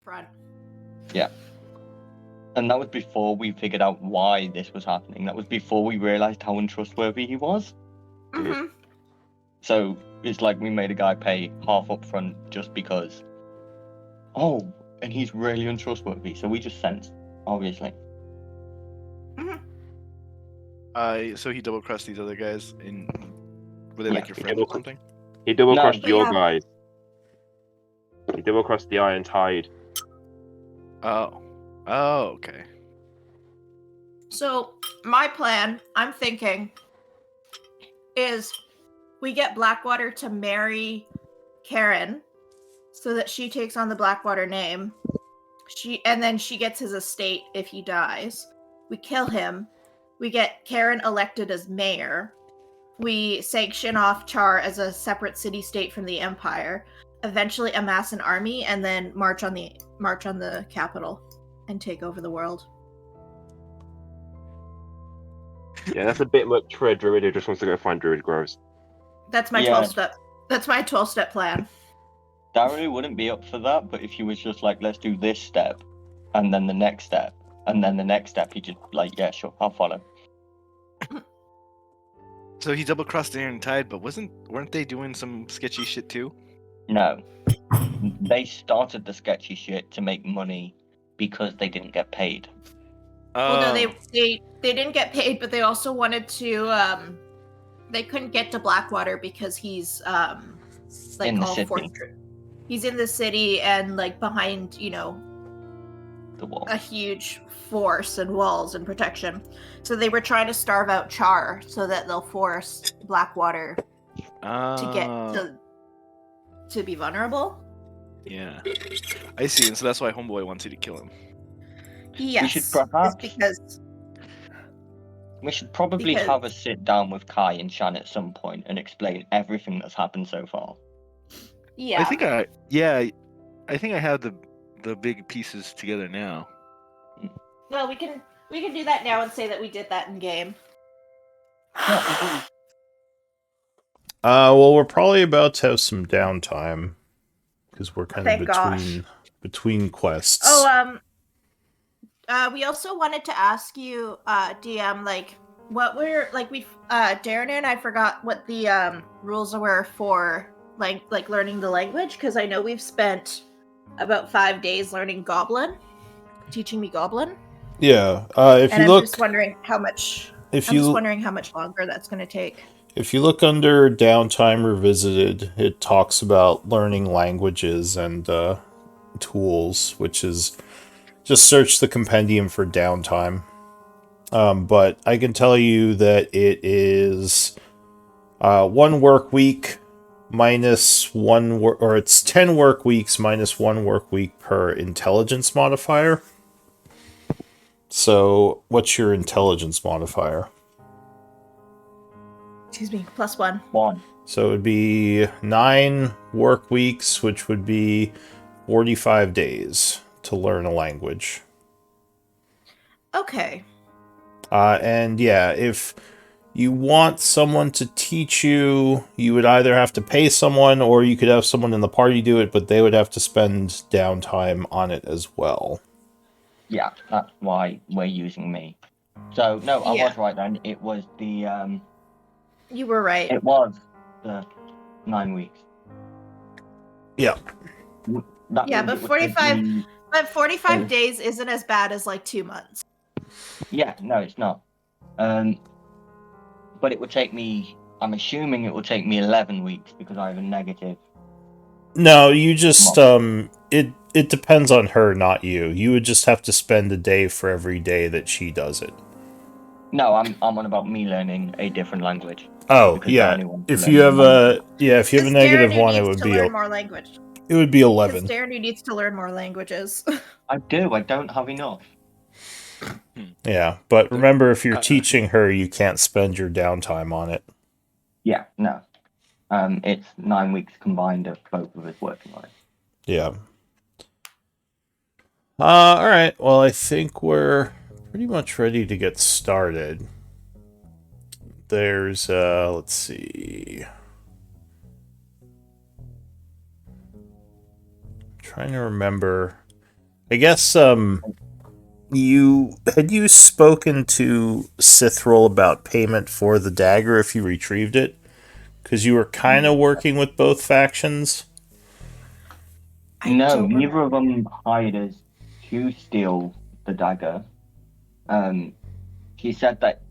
front. Yeah. And that was before we figured out why this was happening. That was before we realized how untrustworthy he was. Mm-hmm. So it's like we made a guy pay half up front just because. Oh, and he's really untrustworthy. So we just sent, obviously. So he double crossed these other guys, and were they Yeah. like your friends or something? He double crossed No, your yeah. guys. He double crossed the Iron Tide. Oh, okay. So my plan, I'm thinking, is we get Blackwater to marry Karen so that she takes on the Blackwater name. And then she gets his estate if he dies. We kill him. We get Karen elected as mayor. We sanction off Chaur as a separate city-state from the Empire. Eventually amass an army and then march on the capital and take over the world. Yeah, that's a bit much for a druid who just wants to go find druid groves. That's my Yeah. 12-step. That's my 12-step plan. Daru wouldn't be up for that, but if he was just like, let's do this step, and then the next step, and then the next step, he'd just like, yeah, sure, I'll follow. So he double crossed the Iron Tide, but weren't they doing some sketchy shit too? No. They started the sketchy shit to make money because they didn't get paid. Well, no, they didn't get paid, but they also wanted to. They couldn't get to Blackwater because he's like In the all city. fortress. He's in the city and like behind, The wall. a huge force and walls and protection. So they were trying to starve out Chaur so that they'll force Blackwater to get to be vulnerable. Yeah, I see, and so that's why Homeboy wants you to kill him. Yes, We should perhaps- it's because We should probably Because- have a sit down with Kai and Shan at some point and explain everything that's happened so far. yeah. I think I have the big pieces together now. Well, we can do that now and say that we did that in game. Well, we're probably about to have some downtime because we're kind Thank of between quests. Oh, we also wanted to ask you, DM, like, what were like we, Darren and I forgot what the rules were for like learning the language, because I know we've spent about 5 days learning Goblin, teaching me Goblin. Yeah. If And you I'm look, just wondering how much. if I'm you just wondering how much longer that's going to take. if you look under downtime revisited, it talks about learning languages and tools, which is just search the compendium for downtime. But I can tell you that it is 1 work week minus or it's 10 work weeks minus 1 work week per intelligence modifier. So, what's your intelligence modifier? Excuse me, +1. 1. So it would be 9 work weeks, which would be 45 days to learn a language. Okay. And yeah, if you want someone to teach you, you would either have to pay someone or you could have someone in the party do it, but they would have to spend downtime on it as well. Yeah, that's why we're using me. So, no, I Yeah. was right then. It was the, You were right. it was the 9 weeks. Yeah. That Yeah, means but it would take 45 me- But 45 days isn't as bad as like 2 months. Yeah, no, it's not. But it would take me, I'm assuming it would take me 11 weeks because I have a negative. No, you just it depends on her, not you. You would just have to spend a day for every day that she does it. No, I'm on about me learning a different language. Oh, Because I yeah. only want to If learn you have one. a if you have a negative Darren one, it needs would to be learn more language. it would be Because 11. Darren needs to learn more languages. I do, I don't have enough. Yeah, but remember, if you're teaching her, you can't spend your downtime on it. Yeah, no. It's 9 weeks combined of both of us working on it. Yeah. All right. Well, I think we're pretty much ready to get started. There's let's see. Trying to remember I guess you had you spoken to Sithril about payment for the dagger if you retrieved it? Because you were kind of working with both factions. I No, don't neither of remember. them hired us to steal the dagger. She said that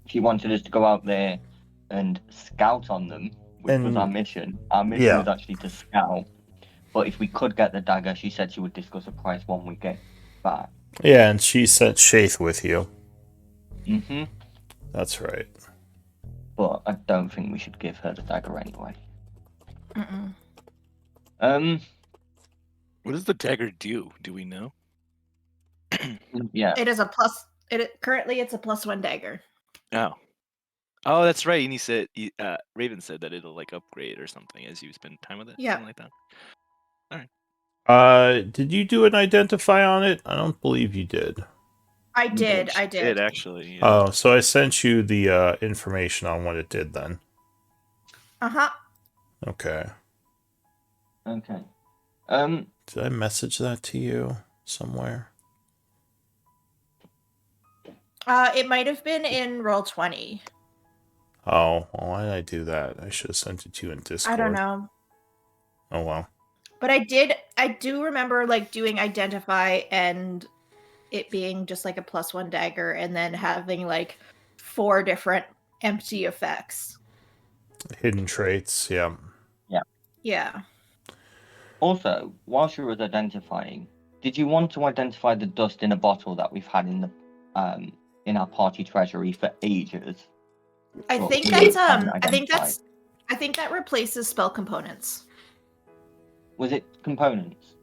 she wanted us to go out there and scout on them, which was our And mission. Our mission yeah, was actually to scout. But if we could get the dagger, she said she would discuss a price when we get back. yeah, and she sent Shaith with you. Mm-hmm. That's right. But I don't think we should give her the dagger anyway. Mm-mm. What does the dagger do? Do we know? Yeah. It is a plus. Currently it's a +1 dagger. Oh. Oh, that's right. And he said, Raven said that it'll like upgrade or something as you spend time with it. Yeah. Something like that. Did you do an identify on it? I don't believe you did. I did. She I did. actually. Yeah. Oh, so I sent you the information on what it did then. Uh-huh. Okay. Okay. Did I message that to you somewhere? It might have been in Roll20. Oh, well, why did I do that? I should have sent it to you in Discord. I don't know. Oh well. But I do remember like doing identify and it being just like a +1 dagger and then having like 4 different empty effects. Hidden traits, yeah. Yeah. Also, whilst you were identifying, did you want to identify the dust in a bottle that we've had in our party treasury for ages? I Well, think we that's haven't I think that replaces spell components. Was it components?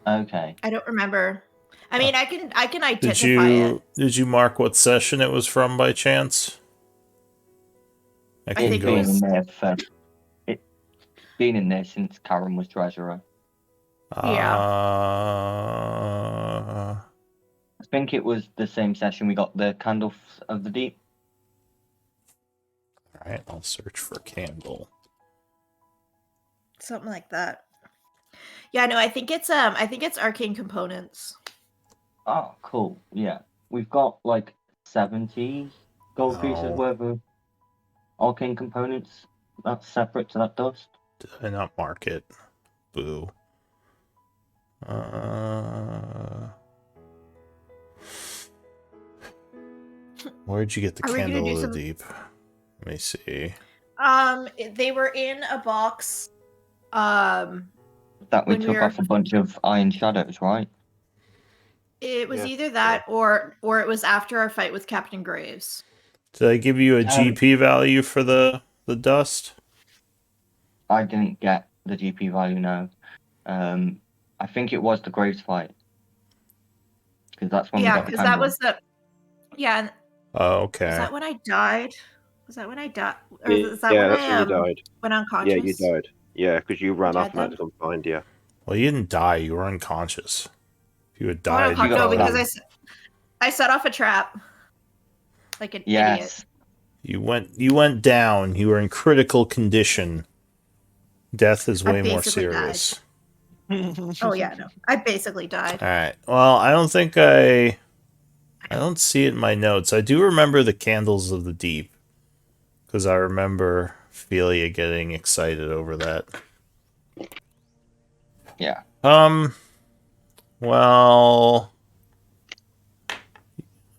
Okay. I don't remember. I mean, I can identify it. Did you mark what session it was from by chance? I think It's it been was- in there for it's been in there since Karen was treasurer. Yeah. I think it was the same session we got the Candles of the Deep. Alright, I'll search for candle. Something like that. Yeah, no, I think it's arcane components. Oh, cool. Yeah. We've got like 70 gold pieces Oh. worth of arcane components. That's separate to that dust. Did I not mark it? Boo. Where'd you get the Are we gonna candle do of the some- deep? Let me see. They were in a box. That we When took we were- off a bunch of iron shadows, right? It was Yeah, either that or it was after our fight with Captain Graves. Did I give you a GP value for the dust? I didn't get the GP value now. I think it was the Graves fight. Because that's when we Yeah, got the because that candle. was the. Yeah, and Oh, okay. was that when I died? Was that when I died? Or Yeah, is that when that's I when you died. went unconscious? Yeah, you died. Yeah, because you ran died off and I had then? to come find you. Well, you didn't die. You were unconscious. If you had Oh, died, you no, probably... because I set off a trap. Like an idiot. Yes. You went down. You were in critical condition. Death is I way more basically died. serious. Oh yeah, no. I basically died. All right. Well, I don't think I don't see it in my notes. I do remember the Candles of the Deep because I remember Ophelia getting excited over that. Yeah. Well.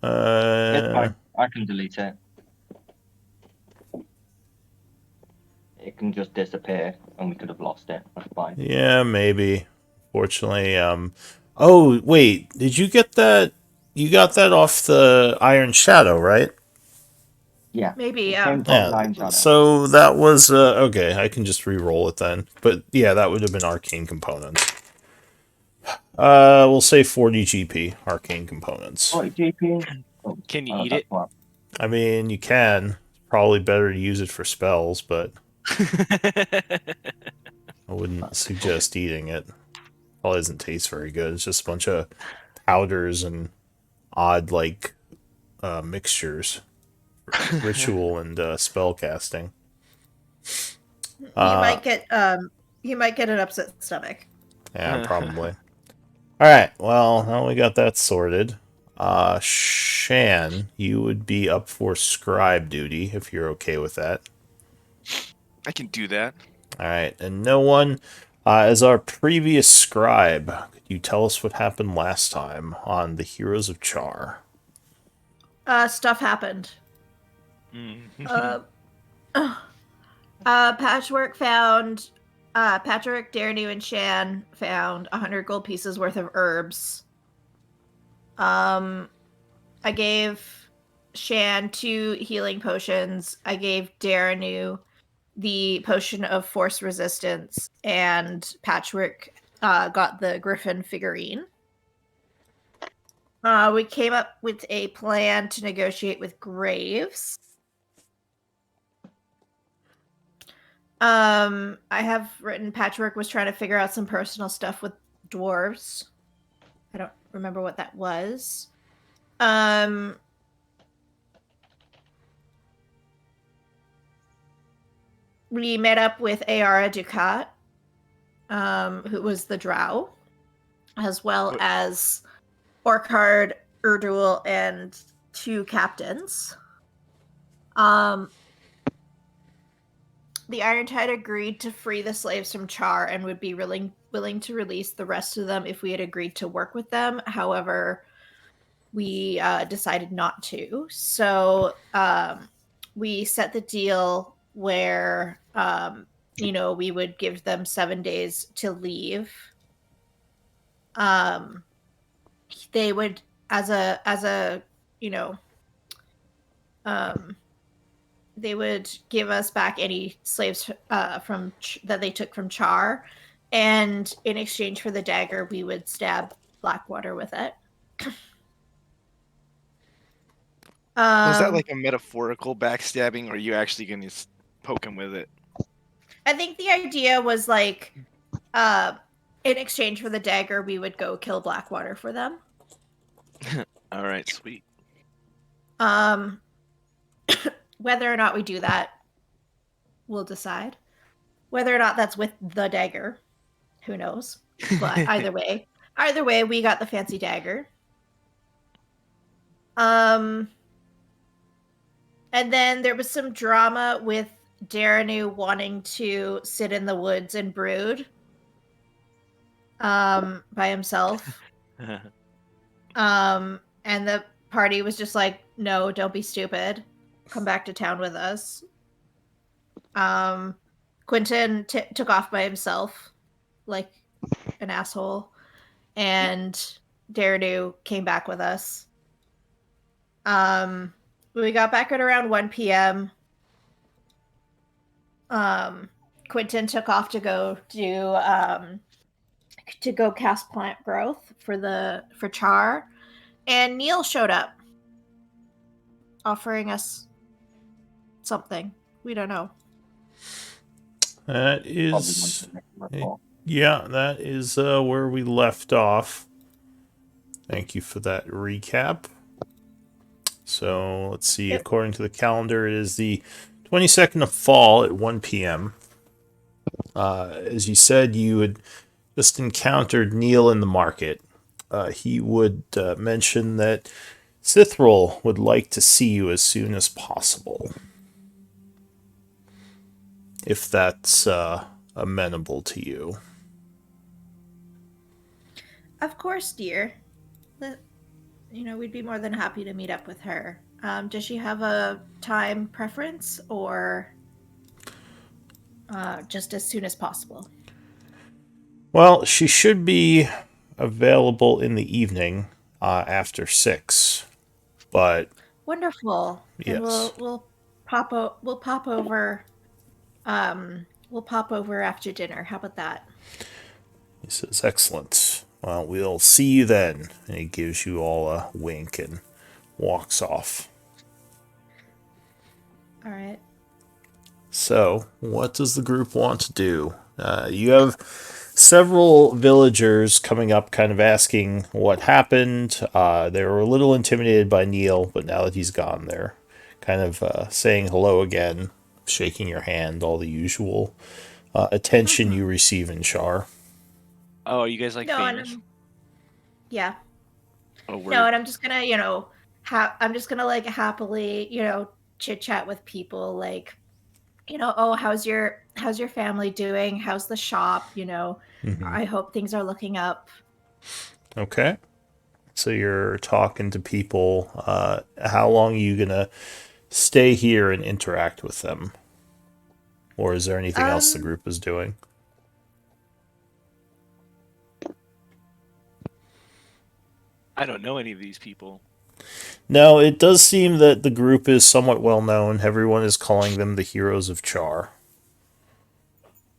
It's fine. I can delete it. It can just disappear and we could have lost it. That's fine. Yeah, maybe. Fortunately, Oh, wait. Did you get that? You got that off the Iron Shadow, right? Yeah. Maybe, It yeah. came from Yeah. Iron Shadow. So that was okay. I can just re-roll it then. But yeah, that would have been arcane components. We'll say 40 GP arcane components. Oh, GP. Oh, Can you eat that's it? what- I mean, you can. Probably better to use it for spells, but I wouldn't suggest eating it. Probably doesn't taste very good. It's just a bunch of powders and odd mixtures, ritual and spell casting. You might get an upset stomach. Yeah, probably. Alright, well, now we got that sorted. Shan, you would be up for scribe duty, if you're okay with that. I can do that. Alright, and no one, as our previous scribe, could you tell us what happened last time on the Heroes of Chaur? Stuff happened. Mm. Patchwork found Patrick, Darenu, and Shan found 100 gold pieces worth of herbs. I gave Shan 2 healing potions. I gave Darenu the potion of force resistance, and Patchwork got the griffin figurine. We came up with a plan to negotiate with Graves. I have written Patchwork was trying to figure out some personal stuff with dwarves. I don't remember what that was. We met up with Ayara Ducat, who was the drow, as well as Orkard, Erdul, and 2 captains. The Iron Tide agreed to free the slaves from Chaur and would be willing to release the rest of them if we had agreed to work with them. However, we decided not to. So we set the deal where we would give them 7 days to leave. They would, they would give us back any slaves that they took from Chaur, and in exchange for the dagger, we would stab Blackwater with it. Was that like a metaphorical backstabbing, or are you actually going to poke him with it? I think the idea was like, in exchange for the dagger, we would go kill Blackwater for them. All right, sweet. Whether or not we do that, we'll decide. Whether or not that's with the dagger, who knows? But either way, we got the fancy dagger. And then there was some drama with Darenu wanting to sit in the woods and brood by himself. And the party was just like, no, don't be stupid. Come back to town with us. Quentin took off by himself like an asshole, and Darenu came back with us. We got back at around 1 p.m. Quentin took off to go cast plant growth for Chaur, and Neil showed up, offering us something. We don't know. That is, yeah, that is where we left off. Thank you for that recap. So let's see. Yep. According to the calendar, it is the 22nd of fall at 1 p.m. As you said, you had just encountered Neil in the market. He would mention that Cithril would like to see you as soon as possible, if that's amenable to you. Of course, dear. We'd be more than happy to meet up with her. Does she have a time preference, or just as soon as possible? Well, she should be available in the evening after 6, but wonderful. yes. And we'll pop over. We'll pop over after dinner. How about that? He says, excellent. Well, we'll see you then. And he gives you all a wink and walks off. All right. So, what does the group want to do? You have several villagers coming up kind of asking what happened. They were a little intimidated by Neil, but now that he's gone, they're kind of saying hello again, shaking your hand, all the usual attention you receive in Chaur. Oh, are you guys like No, famous? Yeah. Oh, No, word. and I'm just gonna, I'm just gonna like happily, chit chat with people, like, oh, how's your family doing? How's the shop? Mhm. I hope things are looking up. Okay. So you're talking to people. How long are you gonna stay here and interact with them? Or is there anything else the Um, group is doing? I don't know any of these people. No, it does seem that the group is somewhat well known. Everyone is calling them the heroes of Chaur.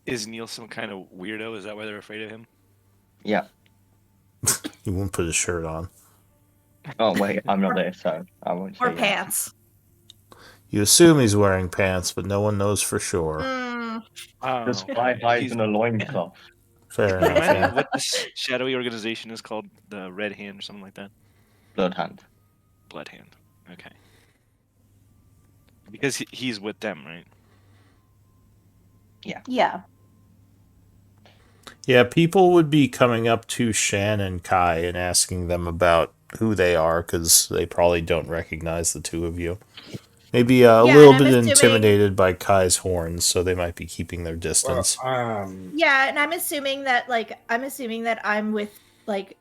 Is Neil some kind of weirdo? Is that why they're afraid of him? Yeah. He won't put his shirt on. Oh wait, I'm not there, so I won't say or that. pants. You assume he's wearing pants, but no one knows for sure. Mm, The Oh, spy hides he's. in a loincloth. Fair enough, Remind me yeah. what this shadowy organization is called? The Red Hand or something like that? Bloodhound. Blood Hand. Okay. Because he's with them, right? yeah. Yeah, people would be coming up to Shan and Kai and asking them about who they are, because they probably don't recognize the two of you. Maybe a Yeah, little and I'm bit assuming- intimidated by Kai's horns, so they might be keeping their distance. Yeah, and I'm assuming that I'm with like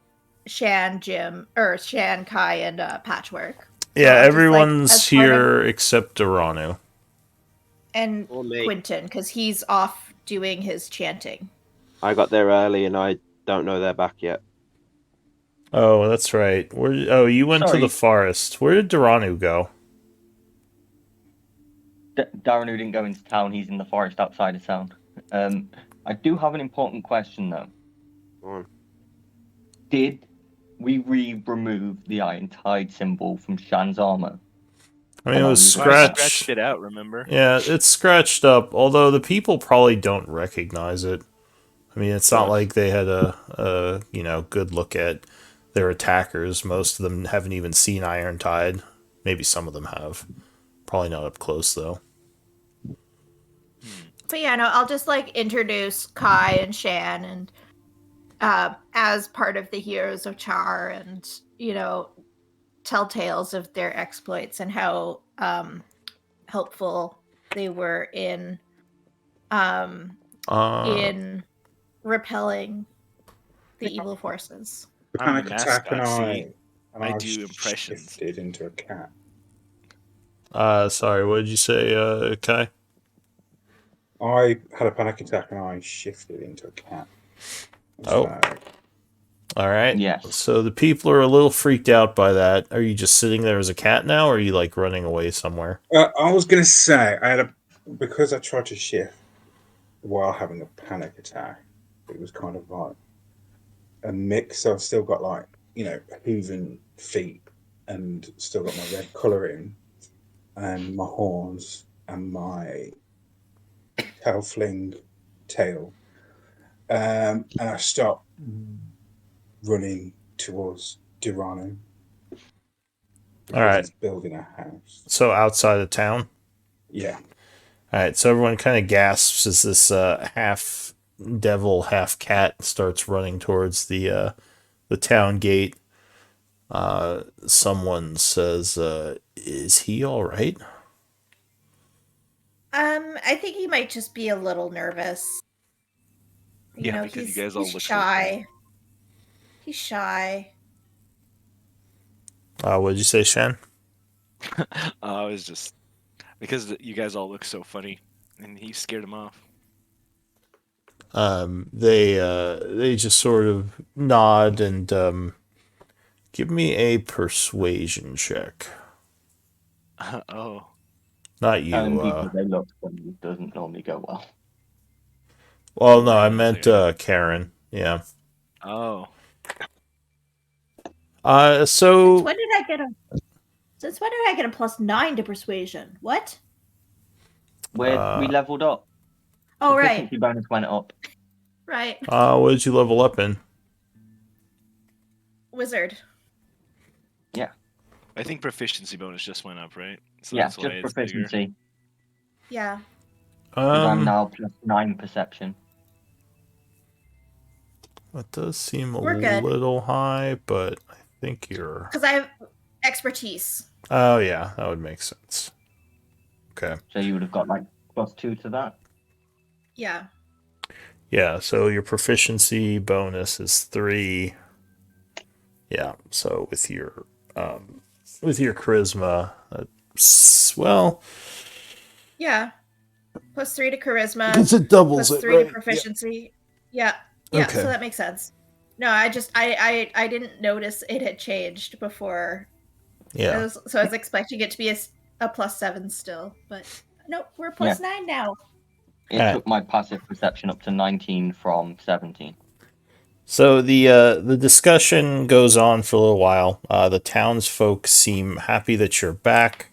Shan, Kai, and Patchwork. So Yeah, I'm just, like, everyone's as part of- here except Duranu. and Or me. Quentin, because he's off doing his chanting. I got there early and I don't know they're back yet. Oh, that's right. You went to Sorry. the forest. Where did Duranu go? Darren, who didn't go into town, he's in the forest outside of town. I do have an important question though. Go on. Did we remove the Iron Tide symbol from Shan's armor? I mean, it was Well, I scratched. scratched it out, remember? Yeah, it's scratched up, although the people probably don't recognize it. I mean, it's not Ugh. like they had a good look at their attackers. Most of them haven't even seen Iron Tide. Maybe some of them have. Probably not up close, though. But yeah, no, I'll just like introduce Kai and Shan and as part of the heroes of Char, and tell tales of their exploits and how helpful they were in Uh, repelling the evil forces. The I'm the panic attack, and mascot, see? I I do impressions. shifted into a cat. sorry, what did you say, Kai? I had a panic attack and I shifted into a cat. Oh. So, All right. Yes. So the people are a little freaked out by that. Are you just sitting there as a cat now, or are you like running away somewhere? I was going to say, because I tried to shift while having a panic attack, it was kind of like a mix. So I've still got like, hooven feet and still got my red colouring and my horns and my tail fling tail. And I stopped running towards Durano because All right. he's building a house. So outside of town? Yeah. All right, so everyone kind of gasps as this half devil, half cat starts running towards the town gate. Someone says, "Is he all right?" I think he might just be a little nervous. Yeah, because you guys all he's look so shy. He's shy. What did you say, Shan? I was just because you guys all look so funny, and he scared him off. They just sort of nod and give me a persuasion check. Oh, Not you. People, they look funny. It doesn't normally go well. Well, no, I Ryan's meant there. Karen. Yeah. Oh, So Since when did I get a +9 to persuasion? What? We leveled up. Oh, right. Proficiency bonus went up. Right. what did you level up in? Wizard. I think proficiency bonus just went up, right? So Yeah, that's why just it's bigger. proficiency. Yeah. Because I'm now +9 perception. That does seem a We're good. little high, but I think you're... Because I have expertise. Oh, yeah, that would make sense. Okay. So you would have got like +2 to that. Yeah. Yeah, so your proficiency bonus is 3. Yeah, so with your charisma, well, Yeah. +3 to charisma. because it doubles it, +3 to right? proficiency. Yeah. Yeah. Okay. So that makes sense. No, I didn't notice it had changed before. Yeah. So I was expecting it to be a +7 still, but nope, we're +9 now. It Alright. took my passive perception up to 19 from 17. So the discussion goes on for a little while. The townsfolk seem happy that you're back.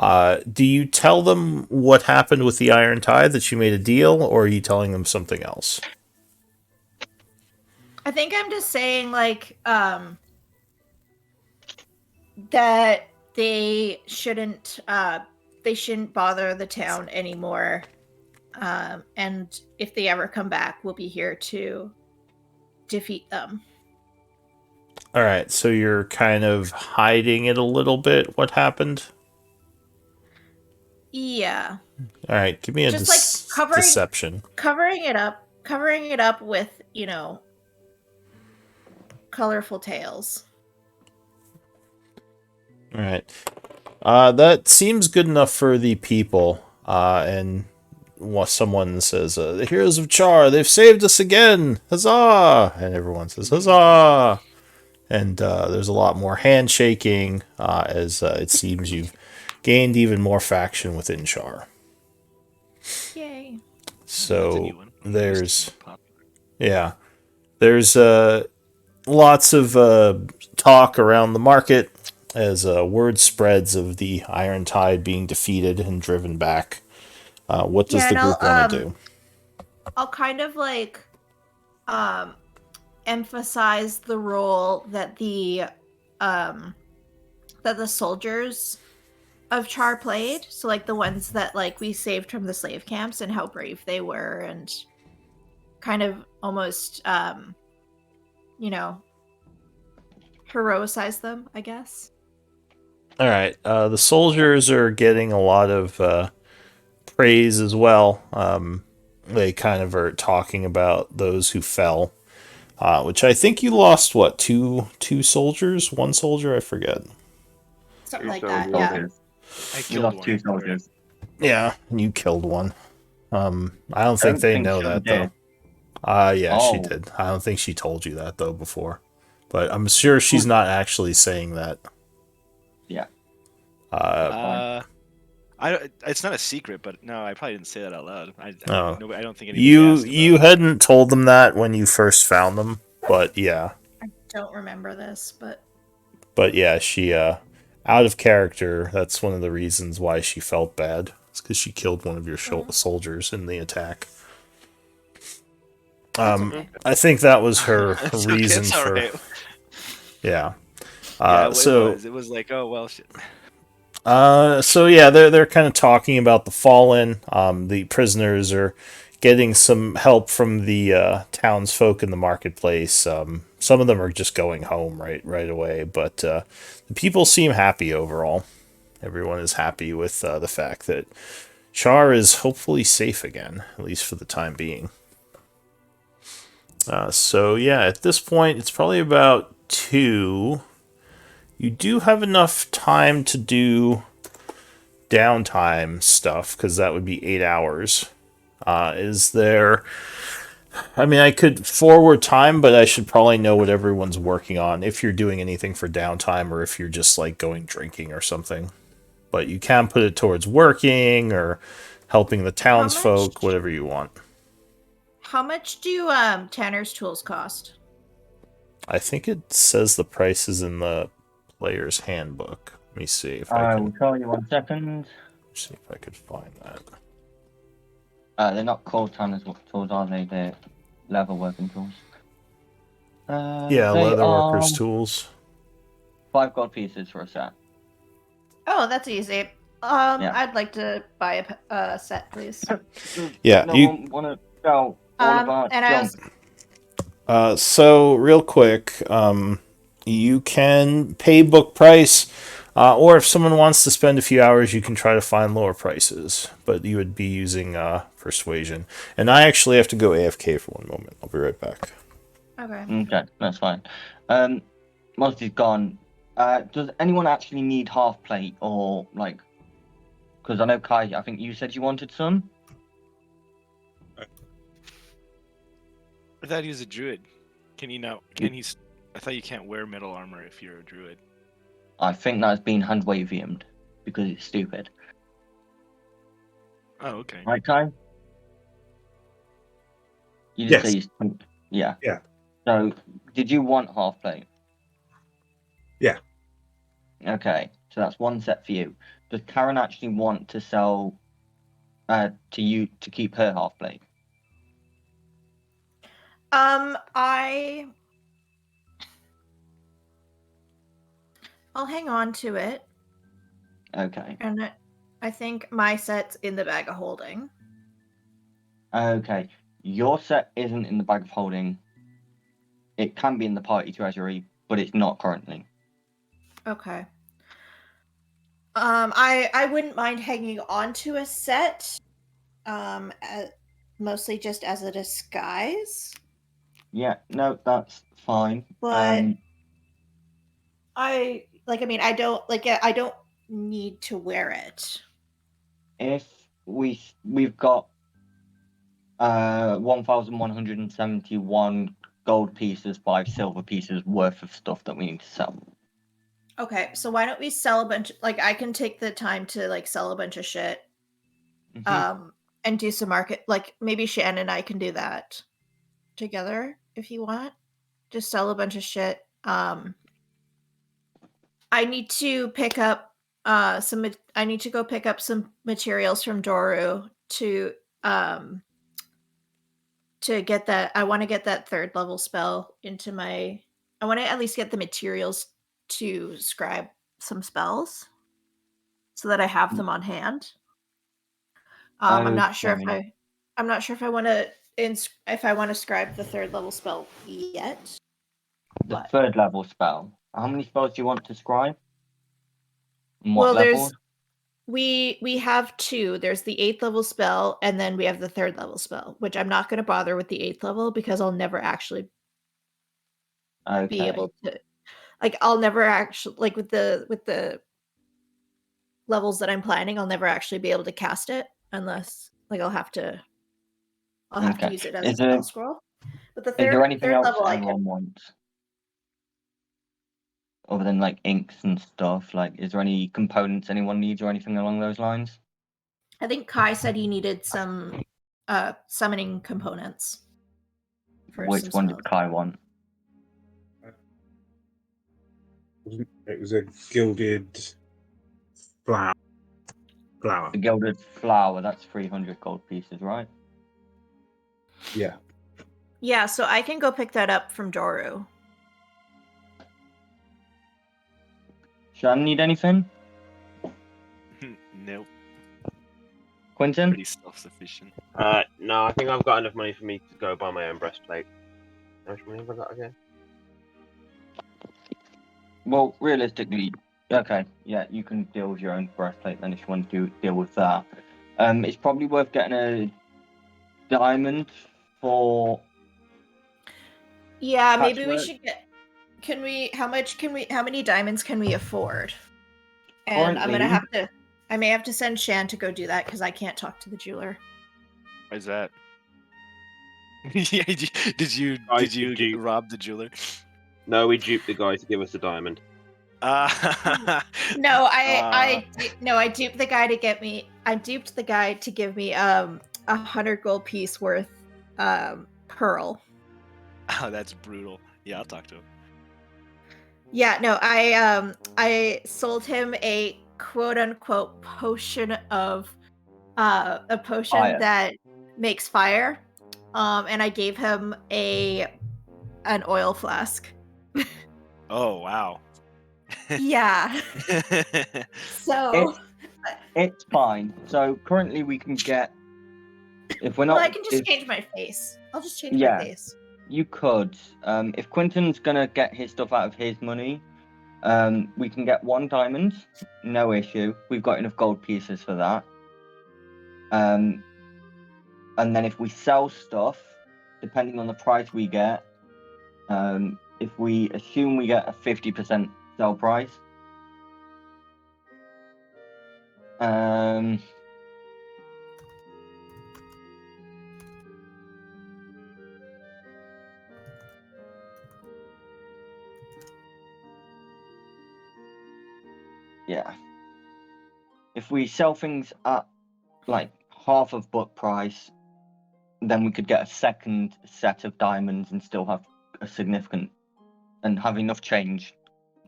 Do you tell them what happened with the Iron Tide, that you made a deal, or are you telling them something else? I think I'm just saying like that they shouldn't bother the town anymore. And if they ever come back, we'll be here to defeat them. All right, so you're kind of hiding it a little bit. What happened? Yeah. All right, give me a Just like deception. covering it up with, colorful tales. All right. That seems good enough for the people. And someone says, "The heroes of Chaur, they've saved us again! Huzzah!" And everyone says, "Huzzah!" And there's a lot more handshaking, as it seems you've gained even more faction within Chaur. Yay. That's a new So one. there's, Popular. yeah, there's lots of talk around the market as word spreads of the Iron Tide being defeated and driven back. What does the group want to do? I'll kind of like emphasize the role that the soldiers of Char played. So like the ones that like we saved from the slave camps and how brave they were, and kind of almost heroicize them, I guess. All right, the soldiers are getting a lot of praise as well. They kind of are talking about those who fell, which I think you lost. What, two soldiers? One soldier? I forget. Something Two like that. soldiers. Yeah. Soldiers. I We killed lost one. 2 soldiers. Yeah, and you killed one. I don't think they know Sean that did. though. Yeah, she Oh. did. I don't think she told you that though before, but I'm sure she's not actually saying that. Yeah. It's not a secret, but no, I probably didn't say that out loud. I Oh. don't think anybody You asked you about it. hadn't told them that when you first found them, but yeah. I don't remember this, but But yeah, she out of character. That's one of the reasons why she felt bad. It's because she killed one of your soldiers in the attack. that's okay. I think that was her It's okay, reason it's for. alright. Yeah. Yeah, So it was like, oh well, shit. so yeah, they're kind of talking about the fallen. The prisoners are getting some help from the townsfolk in the marketplace. Some of them are just going home right away, but the people seem happy overall. Everyone is happy with the fact that Char is hopefully safe again, at least for the time being. So yeah, at this point, it's probably about 2. You do have enough time to do downtime stuff, because that would be 8 hours. Is there... I mean, I could forward time, but I should probably know what everyone's working on, if you're doing anything for downtime, or if you're just, like, going drinking or something. But you can put it towards working, or helping the townsfolk, whatever you want. How much do Tanner's tools cost? I think it says the prices in the player's handbook. Let me see if I I can will tell you 1 second. see if I could find that. They're not called Tanner's tools, are they? They're leather working tools. Yeah, they leatherworkers' are tools. 5 gold pieces for a set. Oh, that's easy. Yeah. I'd like to buy a set, please. Yeah, No you- one want to sell all of our and I junk. So real quick, you can pay book price, or if someone wants to spend a few hours, you can try to find lower prices. But you would be using persuasion. And I actually have to go AFK for one moment. I'll be right back. Okay. Okay, that's fine. Mozzie's gone. Does anyone actually need half plate or like? Because I know Kai, I think you said you wanted some. I thought he was a druid. Can he now? Can he? I thought you can't wear metal armor if you're a druid. I think that's been hand waviumed because it's stupid. Oh, okay. Right, Kai? You just Yes. say you... Yeah. Yeah. So, did you want half plate? Yeah. Okay, so that's one set for you. Does Karen actually want to sell to you to keep her half plate? I'll hang on to it, Okay. and I think my set's in the bag of holding. Okay. Your set isn't in the bag of holding. It can be in the party treasury, but it's not currently. Okay. I wouldn't mind hanging on to a set, mostly just as a disguise. Yeah, no, that's fine. But I don't need to wear it. If we've got 1,171 gold pieces, 5 silver pieces worth of stuff that we need to sell. Okay, so why don't we sell a bunch? Like, I can take the time to like sell a bunch of shit, and do some market. Like, maybe Shannon and I can do that together if you want. Just sell a bunch of shit. I need to pick up some. I need to go pick up some materials from Doru to get that. I want to get that 3rd level spell into my. I want to at least get the materials to scribe some spells, so that I have them on hand. I'm not sure if Okay. I'm not sure if I want to if I want to scribe the 3rd level spell yet. The But 3rd level spell. How many spells do you want to scribe? And what well, levels? we have 2. There's the 8th level spell, and then we have the 3rd level spell, which I'm not going to bother with the 8th level because I'll never actually be Okay. able to. Like, I'll never actually like with the levels that I'm planning, I'll never actually be able to cast it unless like I'll have to Okay. use it as a Is there spell scroll. But the is there third anything else level I everyone can. wants? Other than like inks and stuff, like is there any components anyone needs or anything along those lines? I think Kai said he needed some summoning components for Which some one spells. did Kai want? It was a gilded flower. The gilded flower, that's 300 gold pieces, right? Yeah. Yeah, so I can go pick that up from Doru. Shan need anything? Nope. Quentin? Pretty self-sufficient. No, I think I've got enough money for me to go buy my own breastplate. How much money have I got again? Well, realistically, okay, yeah, you can deal with your own breastplate then if you want to deal with that. It's probably worth getting a diamond for. Yeah, maybe we Patchwork. should get. How many diamonds can we afford? And I'm gonna Currently, have to. I may have to send Shan to go do that because I can't talk to the jeweler. Why is that? Yeah, did you dupe. rob the jeweler? No, we duped the guy to give us a diamond. No, I duped the guy to get me. I duped the guy to give me 100 gold piece worth pearl. Oh, that's brutal. Yeah, I'll talk to him. Yeah, no, I sold him a quote unquote potion of a potion Fire. that makes fire. And I gave him an oil flask. Oh, wow. Yeah. So it's fine. So currently we can get. If we're well, not. I can just change my face. I'll just change my face. You could. If Quinton's gonna get his stuff out of his money, we can get 1 diamond, no issue. We've got enough gold pieces for that. And then if we sell stuff, depending on the price we get, if we assume we get a 50% sell price, yeah. If we sell things at like half of book price, then we could get a second set of diamonds and still have a significant and have enough change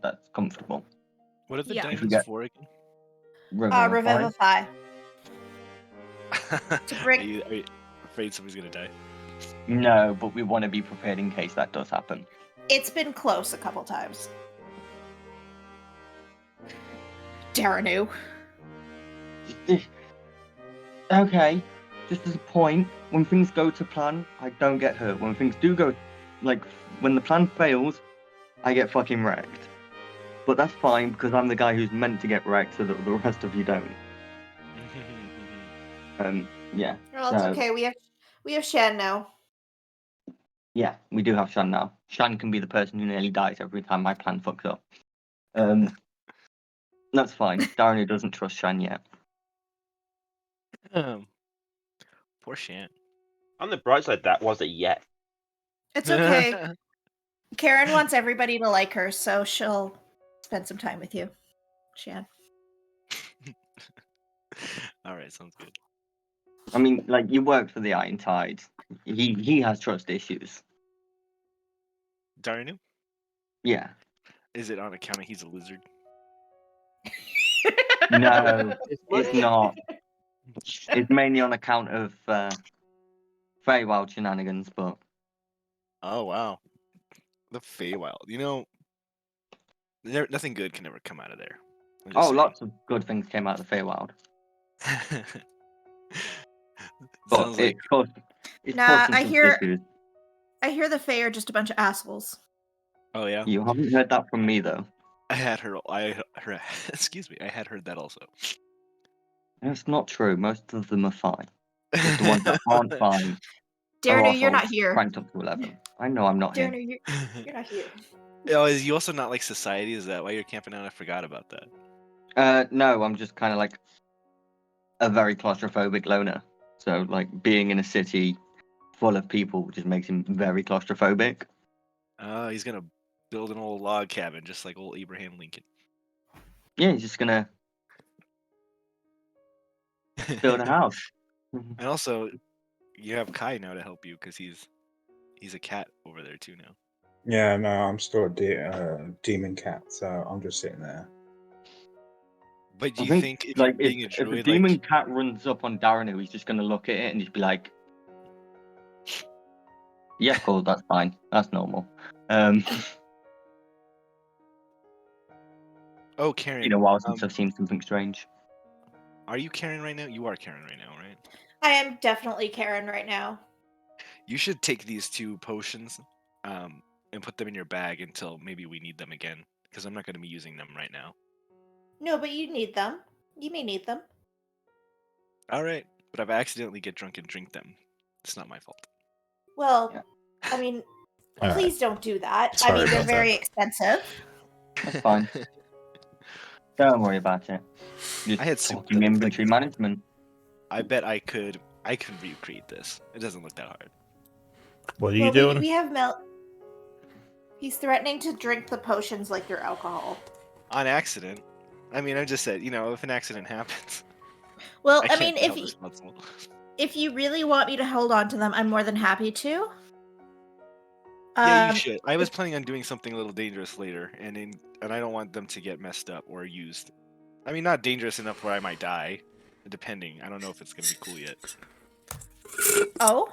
that's comfortable. What are the Yeah. If we diamonds get for again? Revivify. Revivify. To bring- Are you afraid somebody's gonna die? No, but we want to be prepared in case that does happen. It's been close a couple times. Daranu. Okay, just as a point, when things go to plan, I don't get hurt. When things do go, like, when the plan fails, I get fucking wrecked. But that's fine, because I'm the guy who's meant to get wrecked so that the rest of you don't. Yeah. Well, it's So- okay. We have Shan now. Yeah, we do have Shan now. Shan can be the person who nearly dies every time my plan fucks up. That's fine. Darren doesn't trust Shan yet. Poor Shan. On the bright side, that was a yet. It's okay. Karen wants everybody to like her, so she'll spend some time with you, Shan. All right, sounds good. I mean, like, you work for the Iron Tide. He has trust issues. Darinu? Yeah. Is it on account of he's a lizard? No, it's not. It's mainly on account of Feywild shenanigans, but Oh wow, the Feywild. You know, nothing good can ever come out of there. I'm just saying. lots of good things came out of the Feywild. But Sounds like it's Nah, causing I some hear- issues. I hear the Fae are just a bunch of assholes. oh yeah. You haven't heard that from me though. I had heard. Excuse me. I had heard that also. That's not true. Most of them are fine. But the ones that aren't fine are Daranu, you're not assholes here. cranked up to 11. I know I'm not here. Daranu, you're not here. Oh, is you also not like society? Is that why you're camping out? I forgot about that. No, I'm just kind of like a very claustrophobic loner. So, like, being in a city full of people just makes him very claustrophobic. He's gonna build an old log cabin just like old Abraham Lincoln. Yeah, he's just gonna build a house. And also, you have Kai now to help you because he's a cat over there too now. Yeah, no, I'm still a demon cat, so I'm just sitting there. But do I you think if like, you're being a if a druid, demon like cat runs up on Darren, he's just gonna look at it and just be like, "Yeah, cool, that's fine, that's normal." oh Karen, Been a while since I've seen something strange. are you Karen right now? You are Karen right now, right? I am definitely Karen right now. You should take these 2 potions, and put them in your bag until maybe we need them again, because I'm not going to be using them right now. No, but you need them. You may need them. All right, but if I accidentally get drunk and drink them, it's not my fault. Well, Yeah. I mean, All right. please don't do that. Sorry I mean, they're about very that. expensive. That's fine. Don't worry about it. Just I had soup talking that looked inventory like- management. I bet I could recreate this. It doesn't look that hard. What are you Well, doing? We have Mel. He's threatening to drink the potions like they're alcohol. On accident. I mean, I just said, if an accident happens, Well, I I can't mean, be held responsible. if you really want me to hold on to them, I'm more than happy to. Yeah, you should. I was planning on doing something a little dangerous later, and I don't want them to get messed up or used. I mean, not dangerous enough where I might die, depending. I don't know if it's gonna be cool yet. Oh,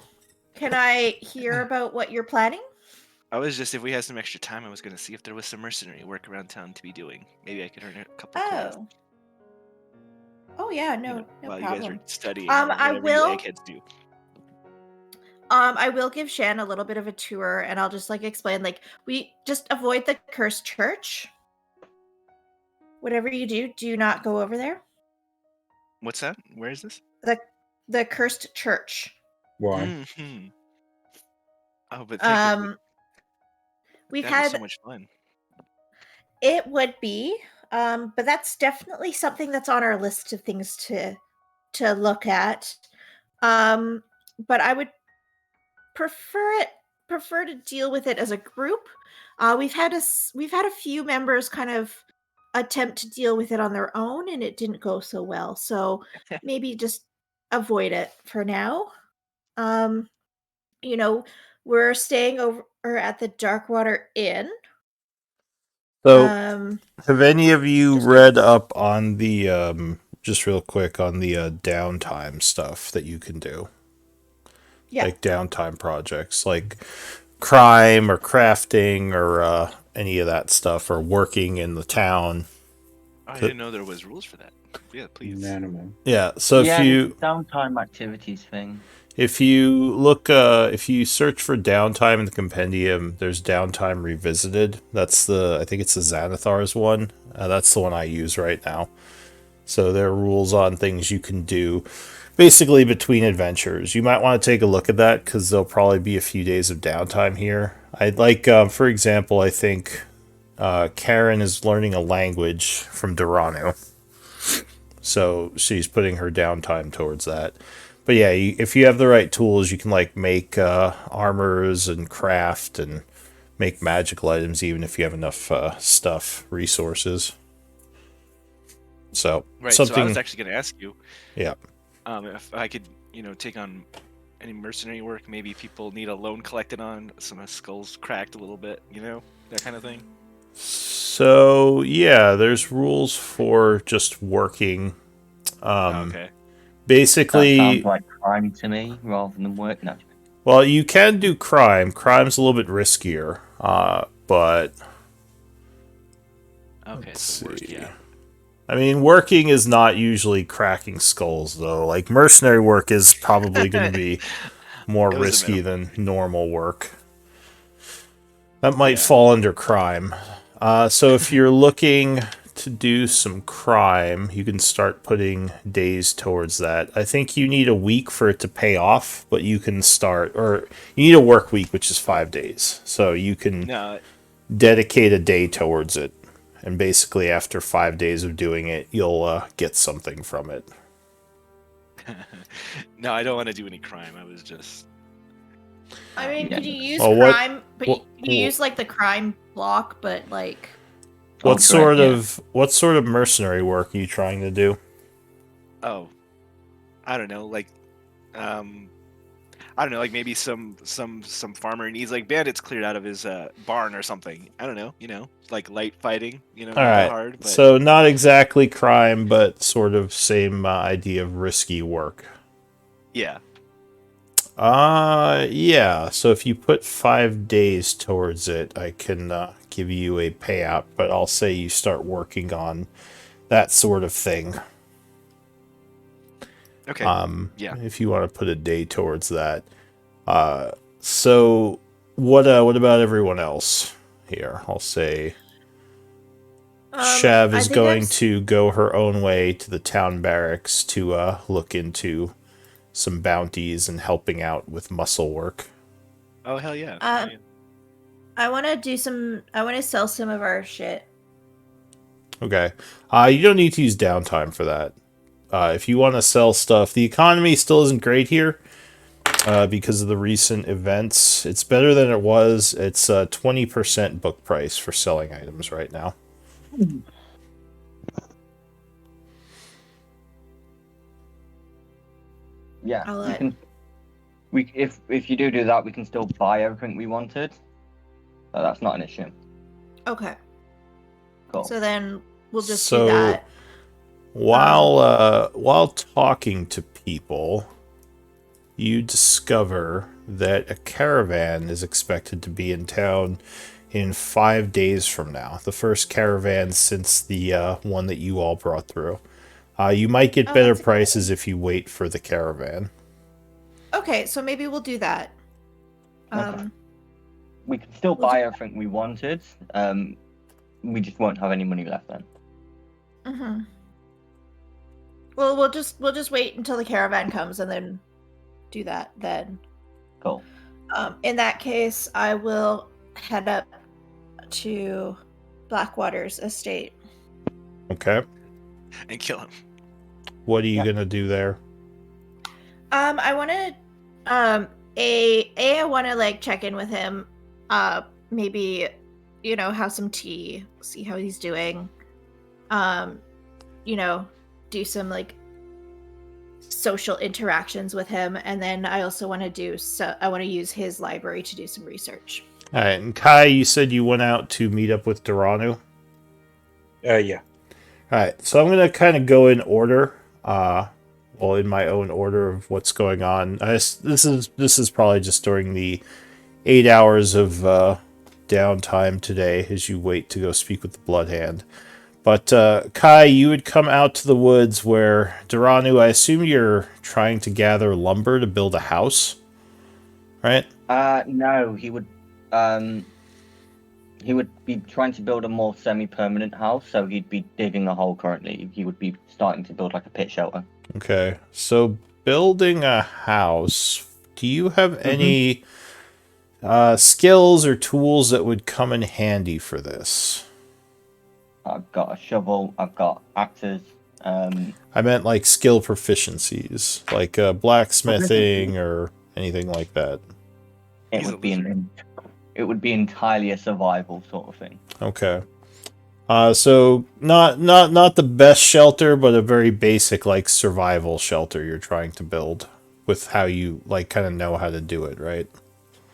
can I hear about what you're planning? I was just, if we had some extra time, I was gonna see if there was some mercenary work around town to be doing. Maybe I could earn a couple coins. Oh. Oh yeah, no, no while problem. you guys are studying. I or whatever will- You eggheads do. I will give Shan a little bit of a tour, and I'll just like explain. Like, we just avoid the cursed church. Whatever you do not go over there. What's that? Where is this? The cursed church. Why? Hmm. Oh, but think of Um, we've that'd be had so much fun. it would be, but that's definitely something that's on our list of things to look at. But I would prefer to deal with it as a group. We've had a few members kind of attempt to deal with it on their own, and it didn't go so well. So maybe just avoid it for now. Um, you know, we're staying over at the Darkwater Inn. So, Um, have any of you just read up on the just real quick on the downtime stuff that you can do? yeah. Like downtime projects, like crime or crafting or any of that stuff, or working in the town. I didn't know there was rules for that. Yeah, please. Minimum. Yeah. So if yeah, you the downtime activities thing. If you look, if you search for downtime in the compendium, there's downtime revisited. I think it's the Xanathar's one. That's the one I use right now. So there are rules on things you can do, basically between adventures. You might want to take a look at that because there'll probably be a few days of downtime here. I'd like, for example, I think Karen is learning a language from Durano. So she's putting her downtime towards that. But yeah, if you have the right tools, you can like make armors and craft and make magical items, even if you have enough resources. So Right. something. So I was actually going to ask you. Yeah. If I could, take on any mercenary work, maybe people need a loan collected on, some skulls cracked a little bit, that kind of thing. So yeah, there's rules for just working. Okay. That Basically, sounds like crime to me rather than work. No. well, you can do crime. Crime's a little bit riskier, but Okay. let's So work, see. yeah. I mean, working is not usually cracking skulls, though. Like, mercenary work is probably going to be more It was a risky minimum. than normal work. That might Yeah. fall under crime. So if you're looking to do some crime, you can start putting days towards that. I think you need a week for it to pay off, but you can start, or you need a work week, which is 5 days. So you can No. dedicate a day towards it. And basically, after 5 days of doing it, you'll get something from it. No, I don't want to do any crime. I was just. I mean, Yeah. could you use Well, what- crime? But what- you use like the crime block, but like. What Oh, sort great, yeah. what sort of mercenary work are you trying to do? Oh, I don't know. Like, I don't know. Like maybe some farmer needs like bandits cleared out of his barn or something. I don't know. Like light fighting. Not All that right. hard. But So not exactly crime, but sort of same idea of risky work. yeah. Yeah. So if you put 5 days towards it, I can give you a payout, but I'll say you start working on that sort of thing. Okay. Yeah. If you want to put a day towards that. So what about everyone else here? I'll say Shav I is think going I'm to go her own way to the town barracks to look into some bounties and helping out with muscle work. Oh hell yeah. Yeah. I want to sell some of our shit. Okay. You don't need to use downtime for that. If you want to sell stuff, the economy still isn't great here because of the recent events. It's better than it was. It's 20% book price for selling items right now. Yeah, I'll we let- can. If you do that, we can still buy everything we wanted. So that's not an issue. Okay. Cool. So then we'll just So- do that. While talking to people, you discover that a caravan is expected to be in town in 5 days from now. The first caravan since the one that you all brought through. You might get Oh, better that's prices if you wait for the caravan. Okay, so maybe we'll do that. Um, We can still We'll buy do- everything we wanted. We just won't have any money left then. mhm. Well, we'll just wait until the caravan comes and then do that then. Cool. In that case, I will head up to Blackwater's estate. Okay. And kill him. What are you Yeah. gonna do there? I want to, I want to like check in with him. Maybe, have some tea, see how he's doing. Do some like social interactions with him, and then I also want to I want to use his library to do some research. All right, and Kai, you said you went out to meet up with Duranu. Yeah. All right, so I'm gonna kind of go in order. In my own order of what's going on. This is probably just during the 8 hours of downtime today as you wait to go speak with the Bloodhand. But Kai, you would come out to the woods where Duranu, I assume you're trying to gather lumber to build a house, right? No, he would be trying to build a more semi-permanent house, so he'd be digging a hole currently. He would be starting to build like a pit shelter. Okay, so building a house, do you have any skills or tools that would come in handy for this? I've got a shovel, I've got axes. I meant like skill proficiencies, like blacksmithing or anything like that. It would be entirely a survival sort of thing. Okay. So not the best shelter, but a very basic like survival shelter you're trying to build with how you like kind of know how to do it, right?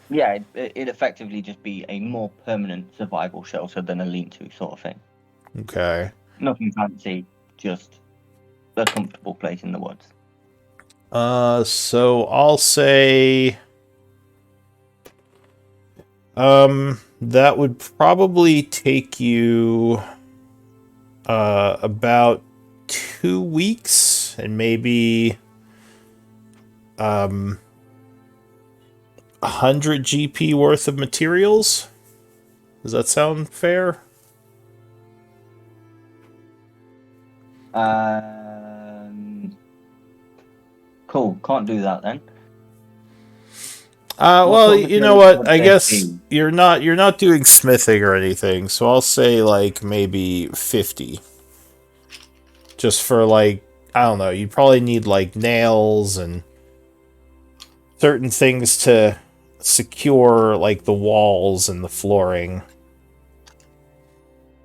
Yeah, it'd effectively just be a more permanent survival shelter than a lean-to sort of thing. Okay. Nothing fancy, just a comfortable place in the woods. So I'll say that would probably take you about 2 weeks and maybe 100 GP worth of materials. Does that sound fair? Cool. Can't do that then. Well, sort of you know materials what? would I they guess be? you're not doing smithing or anything, so I'll say like maybe 50. Just for like, I don't know, you'd probably need like nails and certain things to secure like the walls and the flooring.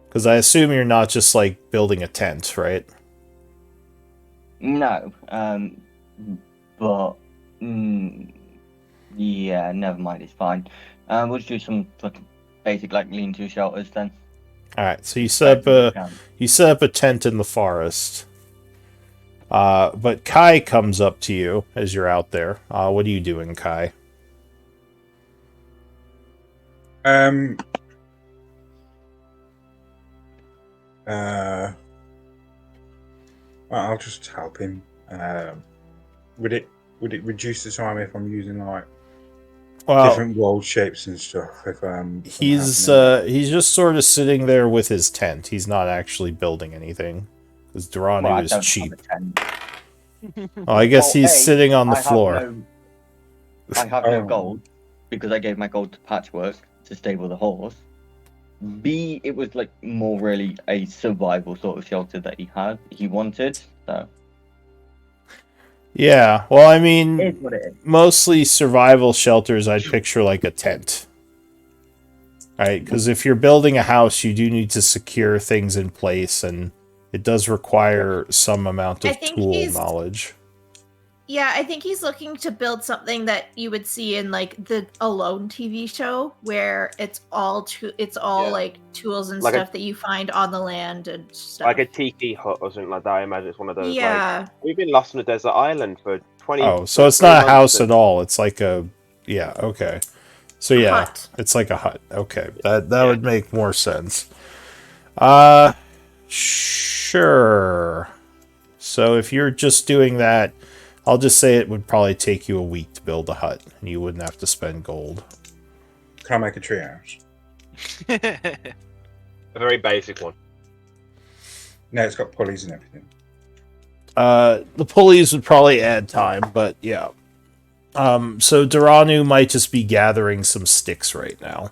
Because I assume you're not just like building a tent, right? No. But yeah, never mind. It's fine. We'll just do some fucking basic like lean-to shelters then. All right, so you set up a tent in the forest. But Kai comes up to you as you're out there. What are you doing, Kai? I'll just help him. Would it reduce the time if I'm using like different world shapes and stuff? If he's just sort of sitting there with his tent. He's not actually building anything because Duranu is cheap. Oh, I guess he's sitting on the floor. I have no gold because I gave my gold to Patchwork to stable the horse. B, it was like more really a survival sort of shelter that he wanted. So yeah, well, I mean, it's what it is. Mostly survival shelters, I'd picture like a tent. Right, because if you're building a house, you do need to secure things in place, and it does require some amount of tool knowledge. Yeah, I think he's looking to build something that you would see in like the Alone TV show, where it's all like tools and like stuff that you find on the land and stuff. Like a tiki hut or something like that. I imagine it's one of those. Yeah, like, we've been lost on a desert island for 20. Oh, so it's not a house at all. It's like a okay. So yeah, hut. It's like a hut. Okay, that would make more sense. Sure. So if you're just doing that, I'll just say it would probably take you a week to build a hut, and you wouldn't have to spend gold. Can I make a treehouse? A very basic one. No, it's got pulleys and everything. The pulleys would probably add time, but yeah. So Duranu might just be gathering some sticks right now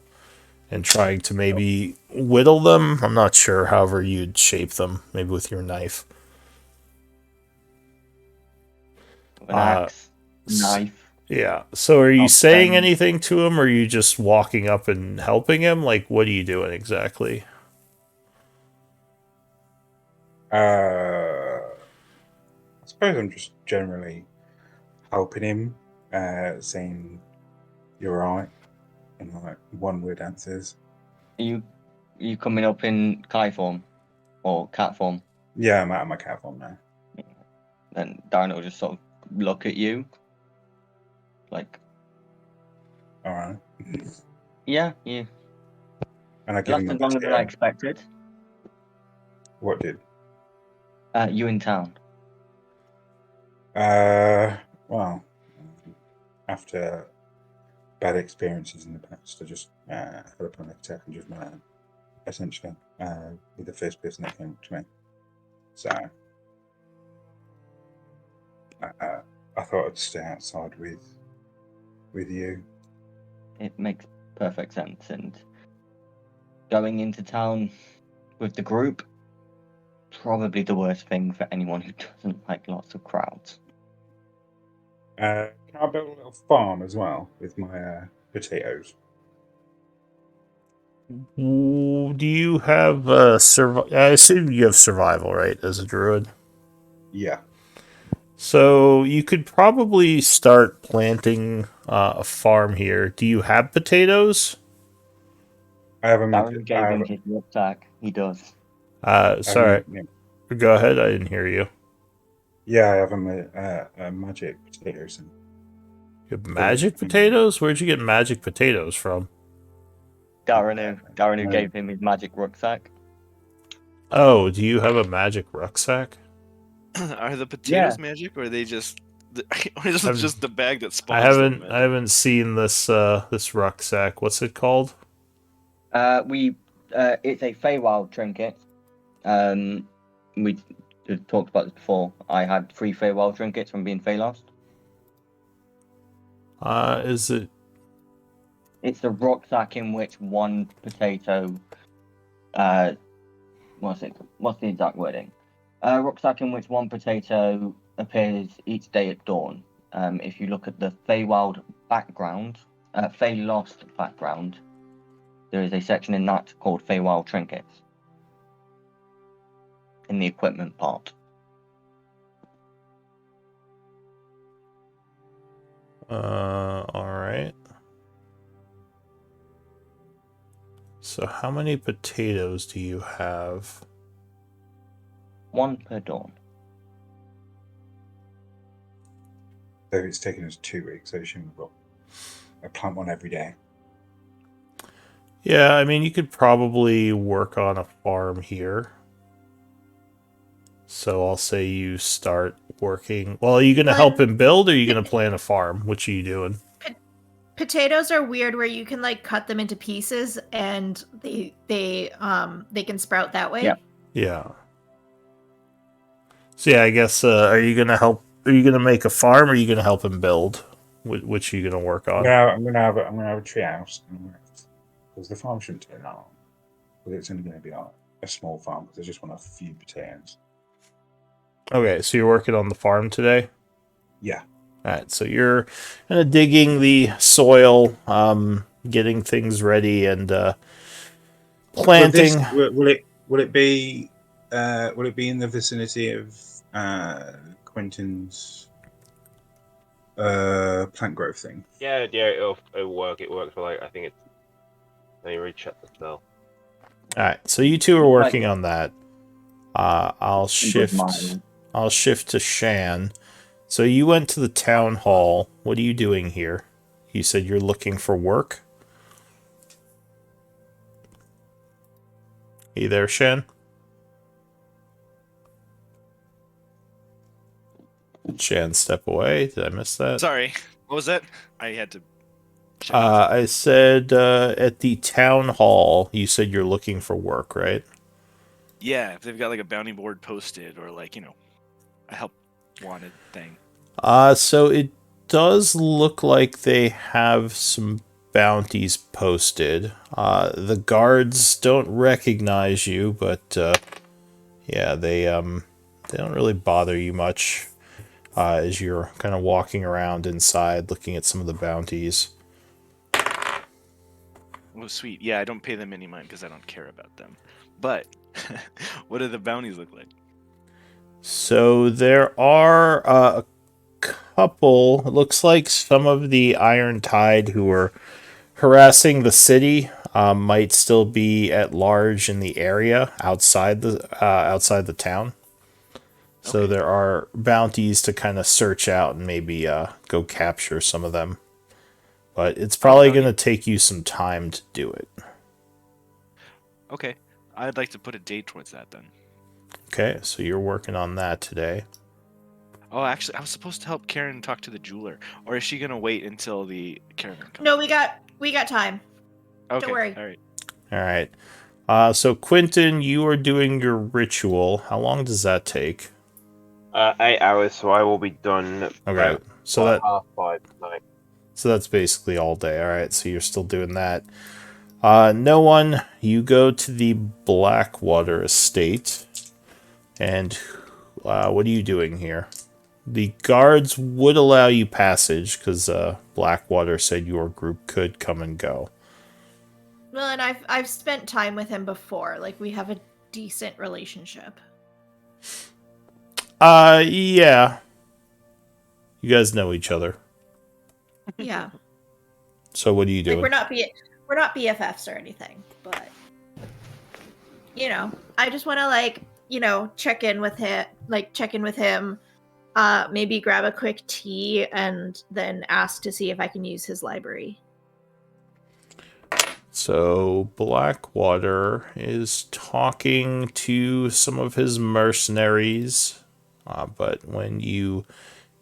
and trying to maybe whittle them. I'm not sure, however you'd shape them, maybe with your knife. An axe, knife. Yeah. So are you I'll saying spend- anything to him, or are you just walking up and helping him? Like, what are you doing exactly? I suppose I'm just generally helping him, saying you're right, and like one-word answers. Are you coming up in Kai form or cat form? Yeah, I'm out of my cat form now. Then Darren will just sort of look at you, like, All right, yeah, you and I give him lasted a longer than I expected. What did? You in town? Well, after bad experiences in the past, I just had a panic attack and just went out, essentially, with the first person that came up to me. So I thought I'd stay outside with you. It makes perfect sense, and going into town with the group, probably the worst thing for anyone who doesn't like lots of crowds. Can I build a little farm as well with my potatoes? Do you have I assume you have survival, right, as a druid? Yeah. So you could probably start planting a farm here. Do you have potatoes? I have a Darren gave him his rucksack. He does. Sorry. Go ahead. I didn't hear you. Yeah, I have a magic potatoes. You have magic potatoes? Where'd you get magic potatoes from? Darren who gave him his magic rucksack. Oh, do you have a magic rucksack? Are the potatoes magic, or are they just, or is it just the bag that spawns? I haven't seen this this rucksack. What's it called? It's a Feywild trinket. We talked about this before. I had 3 Feywild trinkets from being Feylost. Is it? It's the rucksack in which one potato. What's the exact wording? Rucksack in which one potato appears each day at dawn. If you look at the Feywild background, Feylost background, there is a section in that called Feywild trinkets. In the equipment part. All right. So how many potatoes do you have? 1 per dawn. So it's taken us 2 weeks. So I plant one every day. Yeah, I mean, you could probably work on a farm here. So I'll say you start working. Well, are you going to help him build, or are you going to plant a farm? Which are you doing? Potatoes are weird where you can like cut them into pieces and they can sprout that way. Yeah. Yeah. So yeah, I guess are you going to help? Are you going to make a farm, or are you going to help him build? Which are you going to work on? I'm gonna have a tree house because the farm shouldn't take that long. But it's only going to be a small farm because I just want a few potatoes. Okay, so you're working on the farm today? Yeah. Alright, so you're kind of digging the soil, getting things ready, and planting. Will it be in the vicinity of Quentin's plant growth thing? Yeah, it'll work. It works for I think it's. Let me recheck the spell. Alright, so you two are working on that. I'll shift to Shan. So you went to the town hall. What are you doing here? You said you're looking for work? You there, Shan? Shan, step away. Did I miss that? Sorry, what was that? I had to. Check this out. I said at the town hall, you said you're looking for work, right? Yeah, if they've got like a bounty board posted or like, a help wanted thing. So it does look like they have some bounties posted. The guards don't recognize you, but yeah, they don't really bother you much as you're kind of walking around inside looking at some of the bounties. Oh, sweet. Yeah, I don't pay them any mind because I don't care about them. But what do the bounties look like? So there are a couple. It looks like some of the Iron Tide who are harassing the city might still be at large in the area outside the town. So Okay. there are bounties to kind of search out and maybe go capture some of them. But it's probably going to take you some time to do it. Okay. I'd like to put a date towards that then. Okay, so you're working on that today. Oh, actually, I was supposed to help Karen talk to the jeweler. Or is she going to wait until the caravan comes? No, we got time. Okay. Don't worry. All right. All right. So Quentin, you are doing your ritual. How long does that take? 8 hours, so I will be done. Okay, so by that 5:30 tonight. so that's basically all day. All right, so you're still doing that. No one. You go to the Blackwater estate, and what are you doing here? The guards would allow you passage because Blackwater said your group could come and go. Well, and I've spent time with him before. Like, we have a decent relationship. Yeah. You guys know each other. Yeah. So what are you doing? Like, we're not BFFs or anything, but I just want to check in with him, maybe grab a quick tea and then ask to see if I can use his library. So Blackwater is talking to some of his mercenaries, but when you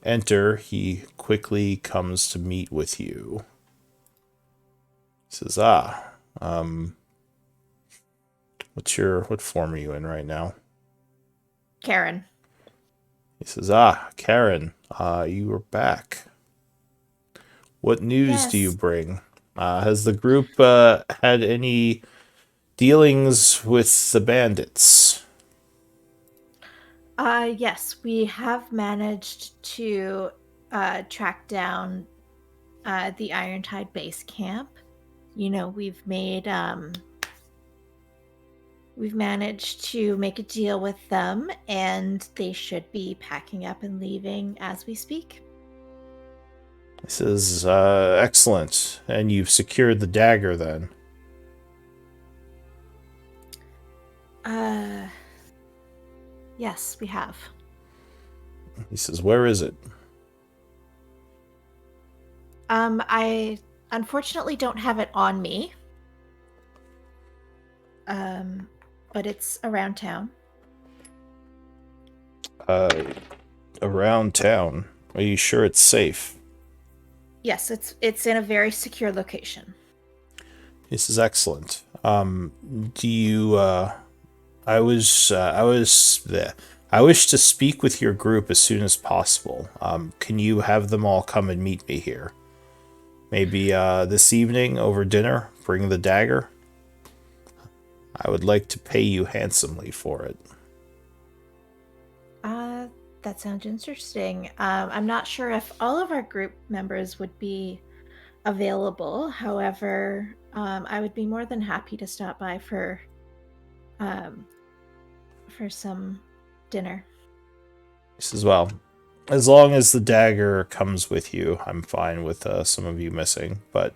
enter, he quickly comes to meet with you. He says, what form are you in right now? Karen. He says, Karen, you are back. What news do you bring? Has the group had any dealings with the bandits? Yes, we have managed to track down the Iron Tide base camp. We've managed to make a deal with them, and they should be packing up and leaving as we speak. This is excellent. And you've secured the dagger then? Yes, we have. He says, where is it? I unfortunately don't have it on me. But it's around town. Around town? Are you sure it's safe? Yes, it's in a very secure location. This is excellent. Do you? I wish to speak with your group as soon as possible. Can you have them all come and meet me here? Maybe this evening over dinner. Bring the dagger. I would like to pay you handsomely for it. That sounds interesting. I'm not sure if all of our group members would be available. However, I would be more than happy to stop by for some dinner. This as well. As long as the dagger comes with you, I'm fine with some of you missing. But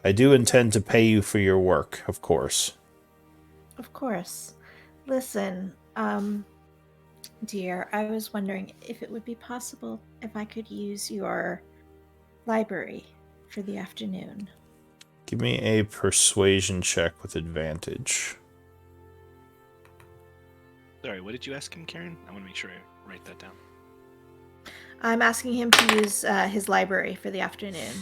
I do intend to pay you for your work, of course. Of course. Listen, dear, I was wondering if it would be possible if I could use your library for the afternoon. Give me a persuasion check with advantage. Sorry, what did you ask him, Karen? I want to make sure I write that down. I'm asking him to use his library for the afternoon.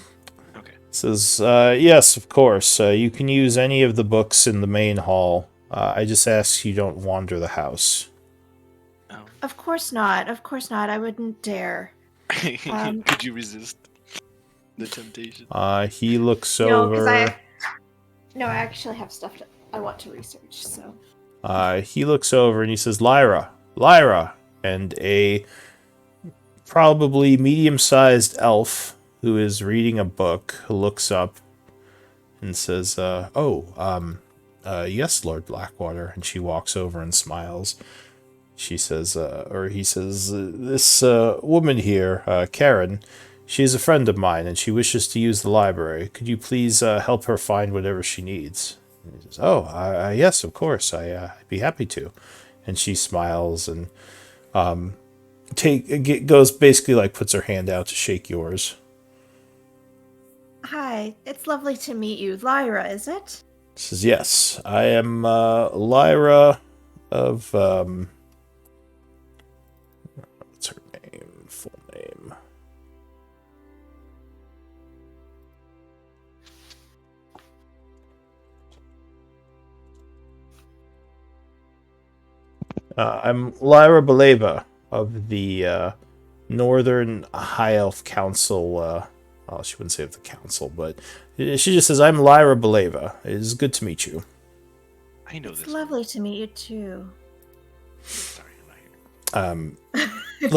Okay. Says, yes, of course. You can use any of the books in the main hall. I just ask you don't wander the house. Oh. Of course not. Of course not. I wouldn't dare. Could you resist the temptation? He looks No, because over. I actually have stuff I want to research. So. He looks over and he says, Lyra, Lyra, and a probably medium-sized elf who is reading a book looks up and says, yes, Lord Blackwater. And she walks over and smiles. She says, he says, this woman here, Karen, she is a friend of mine and she wishes to use the library. Could you please help her find whatever she needs? And he says, yes, of course. I'd be happy to. And she smiles and goes basically like puts her hand out to shake yours. Hi, it's lovely to meet you. Lyra, is it? Says, yes, I am Lyra of, what's her name? Full name. I'm Lyra Beleva of the Northern High Elf Council. Well, she wouldn't say of the council, but she just says, I'm Lyra Beleva. It is good to meet you. I know It's this. lovely to meet you too. Sorry, I'm not here.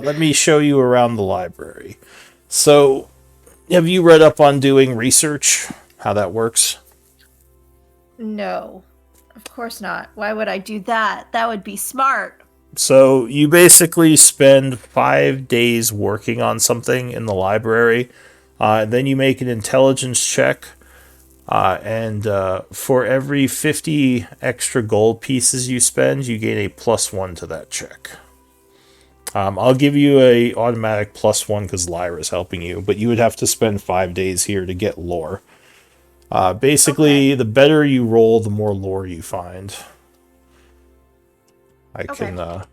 Let me show you around the library. So, have you read up on doing research? How that works? No, of course not. Why would I do that? That would be smart. So you basically spend 5 days working on something in the library. Then you make an intelligence check. And for every 50 extra gold pieces you spend, you gain a +1 to that check. I'll give you a automatic +1 because Lyra's helping you, but you would have to spend 5 days here to get lore. Basically, the better you roll, the more lore you find. I can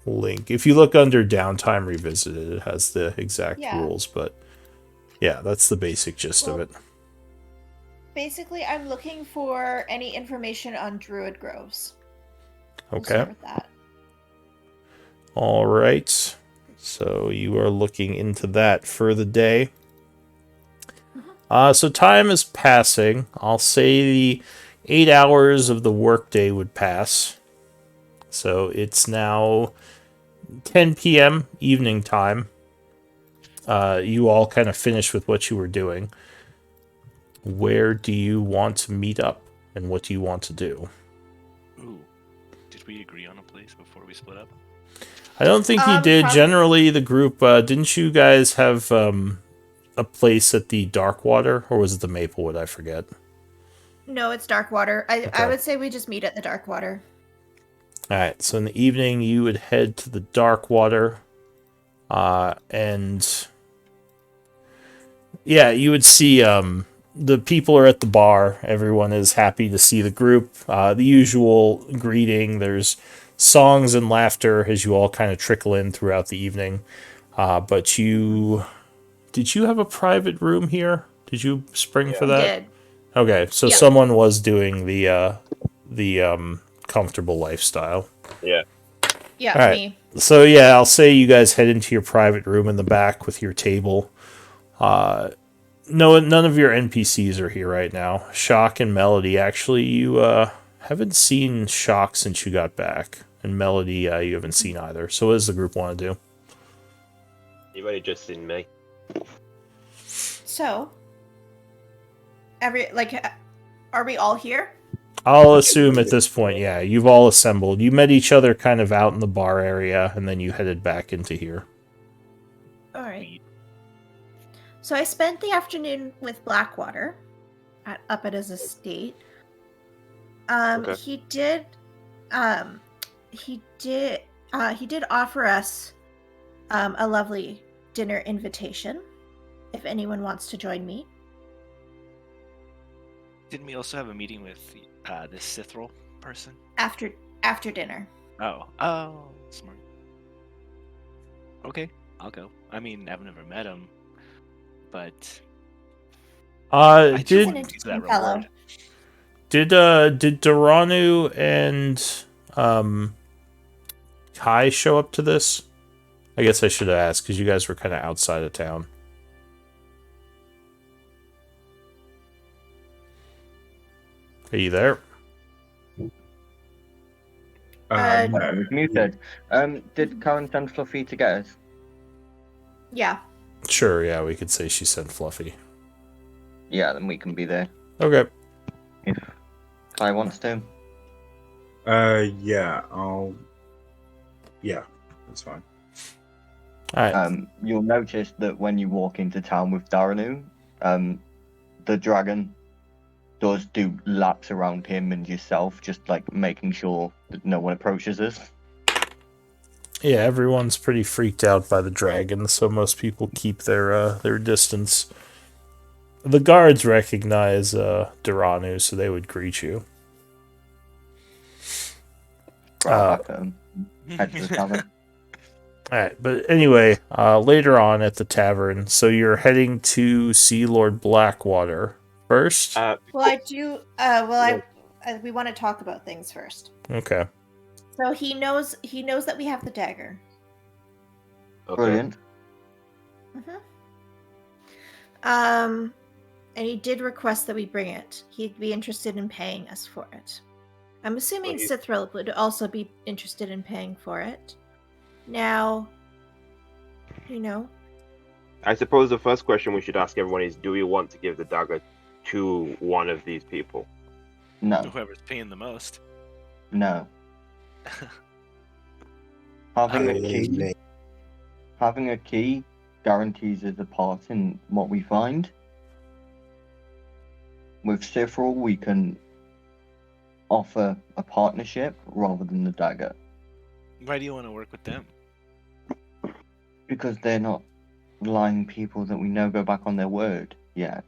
link. If you look under Downtime Revisited, it has the exact rules, but yeah, that's the basic gist of it. Basically, I'm looking for any information on Druid Groves. We'll Okay. start with that. All right. So you are looking into that for the day. So time is passing. I'll say the 8 hours of the workday would pass. So it's now 10 p.m. evening time. You all kind of finished with what you were doing. Where do you want to meet up, and what do you want to do? Ooh, did we agree on a place before we split up? I don't think you did. Generally, the group, didn't you guys have a place at the Darkwater, or was it the Maplewood? I forget. No, it's Darkwater. I would say we just meet at the Darkwater. Alright, so in the evening, you would head to the Darkwater, and yeah, you would see the people are at the bar. Everyone is happy to see the group. The usual greeting. There's songs and laughter as you all kind of trickle in throughout the evening. But did you have a private room here? Did you spring for that? We did. Okay, so someone was doing the comfortable lifestyle. Yeah. Yeah, all right. me. So yeah, I'll say you guys head into your private room in the back with your table. No, none of your NPCs are here right now. Shock and Melody, actually, you haven't seen Shock since you got back. And Melody, you haven't seen either. So what does the group want to do? You've only just seen me. So, are we all here? I'll assume at this point, yeah, you've all assembled. You met each other kind of out in the bar area, and then you headed back into here. All right. So I spent the afternoon with Blackwater up at his estate. He did offer us a lovely dinner invitation if anyone wants to join me. Didn't we also have a meeting with this Sithril person? After dinner. Oh, smart. Okay, I'll go. I mean, I've never met him, but I do did want to use that fellow. reward. did Doranu and Kai show up to this? I guess I should have asked because you guys were kind of outside of town. Are you there? Uh, No. It's muted. Did Karen send Fluffy to get us? Yeah. Sure, yeah, we could say she sent Fluffy. Yeah, then we can be there Okay. if Kai wants to. Yeah, yeah, that's fine. Alright. You'll notice that when you walk into town with Daranu, the dragon does do laps around him and yourself, just like making sure that no one approaches us. Yeah, everyone's pretty freaked out by the dragon, so most people keep their distance. The guards recognize Doranu, so they would greet you. Right back head to the tavern. Alright, but anyway, later on at the tavern, so you're heading to see Lord Blackwater first? Well, I do. We want to talk about things first. Okay. So he knows that we have the dagger. Okay. Brilliant. And he did request that we bring it. He'd be interested in paying us for it. I'm assuming Well, Sithril would also be interested in paying for it. Now, I suppose the first question we should ask everyone is: do we want to give the dagger to one of these people? No, Whoever's paying the most. no. Having a key guarantees us a part in what we find. With Sifril, we can offer a partnership rather than the dagger. Why do you want to work with them? Because they're not lying people that we know go back on their word yet.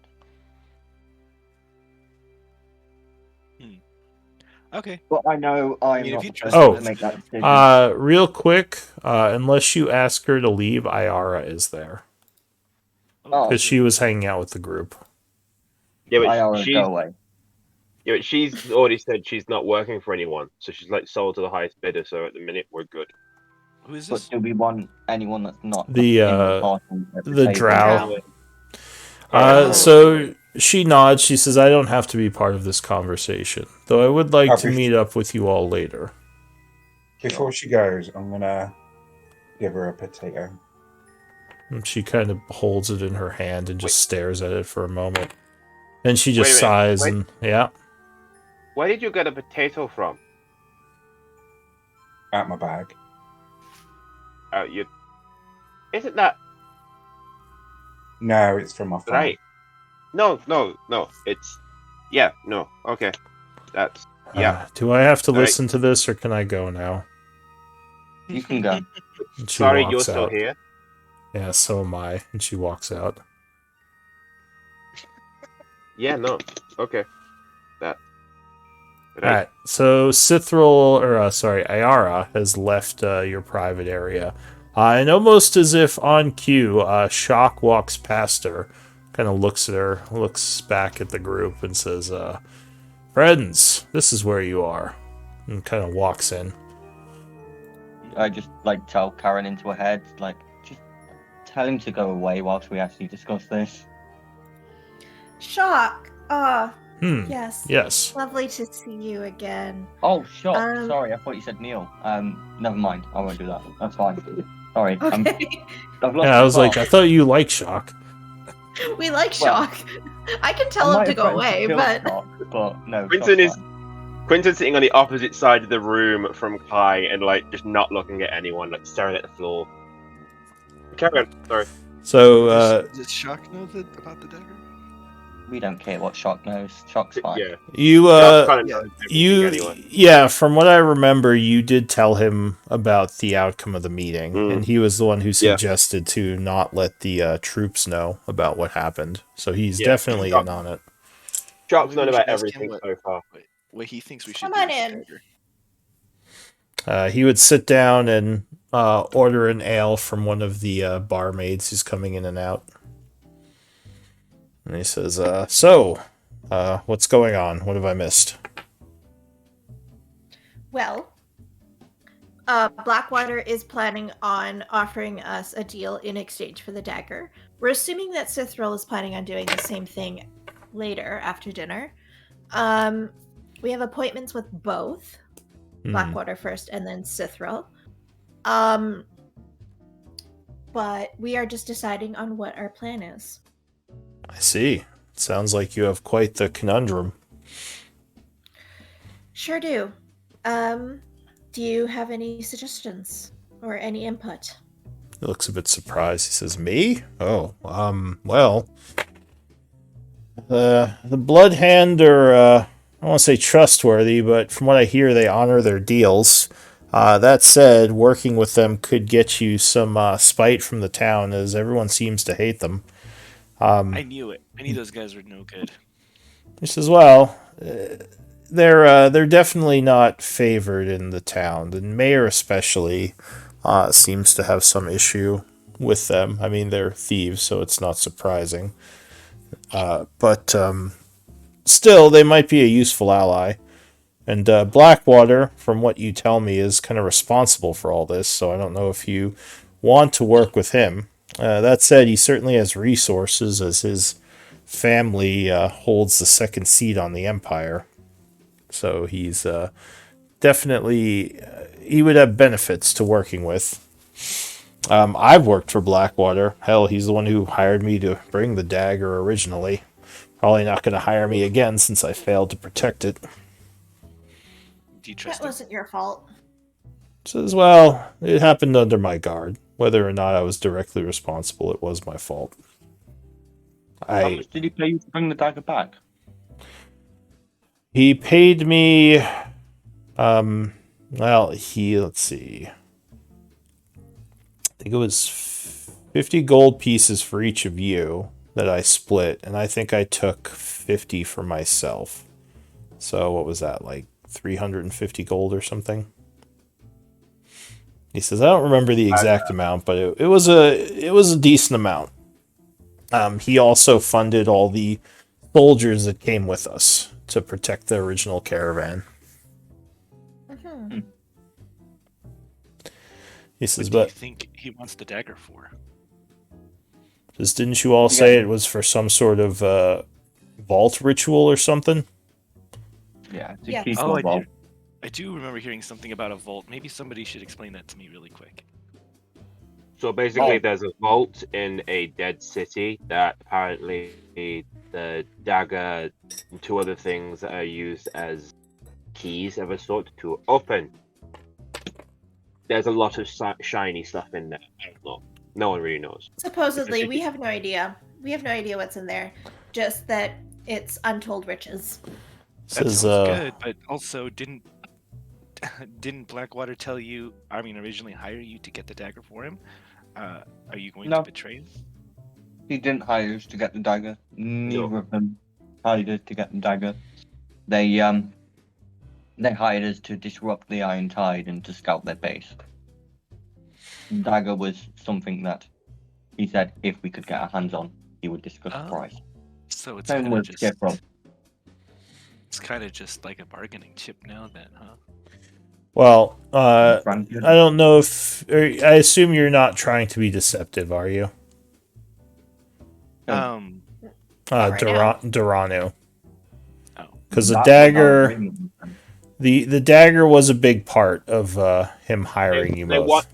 Okay. But I know I'm mean, if not you the trust person them, to make that decision. Real quick, unless you ask her to leave, Ayara is there. Oh, Because she was hanging out with the group. Yeah, I but already go away. yeah, but she's already said she's not working for anyone, so she's like sold to the highest bidder. So at the minute we're good. Who is But this? do we want anyone that's not The, in the party at the table? drow. Drow. So she nods. She says, I don't have to be part of this conversation, though I would like to meet up with you all later. Before she goes, I'm gonna give her a potato. And she kind of holds it in her hand and just stares at it for a moment. Then she just Wait a minute. sighs Wait. and, yeah. Where did you get a potato from? Out my bag. You. Isn't that No, it's from my phone. right? No. It's. Yeah. No. Okay. That's. Yeah. Do I have to Right. listen to this or can I go now? You can go. And she Sorry, walks you're still out. here. Yeah, so am I. And she walks out. Yeah. No. Okay. That. Alright, so Sithril, Ayara has left your private area. And almost as if on cue, Shock walks past her, kind of looks at her, looks back at the group, and says, Friends, this is where you are. And kind of walks in. I just tell Karen into her head, just tell him to go away whilst we actually discuss this. Shock. Yes. Yes. Lovely to see you again. Oh, Shock. Sorry, I thought you said Neil. Never mind. I won't do that. That's fine. Sorry. Okay. I've lost Yeah, I was my like, I thought you liked Shock. We like Well, Shock. I can tell him to go away, but no. Quinton Shock's is- fine. Quinton's sitting on the opposite side of the room from Kai and just not looking at anyone, staring at the floor. Carry on. Sorry. So, Does Shock know about the dagger? We don't care what Shock knows. Shock's fine. Yeah. you, Shock kind of yeah. knows everything anyway. yeah, from what I remember, you did tell him about the outcome of the meeting, Mm. and he was the one who Yeah. suggested to not let the troops know about what happened. So he's Yeah. definitely Shock- in on it. Shock's known Maybe we about should ask him everything what- so far. What he thinks we should Come do on with the in. dagger. He would sit down and order an ale from one of the barmaids who's coming in and out. And he says, so, what's going on? What have I missed? Well, Blackwater is planning on offering us a deal in exchange for the dagger. We're assuming that Cithril is planning on doing the same thing later after dinner. We have appointments with both Blackwater first and then Cithril. But we are just deciding on what our plan is. I see. Sounds like you have quite the conundrum. Sure do. Do you have any suggestions or any input? He looks a bit surprised. He says, me? Oh, well, the Blood Hand are, I don't want to say trustworthy, but from what I hear, they honor their deals. That said, working with them could get you some spite from the town, as everyone seems to hate them. I knew it. I knew those guys were no good. He says, well, they're definitely not favored in the town. The mayor especially seems to have some issue with them. I mean, they're thieves, so it's not surprising. But still, they might be a useful ally. And Blackwater, from what you tell me, is kind of responsible for all this, so I don't know if you want to work with him. That said, he certainly has resources, as his family holds the second seat on the Empire. So he's definitely... he would have benefits to working with. I've worked for Blackwater. Hell, he's the one who hired me to bring the dagger originally. Probably not going to hire me again since I failed to protect it. Do you trust That wasn't your fault. Says, well, it happened under my guard. Whether or not I was directly responsible, it was my fault. How much did he pay you to bring the dagger back? He paid me, let's see. I think it was 50 gold pieces for each of you that I split, and I think I took 50 for myself. So what was that, like 350 gold or something? He says, I don't remember the exact amount, but it was a decent amount. He also funded all the soldiers that came with us to protect the original caravan. Mm-hmm. He says, What do you but think he wants the dagger for? says, didn't you all say it was for some sort of vault ritual or something? Yeah, to Yeah. keep Oh, your vault. I do remember hearing something about a vault. Maybe somebody should explain that to me really quick. So basically, there's a vault in a dead city that apparently the dagger and two other things that are used as keys of a sort to open. There's a lot of shiny stuff in there. I don't know. No one really knows. Supposedly, we have no idea. We have no idea what's in there. Just that it's untold riches. That Says, sounds good, but also didn't Blackwater tell you? I mean, originally hire you to get the dagger for him. Are you going to betray him? He didn't hire us to get the dagger. Neither of them hired us to get the dagger. They hired us to disrupt the Iron Tide and to scout their base. The dagger was something that he said if we could get our hands on, he would discuss the price. So it's Same kind of with just Scarecrow. it's kind of just like a bargaining chip now, then, huh? well, I don't know if... I assume you're not trying to be deceptive, are you? Um. Right now. Durano. Oh. Because the That's dagger... about agreement with them. The dagger was a big part of him hiring you both.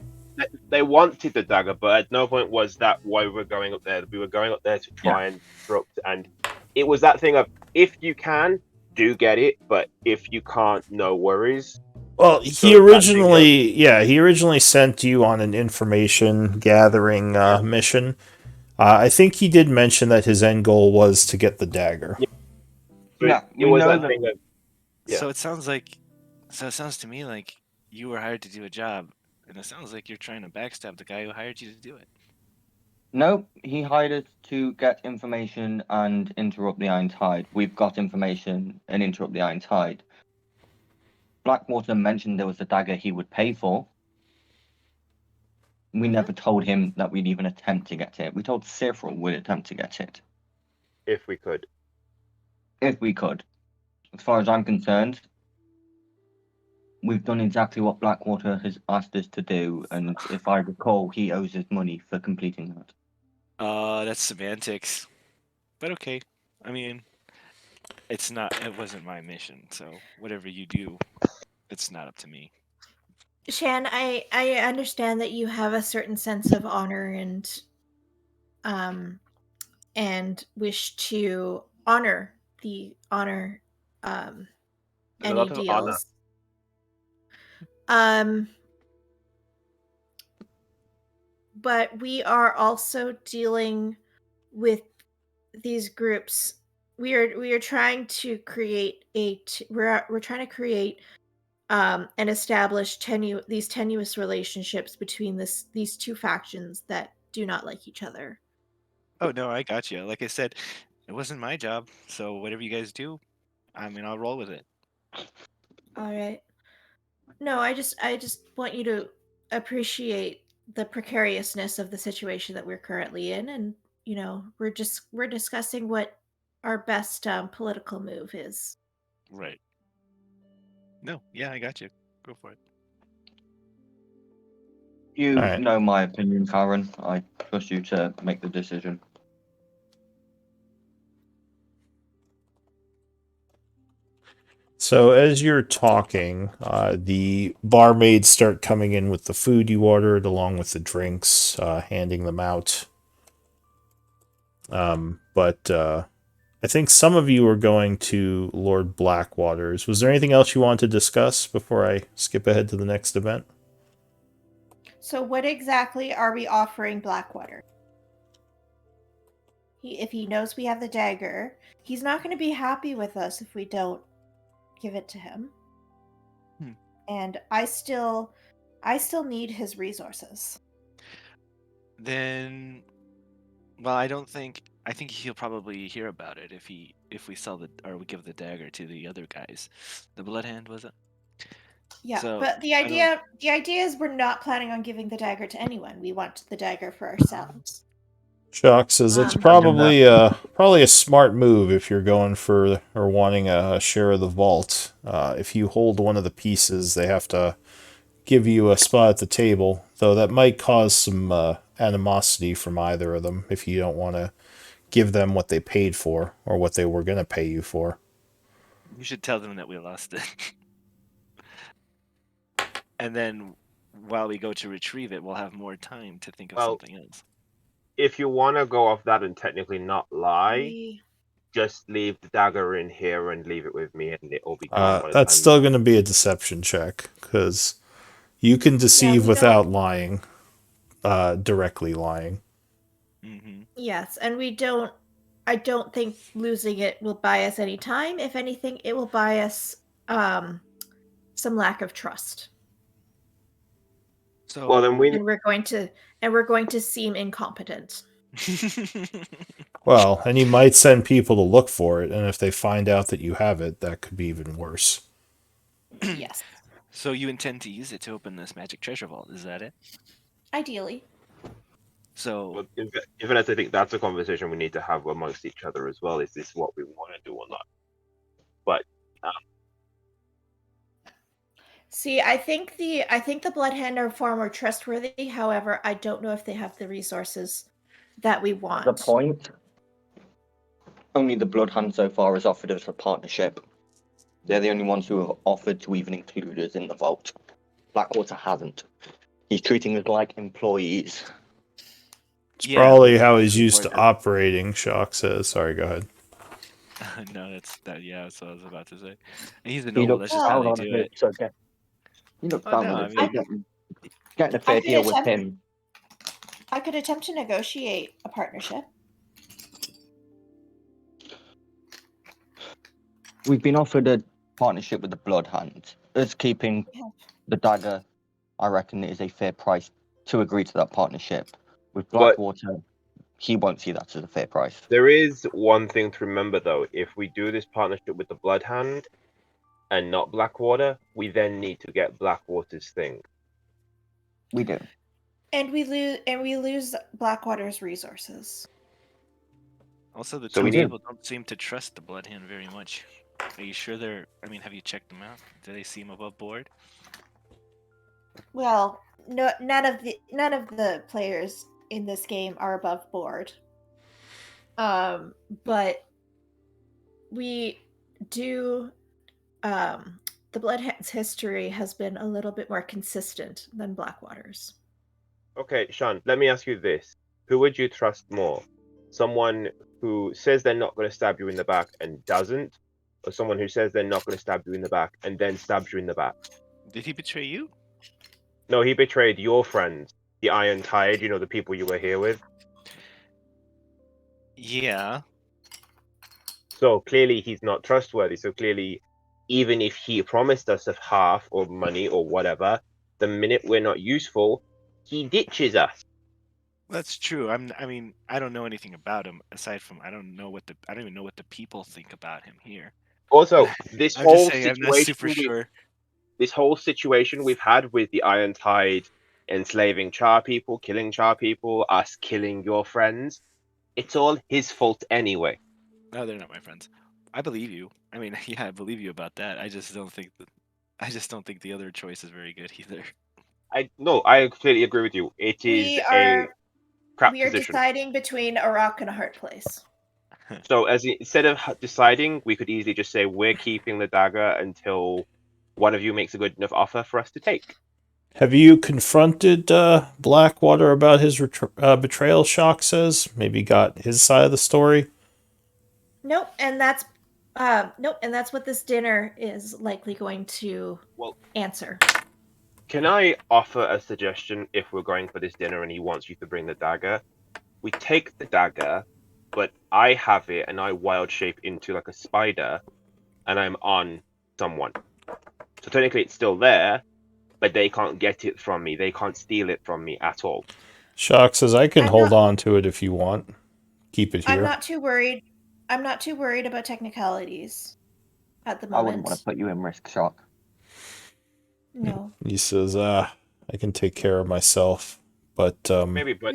They wanted the dagger, but at no point was that why we were going up there. We were going up there to try and disrupt, and it was that thing of, if you can, do get it, but if you can't, no worries. Well, So he originally sent you on an information gathering mission. I think he did mention that his end goal was to get the dagger. But Yeah, it was we know that that- thing of, yeah. So it sounds to me like you were hired to do a job, and it sounds like you're trying to backstab the guy who hired you to do it. No, he hired us to get information and interrupt the Iron Tide. We've got information and interrupt the Iron Tide. Blackwater mentioned there was a dagger he would pay for. We never told him that we'd even attempt to get it. We told Cithril we'd attempt to get it. If we could. If we could. As far as I'm concerned, we've done exactly what Blackwater has asked us to do, and if I recall, he owes us money for completing that. That's semantics. But okay. I mean, it wasn't my mission, so whatever you do, it's not up to me. Shan, I understand that you have a certain sense of honor and wish to honor There's a any lot of honor. deals. But we are also dealing with these groups. We are trying to create we're trying to create and establish these tenuous relationships between these two factions that do not like each other. Oh no, I got you. Like I said, it wasn't my job, so whatever you guys do, I mean, I'll roll with it. All right. No, I just want you to appreciate the precariousness of the situation that we're currently in, and we're discussing what our best political move is. Right. No, yeah, I got you. Go for it. You Alright. know my opinion, Karen. I trust you to make the decision. So as you're talking, the barmaids start coming in with the food you ordered, along with the drinks, handing them out. But I think some of you are going to Lord Blackwater's. Was there anything else you want to discuss before I skip ahead to the next event? So, what exactly are we offering Blackwater? If he knows we have the dagger, he's not going to be happy with us if we don't give it to him. And I still need his resources. Then, well, I think he'll probably hear about it if we sell we give the dagger to the other guys. The Bloodhand, was it? Yeah, So, but the I don't- idea is we're not planning on giving the dagger to anyone. We want the dagger for ourselves. Shock says it's Um, probably a smart move if you're going for or wanting a share of the vault. If you hold one of the pieces, they have to give you a spot at the table, though that might cause some animosity from either of them if you don't want to give them what they paid for or what they were going to pay you for. You should tell them that we lost it. And then while we go to retrieve it, we'll have more time to think of Well, something else. If you want to go off that and technically not lie, just leave the dagger in here and leave it with me, and it'll be gone by the That's time still going to be a deception check, because you can deceive we without lying, directly lying. Mm-hmm. Yes, and I don't think losing it will buy us any time. If anything, it will buy us some lack of trust. So, Well, then and we're going to seem incompetent. Well, and you might send people to look for it, and if they find out that you have it, that could be even worse. Yes. So you intend to use it to open this magic treasure vault, is that it? Ideally. So, well, in fact, I think that's a conversation we need to have amongst each other as well. Is this what we want to do or not? But see, I think the Bloodhand are far more trustworthy. However, I don't know if they have the resources that we want. The point. Only the Bloodhand so far has offered us a partnership. They're the only ones who have offered to even include us in the vault. Blackwater hasn't. He's treating us like employees. It's yeah, probably how he's the used to Lord- operating, Shock says. Sorry, go ahead. No, yeah, that's what I was about to say. And he's a He noble, looks that's just how down they on do it, it. so he looks Oh, down no, on I it, so mean- getting a fair could deal with attempt- him. I could attempt to negotiate a partnership. We've been offered a partnership with the Bloodhand. Us keeping the dagger, I reckon, is a fair price to agree to that partnership. With Blackwater, he won't see that as a fair price. there is one thing to remember, though. If we do this partnership with the Bloodhand and not Blackwater, we then need to get Blackwater's thing. We do. And we lose Blackwater's resources. Also, the So we need- townspeople don't seem to trust the Blood Hand very much. Are you sure they're? I mean, have you checked them out? Do they seem above board? Well, no, none of the players in this game are above board. But we do. The Bloodhound's history has been a little bit more consistent than Blackwater's. Okay, Sean, let me ask you this. Who would you trust more? Someone who says they're not going to stab you in the back and doesn't? Or someone who says they're not going to stab you in the back and then stabs you in the back? Did he betray you? No, he betrayed your friends, the Iron Tide, you know, the people you were here with. Yeah. So clearly he's not trustworthy. So clearly, even if he promised us of half or money or whatever, the minute we're not useful, he ditches us. That's true. I mean, I don't know anything about him aside from I don't even know what the people think about him here. Also, this I'm just whole saying I'm not situation super sure. this whole situation we've had with the Iron Tide enslaving Char people, killing Char people, us killing your friends, it's all his fault anyway. No, they're not my friends. I believe you. I mean, yeah, I believe you about that. I just don't think the other choice is very good either. I completely agree with you. It is a crap We are position. deciding between a rock and a hard place. So instead of deciding, we could easily just say we're keeping the dagger until one of you makes a good enough offer for us to take. Have you confronted Blackwater about his betrayal, Shock says? Maybe got his side of the story? Nope, and that's what this dinner is likely going to answer. Can I offer a suggestion if we're going for this dinner and he wants you to bring the dagger? We take the dagger, but I have it and I wild shape into like a spider and I'm on someone. So technically it's still there, but they can't get it from me. They can't steal it from me at all. Shock says, I can hold on to it if you want. Keep it here. I'm not too worried about technicalities at the moment. I wouldn't want to put you in risk, Shock. No. He says, I can take care of myself. But maybe, but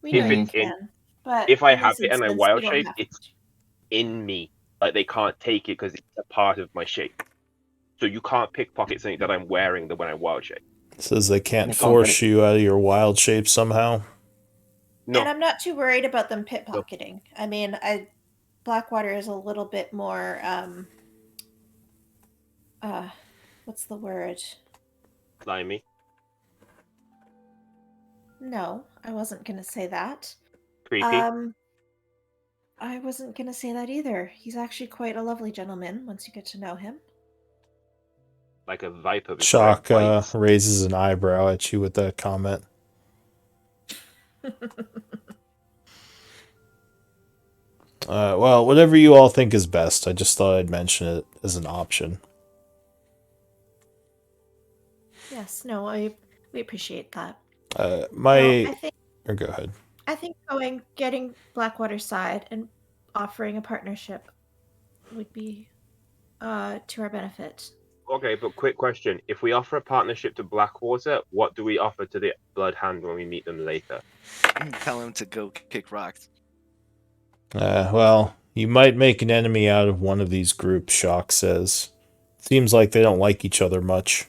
we know you can. But if I in have this it and I instance, wild you don't shape, have it's in me. Like they can't take it because it's a part of my shape. So you can't pickpocket something that I'm wearing when I wild shape. Says they can't force you out of your wild shape somehow. No. And I'm not too worried about them pickpocketing. No. I mean, Blackwater is a little bit more what's the word? Slimy. No, I wasn't gonna say that. Creepy. I wasn't gonna say that either. He's actually quite a lovely gentleman once you get to know him. Like a viper. Shock raises an eyebrow at you with that comment. Well, whatever you all think is best. I just thought I'd mention it as an option. Yes, no, we appreciate that. Or go ahead. I think getting Blackwater's side and offering a partnership would be to our benefit. Okay, but quick question. If we offer a partnership to Blackwater, what do we offer to the Blood Hand when we meet them later? Tell him to go kick rocks. Well, you might make an enemy out of one of these groups, Shock says. Seems like they don't like each other much.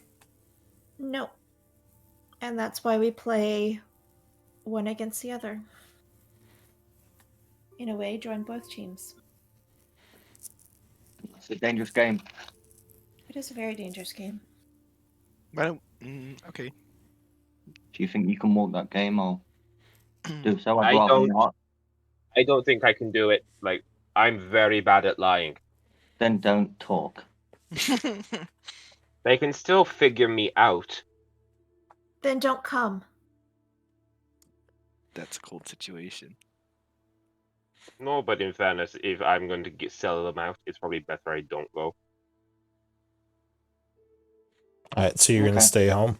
No. And that's why we play one against the other. In a way, join both teams. It's a dangerous game. It is a very dangerous game. Okay. Do you think you can walk that game or do so? I'd rather not. I don't think I can do it. Like, I'm very bad at lying. Then don't talk. They can still figure me out. Then don't come. That's a cold situation. No, but in fairness, if I'm going to sell them out, it's probably better I don't go. Alright, so you're going to stay home?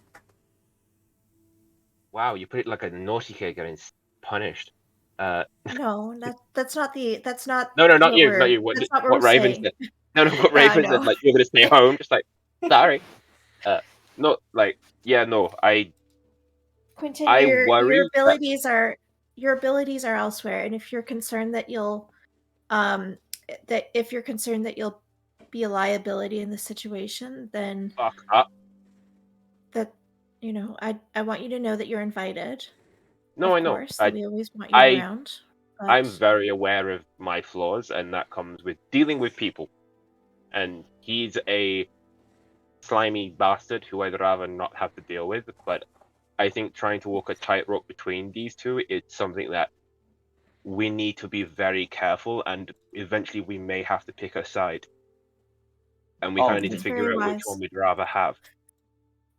Wow, you put it like a naughty kid getting punished. No, that's not. No, not you, not you. What Raven said. No, what Raven said. Like you're gonna stay home. Just like sorry. No, like no. Quentin, I your worry abilities are elsewhere, and if you're concerned that you'll that if you're concerned that you'll be a liability in this situation, then Fuck up. that I want you to know that you're invited. No, Of I know. course, that we always want you I around. I'm But very aware of my flaws, and that comes with dealing with people. And he's a slimy bastard who I'd rather not have to deal with. But I think trying to walk a tightrope between these two is something that we need to be very careful, and eventually we may have to pick a side. And we Oh, kind of need to it's very figure out which wise. one we'd rather have.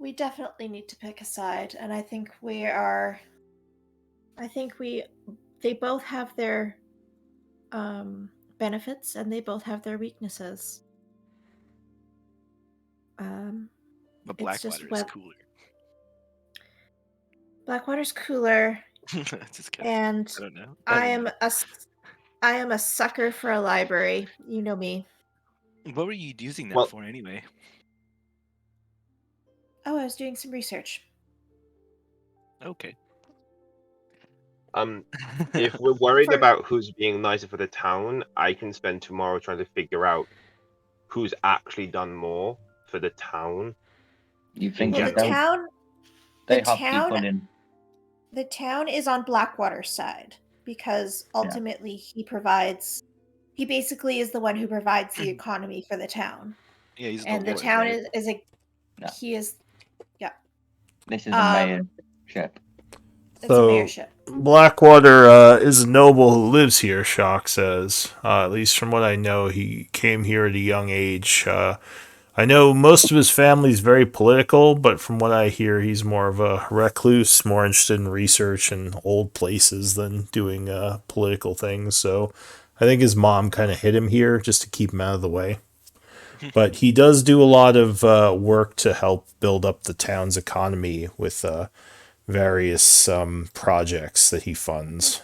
We definitely need to pick a side, and I think we are. I think they both have their benefits, and they both have their weaknesses. But It's just Blackwater is what cooler. Blackwater's cooler, Just kidding. and I don't know. I am a sucker for a library. You know me. What were you using that Well- for anyway? Oh, I was doing some research. Okay. If we're worried For- about who's being nicer for the town, I can spend tomorrow trying to figure out who's actually done more for the town. You think Well, they the general. town, they the have town, people in? the town is on Blackwater's side because ultimately he basically is the one who provides the economy for the town. Yeah, he's And the lord, town right? is a No. he is This is a mayorship. it's a So, mayorship. Blackwater is a noble who lives here, Shock says. At least from what I know, he came here at a young age. I know most of his family's very political, but from what I hear, he's more of a recluse, more interested in research and old places than doing political things. So I think his mom kind of hid him here just to keep him out of the way. But he does do a lot of work to help build up the town's economy with various projects that he funds.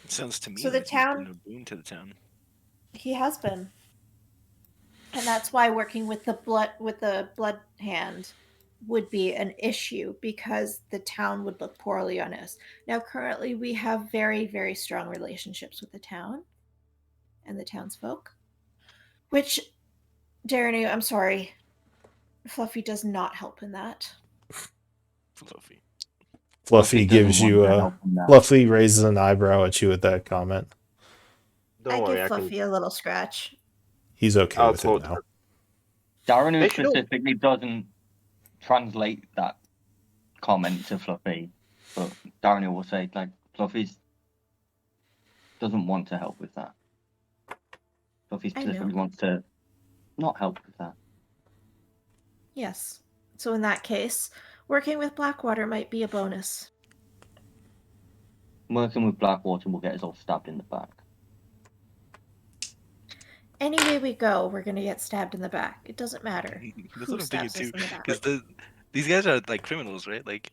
It sounds to me So the like he's been town- a boon to the town. He has been. And that's why working with the blood hand would be an issue because the town would look poorly on us. Now currently we have very, very strong relationships with the town and the townsfolk. Which Darren, I'm sorry. Fluffy does not help in that. Fluffy. Fluffy doesn't gives want you to a help him now. Fluffy raises an eyebrow at you at that comment. Don't I worry, give I can. Fluffy a little scratch. He's okay I'll with it talk now. to Darren, who They should all- specifically doesn't translate that comment to Fluffy, but Darren will say like Fluffy doesn't want to help with that. Fluffy I know. specifically wants to not help with that. Yes. So in that case, working with Blackwater might be a bonus. Working with Blackwater will get us all stabbed in the back. Any way we go, we're gonna get stabbed in the back. It doesn't matter. That's who what I'm thinking stabs us too. in the back. Because these guys are like criminals, right? Like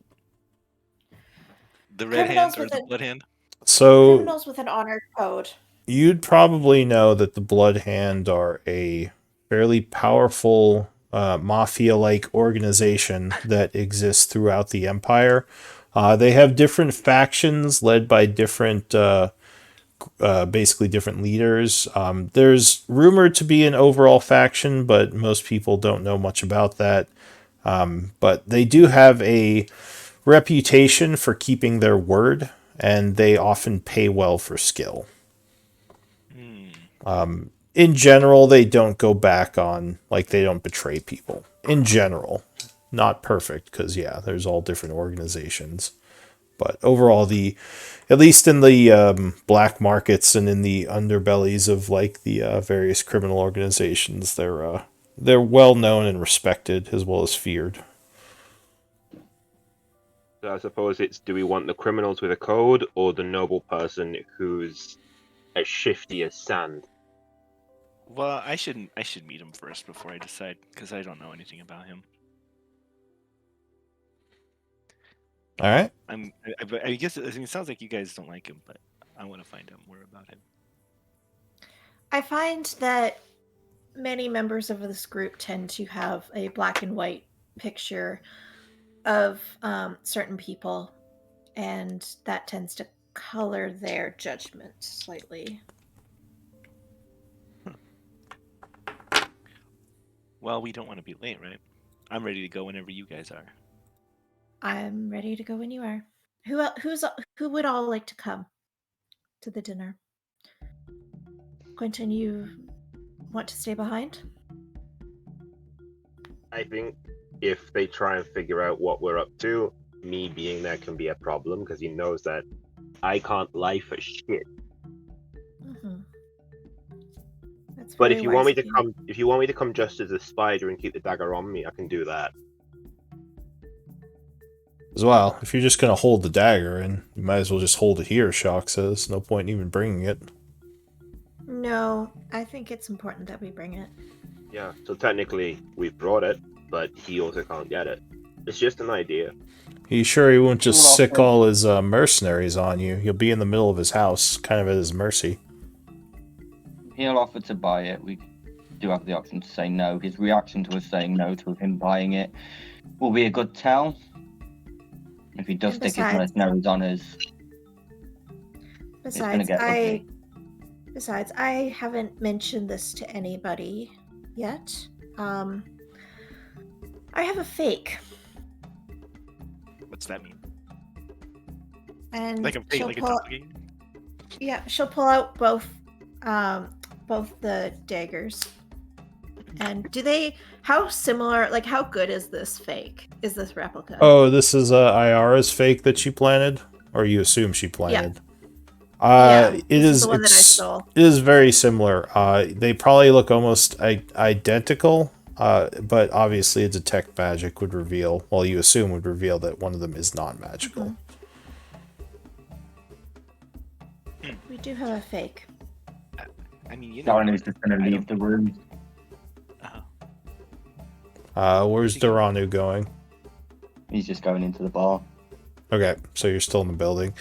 the red hand Criminals or with the a- blood hand. So Criminals with an honored code. you'd probably know that the Blood Hand are a fairly powerful mafia-like organization that exists throughout the Empire. They have different factions led by different, basically different leaders. There's rumored to be an overall faction, but most people don't know much about that. But they do have a reputation for keeping their word, and they often pay well for skill. In general, they don't go back on, like, they don't betray people. In general. Not perfect, because, yeah, there's all different organizations. But overall, at least in the black markets and in the underbellies of, like, the various criminal organizations, they're well known and respected, as well as feared. So I suppose it's, do we want the criminals with a code or the noble person who's as shifty as sand? Well, I should meet him first before I decide because I don't know anything about him. All right. I guess it sounds like you guys don't like him, but I want to find out more about him. I find that many members of this group tend to have a black and white picture of certain people, and that tends to color their judgment slightly. Well, we don't want to be late, right? I'm ready to go whenever you guys are. I'm ready to go when you are. Who would all like to come to the dinner? Quentin, you want to stay behind? I think if they try and figure out what we're up to, me being there can be a problem because he knows that I can't lie for shit. Mm-hmm. That's But very if you want wise me of to you. come, if you want me to come just as a spider and keep the dagger on me, I can do that. As well, if you're just gonna hold the dagger, and you might as well just hold it here, Shock says. No point in even bringing it. No, I think it's important that we bring it. Yeah, so technically we've brought it, but he also can't get it. It's just an idea. You sure he won't just Well, sick also- all his mercenaries on you? You'll be in the middle of his house, kind of at his mercy. He'll offer to buy it. We do have the option to say no. His reaction to us saying no to him buying it will be a good tell. If he does And stick his besides- mercenaries on us, it's going to Besides, get ugly. I haven't mentioned this to anybody yet. I have a fake, What's that mean? and Like a fake, like a doppelganger? yeah, she'll pull out both the daggers. And how similar, like how good is this fake? Is this replica? Oh, this is Iara's fake that she planted? Or you assume she planted? Yeah, It this is is the one that I stole. It is very similar. They probably look almost identical, but obviously a detect magic would reveal, well, you assume would reveal that one of them is non-magical. We do have a fake. I mean, you know. Darren is just going to I leave the room. Where's Duranu going? He's just going into the bar. Okay, so you're still in the building.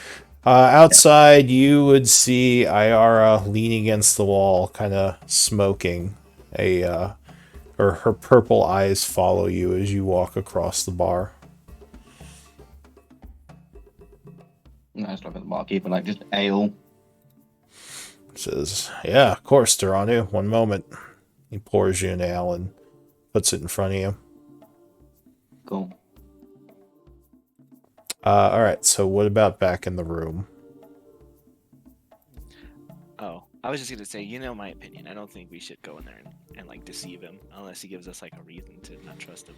Outside, you would see Iara leaning against the wall, kind of smoking. Or her purple eyes follow you as you walk across the bar. Nice look at the barkeeper, like just ale. Says, yeah, of course, Duranu. One moment. He pours you an ale and puts it in front of you. Cool. Alright, so what about back in the room? Oh, I was just gonna say, you know my opinion. I don't think we should go in there and like deceive him unless he gives us like a reason to not trust him.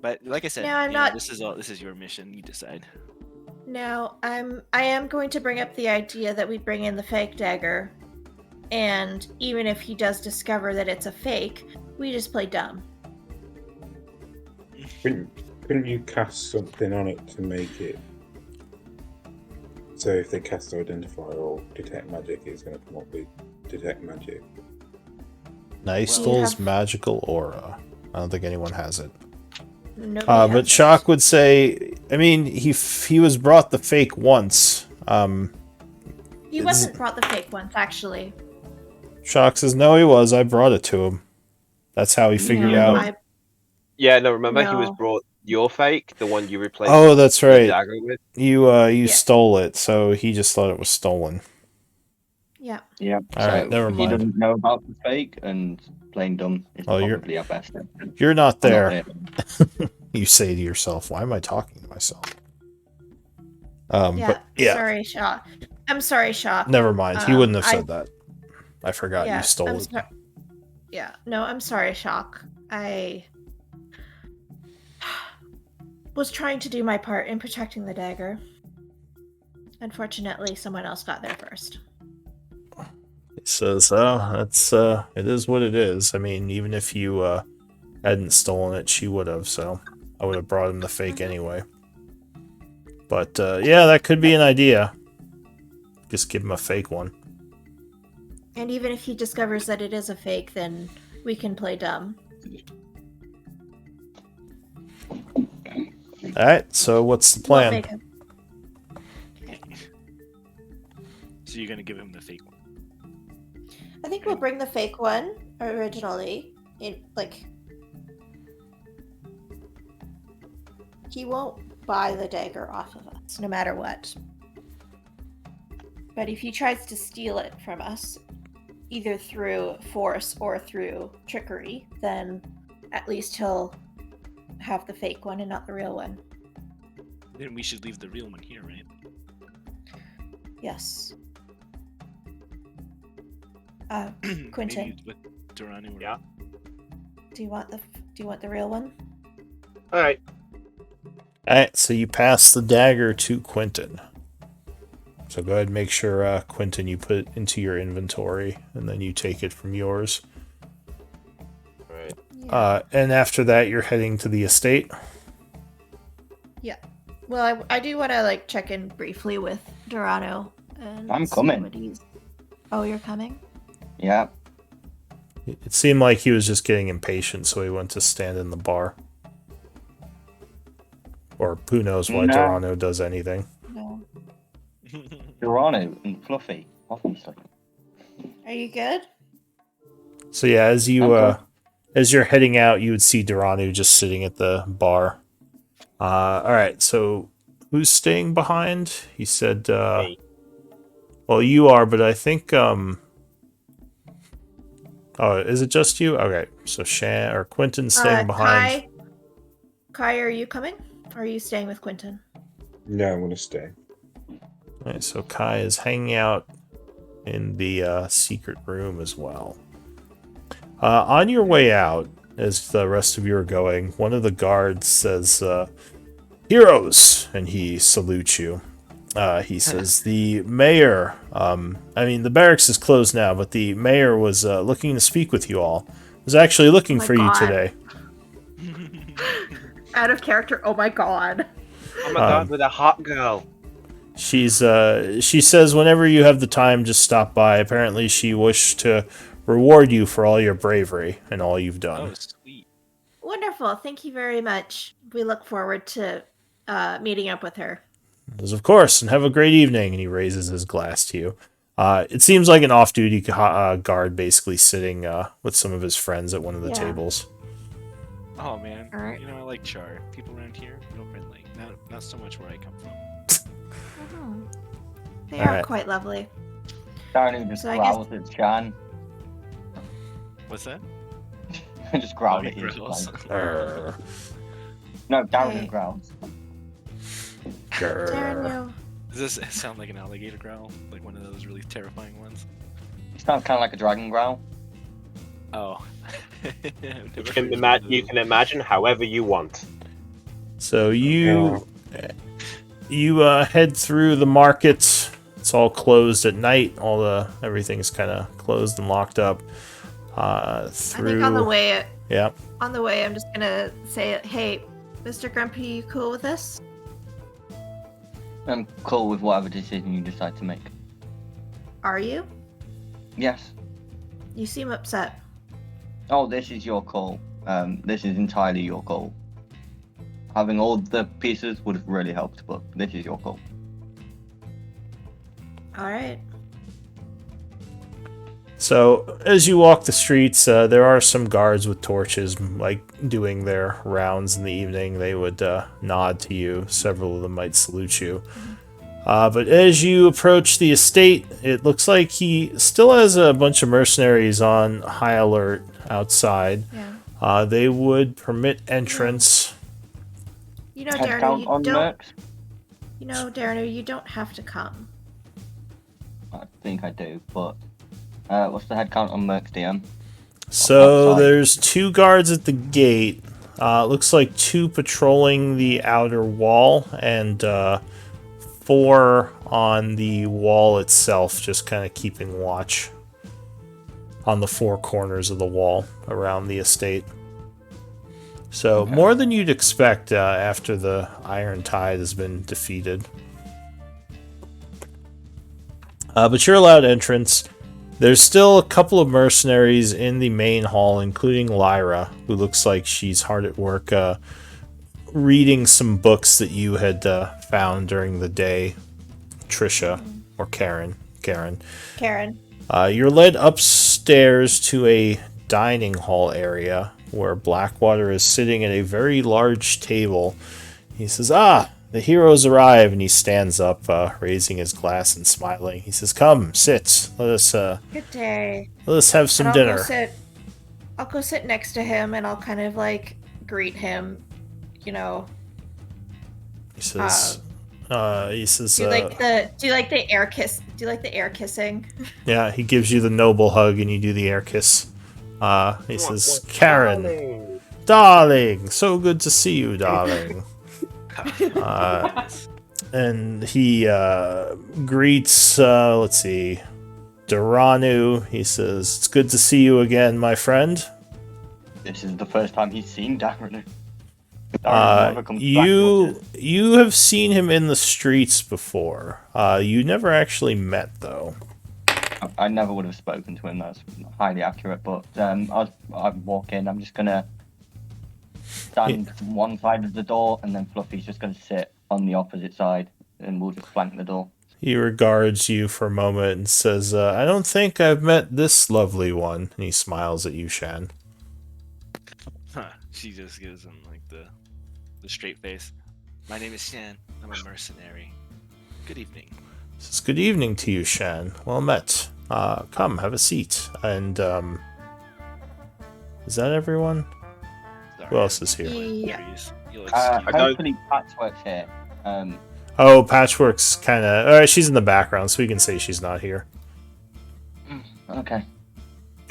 But like I said, No, I'm you know, not- this is your mission. You decide. No, I am going to bring up the idea that we bring in the fake dagger, and even if he does discover that it's a fake, we just play dumb. Couldn't you cast something on it to make it so if they cast Identify or Detect Magic, it's going to come up with Detect Magic? Nystul's have- magical aura. I don't think anyone has it. Nobody But has Shock would say, I mean, he was brought the fake once. He wasn't brought the fake once, actually. Shock says, no, he was. I brought it to him. That's how he figured No, out. Yeah, no, remember he was No. brought your fake, the one you replaced Oh, that's the right. dagger with. You stole it, so he just thought it was stolen. Yeah. Yeah. All right, never He mind. doesn't know about the fake and playing dumb is Oh, you're- probably our best. You're not I'm not there. there. You say to yourself, why am I talking to myself? Yeah. But yeah, Sorry, Shock. I'm sorry, Shock. never mind. He wouldn't have I- said that. I forgot you stole I'm it. Yeah. No, I'm sorry, Shock. I was trying to do my part in protecting the dagger. Unfortunately, someone else got there first. He says, "Oh, that's it is what it is. I mean, even if you hadn't stolen it, she would have. So I would have brought him the fake anyway. But yeah, that could be an idea. Just give him a fake one. And even if he discovers that it is a fake, then we can play dumb. All right. So what's the We'll plan? make him- So you're gonna give him the fake one. I think we'll bring the fake one originally. He won't buy the dagger off of us, no matter what. But if he tries to steal it from us, either through force or through trickery, then at least he'll have the fake one and not the real one. Then we should leave the real one here, right? Yes. Quentin, Maybe with Durrani. Yeah. do you want the real one? All right. Alright, so you pass the dagger to Quentin. So go ahead and make sure, Quentin, you put it into your inventory, and then you take it from yours. All right. Yeah. And after that, you're heading to the estate. Well, I do want to check in briefly with Dorano and I'm see coming. what he's. Oh, you're coming? Yeah. It seemed like he was just getting impatient, so he went to stand in the bar. Or who knows why No. Dorano does anything. No. Durano and Fluffy, obviously. Are you good? So yeah, as you Okay. as you're heading out, you would see Dorano just sitting at the bar. Alright, so who's staying behind? He said Me. well, you are, but I think oh, is it just you? Okay, so Quentin's staying behind. Kai, are you coming? Or are you staying with Quentin? No, I'm gonna stay. Alright, so Kai is hanging out in the secret room as well. On your way out, as the rest of you are going, one of the guards says, "Heroes!" and he salutes you. He says, "The mayor, the barracks is closed now, but the mayor was looking to speak with you all. Was actually looking my for God. you today." Out of character. Oh my god. Oh my god, with a hot girl. She says whenever you have the time, just stop by. Apparently, she wished to reward you for all your bravery and all you've done. Oh, sweet. Wonderful. Thank you very much. We look forward to meeting up with her. Says, "Of course, and have a great evening." And he raises his glass to you. It seems like an off-duty guard, basically sitting with some of his friends at one of the Yeah. tables. Oh man, Alright. I like Chaur. People around here, real friendly. Not so much where I come from. They All are right. quite lovely. Darren just So I growls at Chan. What's that? Just growl he at you. growls. like- Grr, No, Darren Hey. growls. grr. Darren, you. Does this sound like an alligator growl? Like one of those really terrifying ones? It sounds kind of like a dragon growl. Oh. You can imagine however you want. So you head through the market. It's all closed at night. Everything's kind of closed and locked up. Through. I think on the way, Yeah. I'm just gonna say, hey, Mr. Grumpy, you cool with this? I'm cool with whatever decision you decide to make. Are you? Yes. You seem upset. Oh, this is your call. This is entirely your call. Having all the pieces would have really helped, but this is your call. All right. So as you walk the streets, there are some guards with torches, doing their rounds in the evening. They would nod to you. Several of them might salute you. But as you approach the estate, it looks like he still has a bunch of mercenaries on high alert outside. Yeah. They would permit entrance. You know, Head Darren, count you on don't. mercs? You know, Darren, you don't have to come. I think I do, but what's the head count on mercs, DM? So Outside. there's 2 guards at the gate. Looks like 2 patrolling the outer wall and 4 on the wall itself, just kind of keeping watch on the 4 corners of the wall around the estate. So Okay. more than you'd expect after the Iron Tide has been defeated. But you're allowed entrance. There's still a couple of mercenaries in the main hall, including Lyra, who looks like she's hard at work reading some books that you had found during the day. Trisha, or Karen. Karen. You're led upstairs to a dining hall area where Blackwater is sitting at a very large table. He says, The heroes arrive, and he stands up, raising his glass and smiling. He says, "Come, sit. Good day. Let us have some And dinner." I'll go sit next to him, and I'll kind of like greet him. You know. He says, Do you like the air kiss? Do you like the air kissing? Yeah, he gives you the noble hug, and you do the air kiss. He says, "Karen, darling, so good to see you, darling." And he greets, let's see, Duranu. He says, "It's good to see you again, my friend." This is the first time he's seen Darren. You have seen him in the streets before. You never actually met, though. I never would have spoken to him. That's highly accurate. But I walk in. I'm just gonna stand one side of the door, and then Fluffy's just gonna sit on the opposite side, and we'll just flank the door. He regards you for a moment and says, "I don't think I've met this lovely one." And he smiles at you, Shan. She just gives him like the straight face. "My name is Shan. I'm a mercenary. Good evening." Says, "Good evening to you, Shan. Well met. Come, have a seat." And, is that everyone? Sorry, Who else is here? Yeah. You'll excuse me. Hopefully Patchwork's here. Oh, Patchwork's kind of... she's in the background, so we can say she's not here. Okay.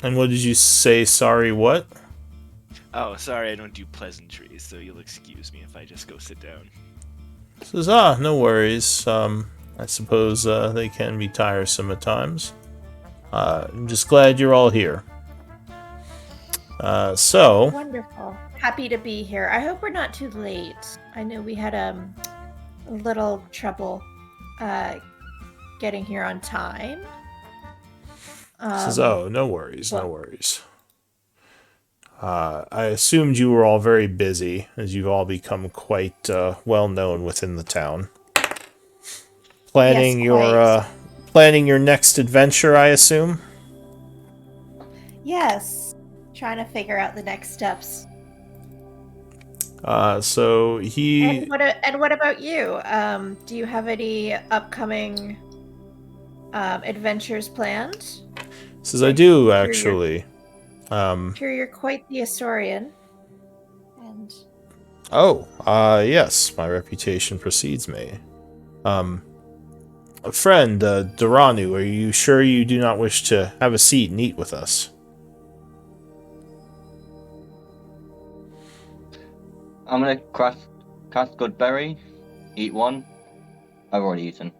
And what did you say? Sorry, what? Oh, sorry, I don't do pleasantries, so you'll excuse me if I just go sit down. Says, no worries. I suppose they can be tiresome at times. I'm just glad you're all here. So... Wonderful. Happy to be here. I hope we're not too late. I know we had a little trouble getting here on time. Says, no worries, no worries. I assumed you were all very busy, as you've all become quite well known within the town. Planning your next adventure, I assume. Yes, trying to figure out the next steps. So he. And what about you? Do you have any upcoming adventures planned? Says, I do actually. Sure, you're quite the Asaurian. And yes, my reputation precedes me. A friend, Duranu, are you sure you do not wish to have a seat and eat with us? I'm gonna cast Goodberry, eat one. I've already eaten.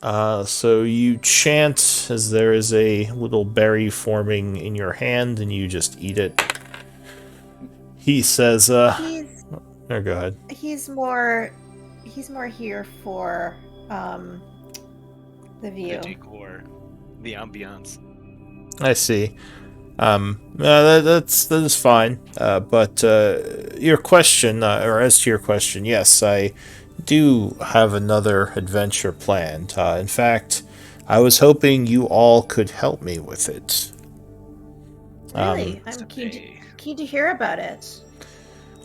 So you chant as there is a little berry forming in your hand, and you just eat it. He says, go ahead. He's more here for the view. The decor, the ambiance. I see. That is fine. But your question, or as to your question, yes, I do have another adventure planned. In fact, I was hoping you all could help me with it. Really? I'm keen to hear about it.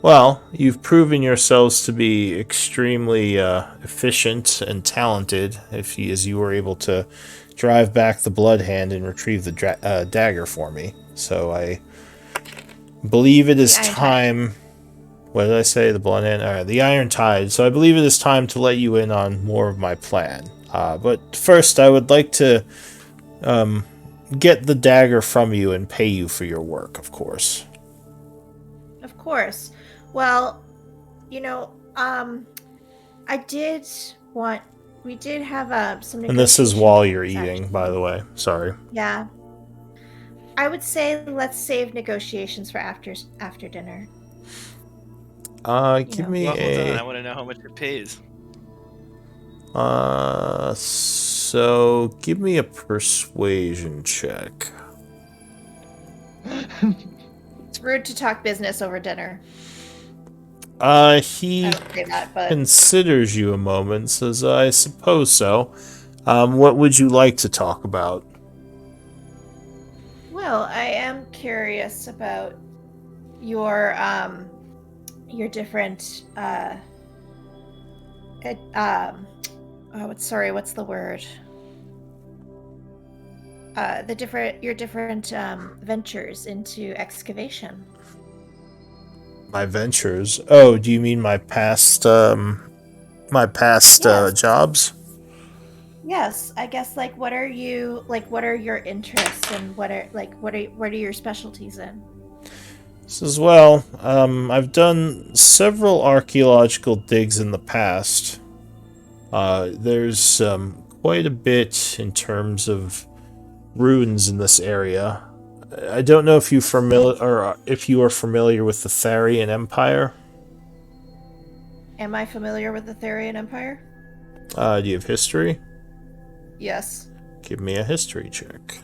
Well, you've proven yourselves to be extremely efficient and talented, as you were able to drive back the Blood Hand and retrieve the dagger for me. So I believe it is time... What did I say? The Blood Hand? The Iron Tide. So I believe it is time to let you in on more of my plan. But first, I would like to get the dagger from you and pay you for your work, of course. Of course. Well, we did have some. And this is while you're eating, by the way. Sorry. Yeah. I would say let's save negotiations for after dinner. Give me Hold a. on, I want to know how much it pays. So give me a persuasion check. It's rude to talk business over dinner. He I would say that, but considers you a moment, says, I suppose so. What would you like to talk about? well, I am curious about your different what's the word? Your different ventures into excavation. My ventures. Oh, do you mean my past Yes. jobs? Yes, I guess what are your interests and what are your specialties in? As well, I've done several archaeological digs in the past. There's quite a bit in terms of ruins in this area. I don't know if if you are familiar with the Tharian Empire. Am I familiar with the Therian Empire? Do you have history? Yes. Give me a history check.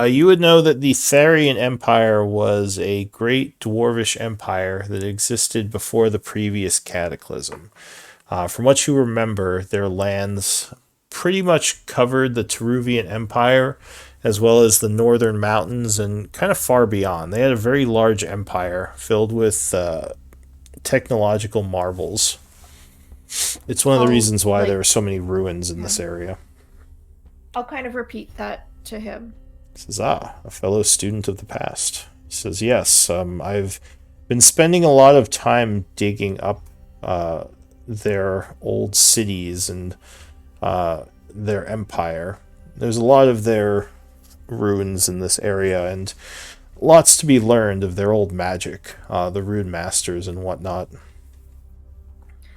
You would know that the Tharian Empire was a great dwarvish empire that existed before the previous cataclysm. From what you remember, their lands pretty much covered the Teruvian Empire, as well as the northern mountains and kind of far beyond. They had a very large empire filled with technological marvels. It's one of the reasons why there are so many ruins in this area. I'll kind of repeat that to him. He says, a fellow student of the past. He says, yes, I've been spending a lot of time digging up their old cities and their empire. There's a lot of their ruins in this area, and lots to be learned of their old magic, the rune masters and whatnot.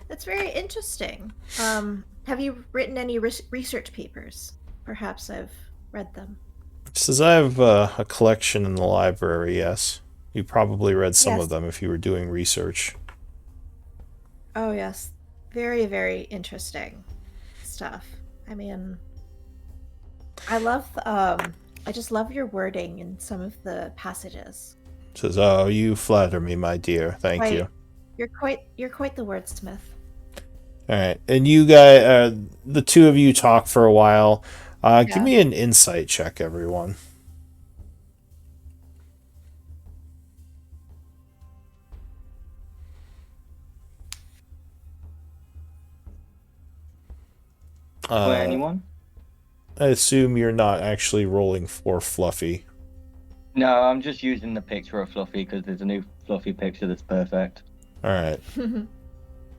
That's very interesting. Have you written any research papers? Perhaps I've read them. He says, I have a collection in the library, yes. You probably read some of them if you were doing research. Oh, yes. Very, very interesting stuff. I mean, I just love your wording in some of the passages. Says, oh, you flatter me, my dear. Thank you. You're quite the wordsmith. All right, and you guys, the two of you talk for a while. Give me an insight check, everyone. For anyone? I assume you're not actually rolling for Fluffy. No, I'm just using the picture of Fluffy because there's a new Fluffy picture that's perfect. All right.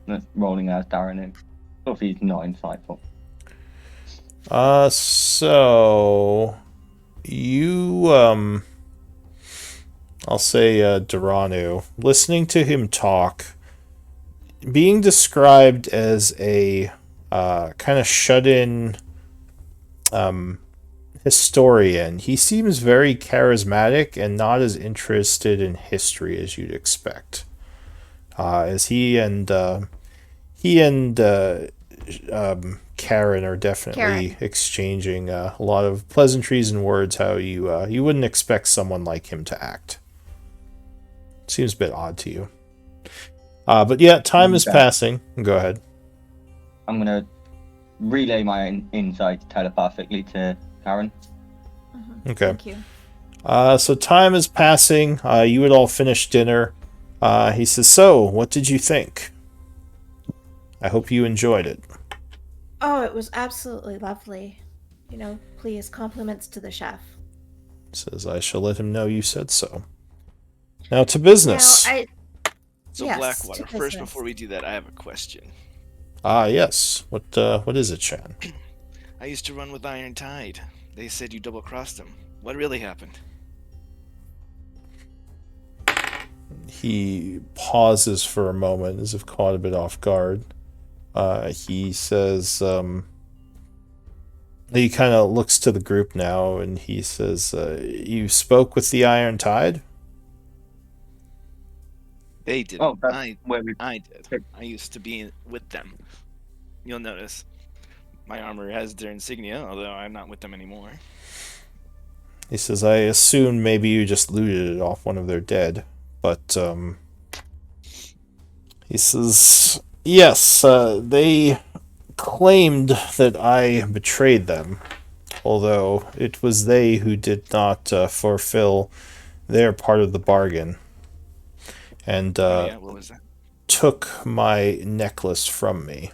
That's rolling as Darren. Fluffy's not insightful. So you, I'll say, Duranu, listening to him talk, being described as a kind of shut-in historian, he seems very charismatic and not as interested in history as you'd expect. As he and Karen are definitely exchanging a lot of pleasantries and words. How you wouldn't expect someone like him to act. Seems a bit odd to you. But yeah, time is passing. Go ahead. I'm gonna relay my insight telepathically to Karen. Okay. Thank you. So time is passing. You had all finished dinner. He says, so, what did you think? I hope you enjoyed it. Oh, it was absolutely lovely. Please, compliments to the chef. Says, I shall let him know you said so. Now to business. Blackwater, first before we do that, I have a question. Yes. What is it, Shan? I used to run with Iron Tide. They said you double-crossed them. What really happened? He pauses for a moment as if caught a bit off guard. He says, he kind of looks to the group now and he says, you spoke with the Iron Tide? They did. Oh, I did. I used to be with them. You'll notice my armor has their insignia, although I'm not with them anymore. He says, I assume maybe you just looted it off one of their dead. But, he says, yes, they claimed that I betrayed them. although it was they who did not fulfill their part of the bargain, and Oh yeah, what was that? took my necklace from me.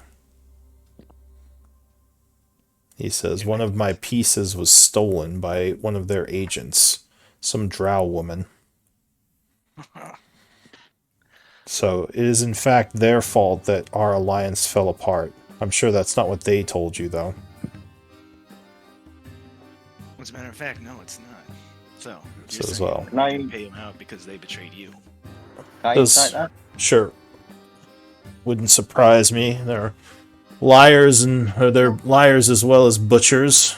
He says one of my pieces was stolen by one of their agents, some drow woman. So it is in fact their fault that our alliance fell apart. I'm sure that's not what they told you, though. As a matter of fact, no, it's not. So, you're So as saying well. you can pay them out because they betrayed you. Can I Does- insight that? Sure. Wouldn't surprise me. They're liars, or they're liars as well as butchers.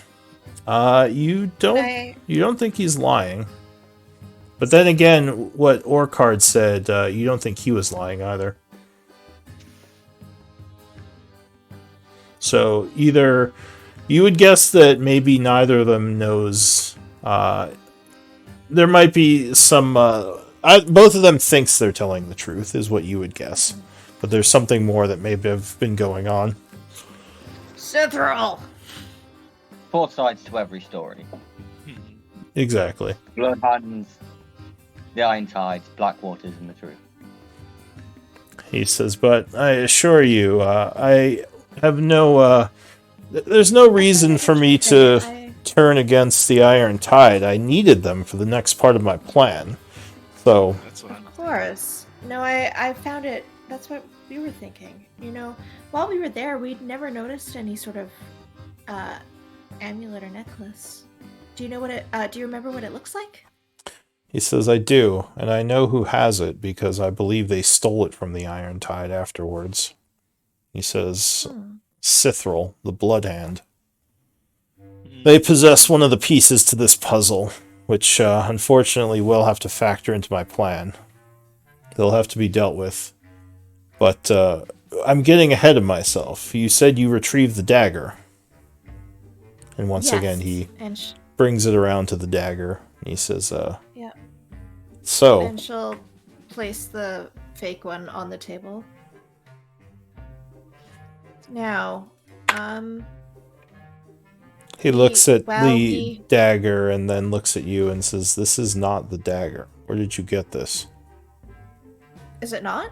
You don't think he's lying. But then again, what Orcard said, you don't think he was lying either. So either you would guess that maybe neither of them knows. There might be some. Both of them thinks they're telling the truth, is what you would guess. But there's something more that may have been going on. Cithril! 4 sides to every story. Exactly. Bloodhands, the Iron Tides, Blackwaters, and the truth. He says, but I assure you, I have no. There's no reason for me to turn against the Iron Tide. I needed them for the next part of my plan. So. That's what I'm. Of course. No, I found it. That's what we were thinking. You know, while we were there, we'd never noticed any sort of amulet or necklace. Do you know what it? Do you remember what it looks like? He says, I do, and I know who has it because I believe they stole it from the Iron Tide afterwards. He says, Cithril, the Blood Hand. They possess one of the pieces to this puzzle, which unfortunately will have to factor into my plan. They'll have to be dealt with. But I'm getting ahead of myself. You said you retrieved the dagger. And once again, he brings it around to the dagger. And he says, yeah. So. And she'll place the fake one on the table. Now, he looks at the dagger and then looks at you and says, this is not the dagger. Where did you get this? Is it not?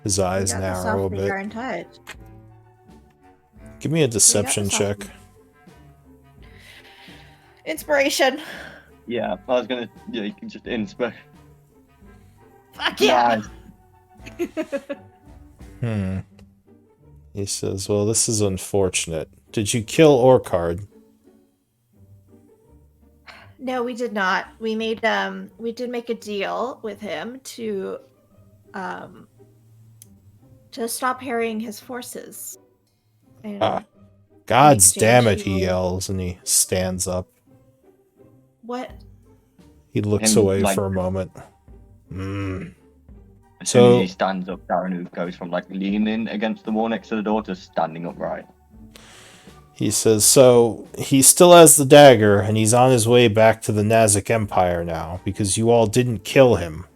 His eyes narrow a bit. Iron Tide. Give me a deception check. Inspiration. Yeah, I was gonna. Yeah, you can just inspire. Fuck yeah! Nice. He says, well, this is unfortunate. Did you kill Orcard? No, we did not. We made we did make a deal with him to stop harrying his forces. And God's damn it, he yells, and he stands up. What? He looks away for a moment. As soon as he stands up, Darren goes from leaning against the wall next to the door to standing upright. He says, so he still has the dagger, and he's on his way back to the Nazic Empire now, because you all didn't kill him.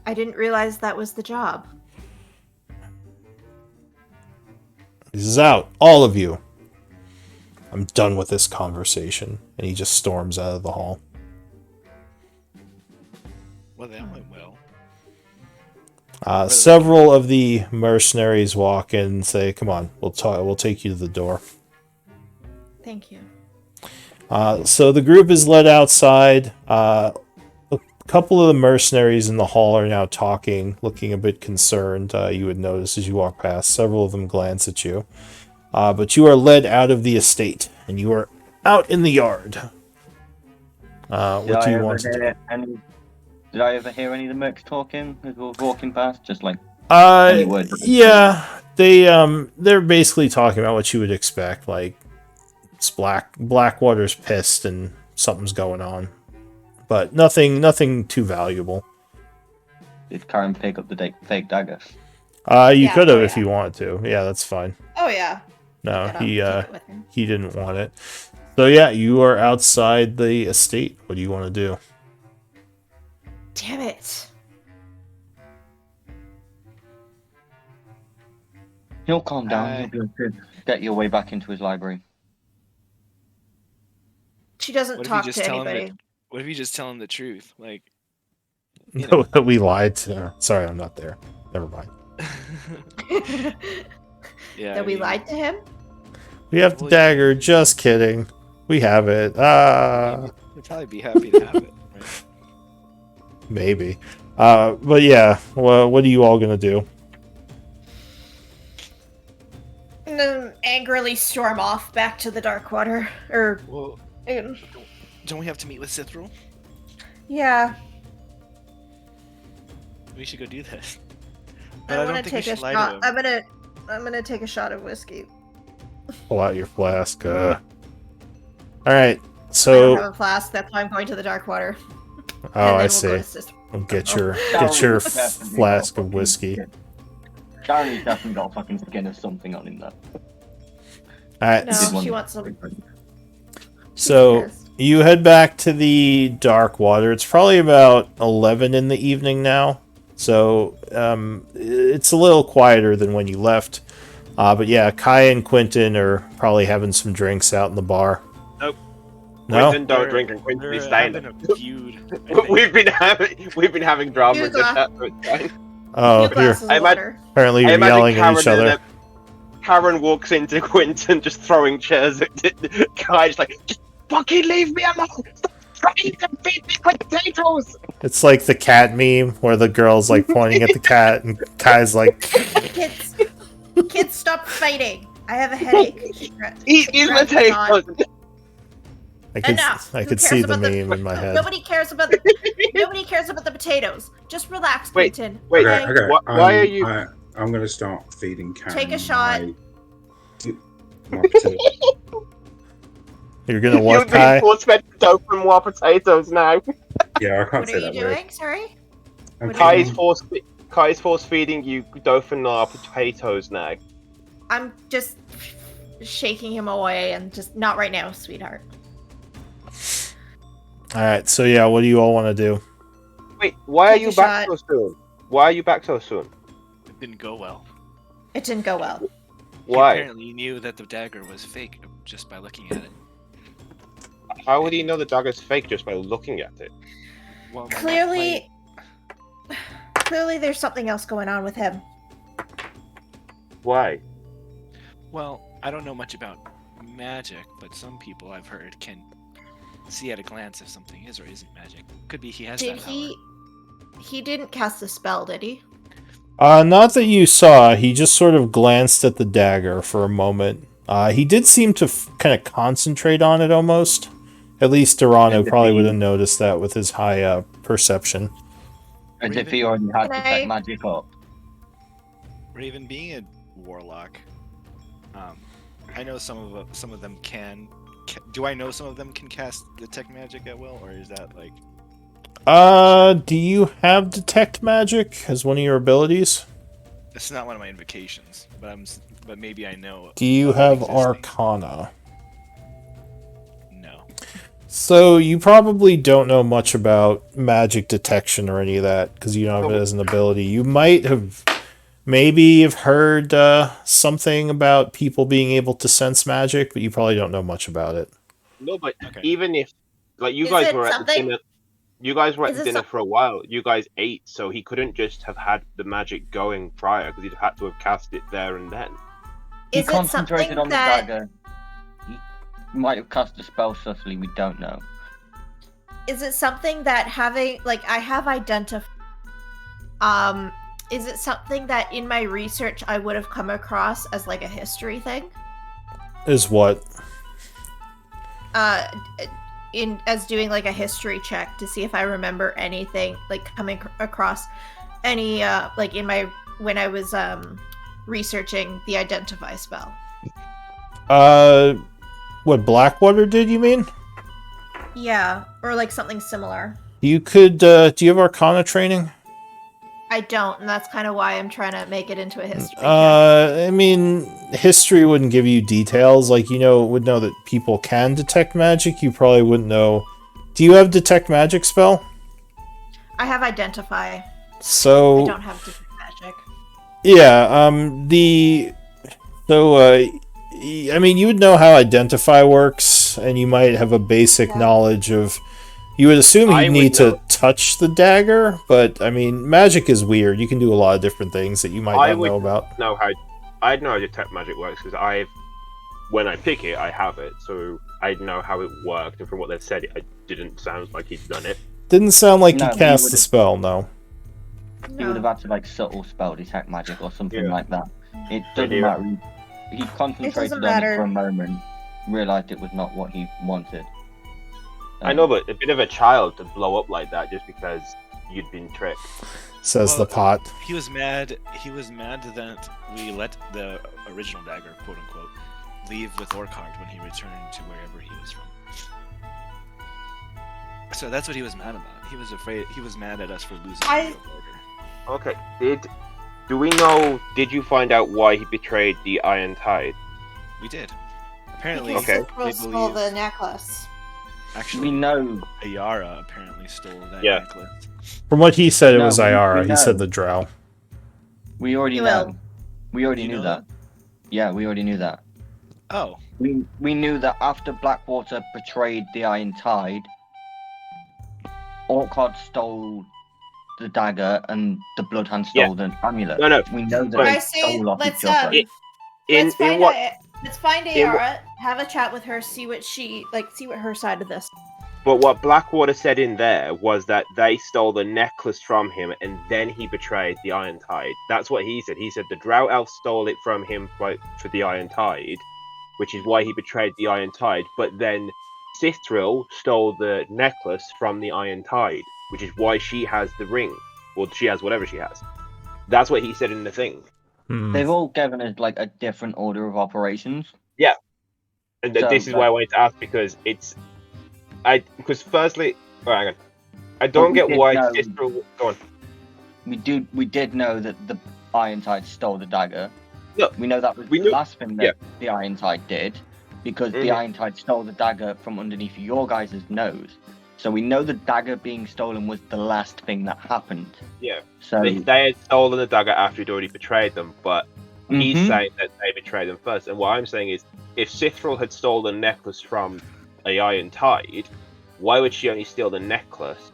I didn't realize that was the job. He says, out, all of you. I'm done with this conversation. And he just storms out of the hall. Well, that went well. Several of the mercenaries walk in and say, come on, we'll take you to the door. Thank you. So the group is led outside. A couple of the mercenaries in the hall are now talking, looking a bit concerned. You would notice as you walk past. Several of them glance at you. But you are led out of the estate, and you are out in the yard. What do you want to do? Did I ever hear any of the mercs talking as we were walking past? Just any words? Yeah, they're basically talking about what you would expect. Like, it's Blackwater's pissed and something's going on, but nothing too valuable. Did Karen pick up the fake dagger? You could have if you wanted to. Yeah, that's fine. Oh yeah. No, he didn't want it. So yeah, you are outside the estate. What do you want to do? Damn it. He'll calm down. He'll be okay. get your way back into his library. She doesn't What if you talk just to tell him anybody. What if you just tell him the truth? Like, you No, know. that we lied to her. Sorry, I'm not there. Never mind. Yeah. That we lied to him? We have the Well, dagger. Just kidding. We have it. He'd probably be happy to have it. Right? Maybe. But yeah, well, what are you all gonna do? And then angrily storm off back to the Darkwater. Or, Well, don't we have to meet with Cithril? yeah. We should go do this. I But I want don't to think we take a should lie to shot. him. I'm gonna take a shot of whiskey. Pull out your flask. All right. I don't So, have a flask. That's why I'm going to the Darkwater. oh, I We'll see. go to Sis- Get Oh. your flask of whiskey. Sharon's definitely got a fucking skin of something on him, though. All right. No, Did she one- wants some. So pissed. you head back to the Darkwater. It's probably about 11 in the evening now. So it's a little quieter than when you left. But yeah, Kai and Quentin are probably having some drinks out in the bar. Nope. No? Quentin don't drink and Quentin They're is staying. having a feud. I think. we've been having drama in the Hugo. chat, so it's fine. Oh, Two you're glasses of I imagine- water. apparently I you're imagine yelling at each Karen other. and, Karen walks into Quentin just throwing chairs at Kai's like, just fucking leave me alone! Stop trying to feed me potatoes! It's like the cat meme where the girl's like pointing at the cat and Kai's like, Kids, stop fighting. I have a headache. Eat these Grab potatoes! Enough. I Who could cares see the about meme in my head. Nobody cares about nobody cares about the potatoes. Just relax, Wait, Quentin. wait, okay? Okay. Why are you- I'm going to start feeding Karen. Take a shot. My potato. You're gonna You're what, being Kai? force-fed dope and more potatoes now. Yeah, I can't What say are you that word. doing? Sorry. I'm What are Kai's feeding- force feeding you Dauphinois potatoes now. I'm just shaking him away and just not right now, sweetheart. Alright, so yeah, what do you all want to do? Wait, why are Take you a back shot. so soon? Why are you back so soon? It didn't go well. It didn't go well. He Why? apparently knew that the dagger was fake just by looking at it. How would he know the dagger's fake just by looking at it? Well, Clearly, there's something else going on with him. Why? Well, I don't know much about magic, but some people I've heard can see at a glance if something is or isn't magic. Could be he has Did that power. he didn't cast a spell, did he? Not that you saw. He just sort of glanced at the dagger for a moment. He did seem to kind of concentrate on it almost. At least Durano probably would have noticed that with his high perception. As if he already had Can I- detect magic up. Raven, being a warlock, I know some of them can. Do I know some of them can cast detect magic at will, or is that like? Do you have detect magic as one of your abilities? It's not one of my invocations, but maybe I know. Do you of it have existing. Arcana? No. So you probably don't know much about magic detection or any of that because you don't have it as an ability. You might have maybe have heard something about people being able to sense magic, but you probably don't know much about it. No, but Okay. even if, like, you Is guys it were at the something- dinner. You guys were at Is the it dinner some- for a while. You guys ate, so he couldn't just have had the magic going prior because he'd had to have cast it there and then. He Is it concentrated something on that the dagger. He might have cast a spell subtly, we don't know. is it something that having like I have identified? Is it something that in my research I would have come across as like a history thing? Is what? In as doing like a history check to see if I remember anything like coming across any like in my when I was researching the identify spell. What Blackwater did, you mean? Yeah, or like something similar. You could, do you have Arcana training? I don't, and that's kind of why I'm trying to make it into a history check. I mean, history wouldn't give you details. Like, would know that people can detect magic. You probably wouldn't know. Do you have detect magic spell? I have identify. So I don't have detect magic. yeah, I mean, you would know how identify works, and you might have a basic Yeah. knowledge of. You would assume I you would need know- to touch the dagger, but I mean, magic is weird. You can do a lot of different things that you might I not would know about. know how I'd know how detect magic works because when I pick it, I have it, so I know how it worked. And from what they've said, it didn't sound like he'd done it. Didn't sound like No, you he cast the would've- spell, no. He would have had to like subtle spell detect magic or something Yeah. like that. It Maybe. doesn't matter. He concentrated on it matter. for a moment, realized it was not what he wanted. I know, but a bit of a child to blow up like that just because you'd been tricked. Says the Well, pot. He was mad. He was mad that we let the original dagger, quote unquote, leave with Orchard when he returned to wherever he was from. So that's what he was mad about. He was afraid. He was mad at us for losing the real dagger. Okay. Did you find out why he betrayed the Iron Tide? We did. Apparently, Because Okay. Citro they stole the believe- necklace. actually, We know. Ayara apparently stole that Yeah. necklace. From what he said, it No, was we Ayara. He know. said the drow. We already You know. will. We already You knew know that. Yeah, we already knew that. Oh, We knew that after Blackwater betrayed the Iron Tide, Orchard stole the dagger and the Bloodhound stole the amulet. No. We know that But- they I say stole off let's each other. In in what let's find in what- Ayara, have a chat with her, see what her side of this. But what Blackwater said in there was that they stole the necklace from him and then he betrayed the Iron Tide. That's what he said. He said the Drow Elf stole it from him for the Iron Tide, which is why he betrayed the Iron Tide. But then Sithril stole the necklace from the Iron Tide, which is why she has the ring. Well, she has whatever she has. That's what he said in the thing. Hmm. They've all given us like a different order of operations. And So, this is why I wanted to ask because firstly, hang on. I don't we get did why know- Sithril. Go on. We did know that the Iron Tide stole the dagger. No, we know that was we the knew- last thing that the Iron Tide did, because the Mhm. Iron Tide stole the dagger from underneath your guys' nose. So we know the dagger being stolen was the last thing that happened. Yeah. So They had stolen the dagger after he'd already betrayed them, but he's Mhm. saying that they betrayed them first. And what I'm saying is, if Sithril had stolen the necklace from a Iron Tide, why would she only steal the necklace?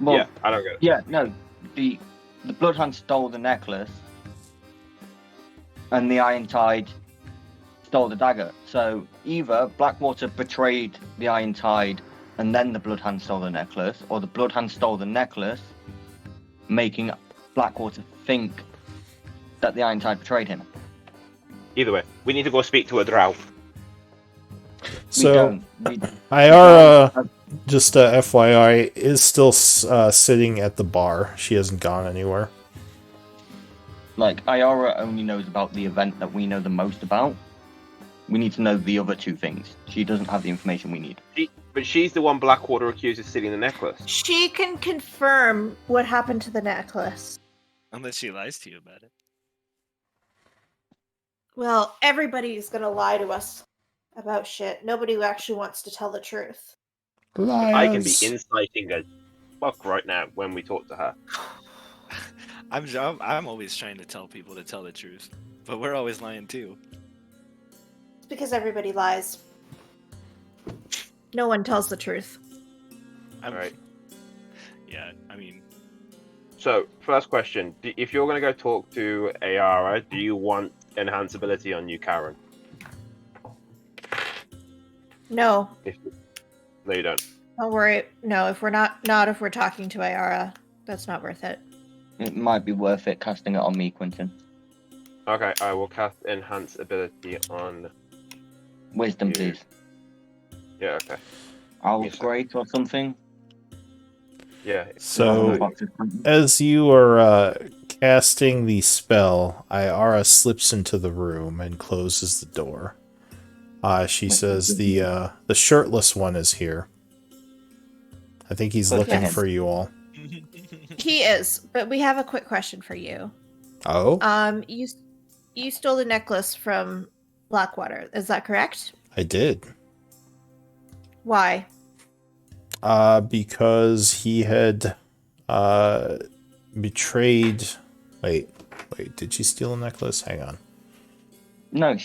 well, Yeah, I don't get it. yeah, no, the Bloodhound stole the necklace, and the Iron Tide stole the dagger. So either Blackwater betrayed the Iron Tide, and then the Bloodhound stole the necklace, or the Bloodhound stole the necklace, making Blackwater think that the Iron Tide betrayed him. Either way, we need to go speak to a drow. So, we Ayara, just FYI, is still sitting at the bar. She hasn't gone anywhere. like Ayara only knows about the event that we know the most about. We need to know the other two things. She doesn't have the information we need. But she's the one Blackwater accused of stealing the necklace. She can confirm what happened to the necklace. unless she lies to you about it. Well, everybody's gonna lie to us about shit. Nobody actually wants to tell the truth. I can be Liars. inciting as fuck right now when we talk to her. I'm always trying to tell people to tell the truth, but we're always lying too. It's because everybody lies. No one tells the truth. Alright. Yeah, I mean, So, first question. If you're going to go talk to Ayara, do you want enhance ability on you, Karen? No, No, you don't. don't worry. No, if we're not if we're talking to Ayara, that's not worth it. It might be worth it casting it on me, Quentin. Okay, I will cast enhance ability on... Wisdom, You- please. Yeah, okay. I'll Yes, sir. great or something. Yeah. So, as you are casting the spell, Ayara slips into the room and closes the door. She says the shirtless one is here. I think he's Look at looking him. for you all. He is, but we have a quick question for you. Oh, You stole the necklace from Blackwater. Is that correct? I did. Why? Because he had betrayed. Wait, did she steal a necklace? Hang on. No,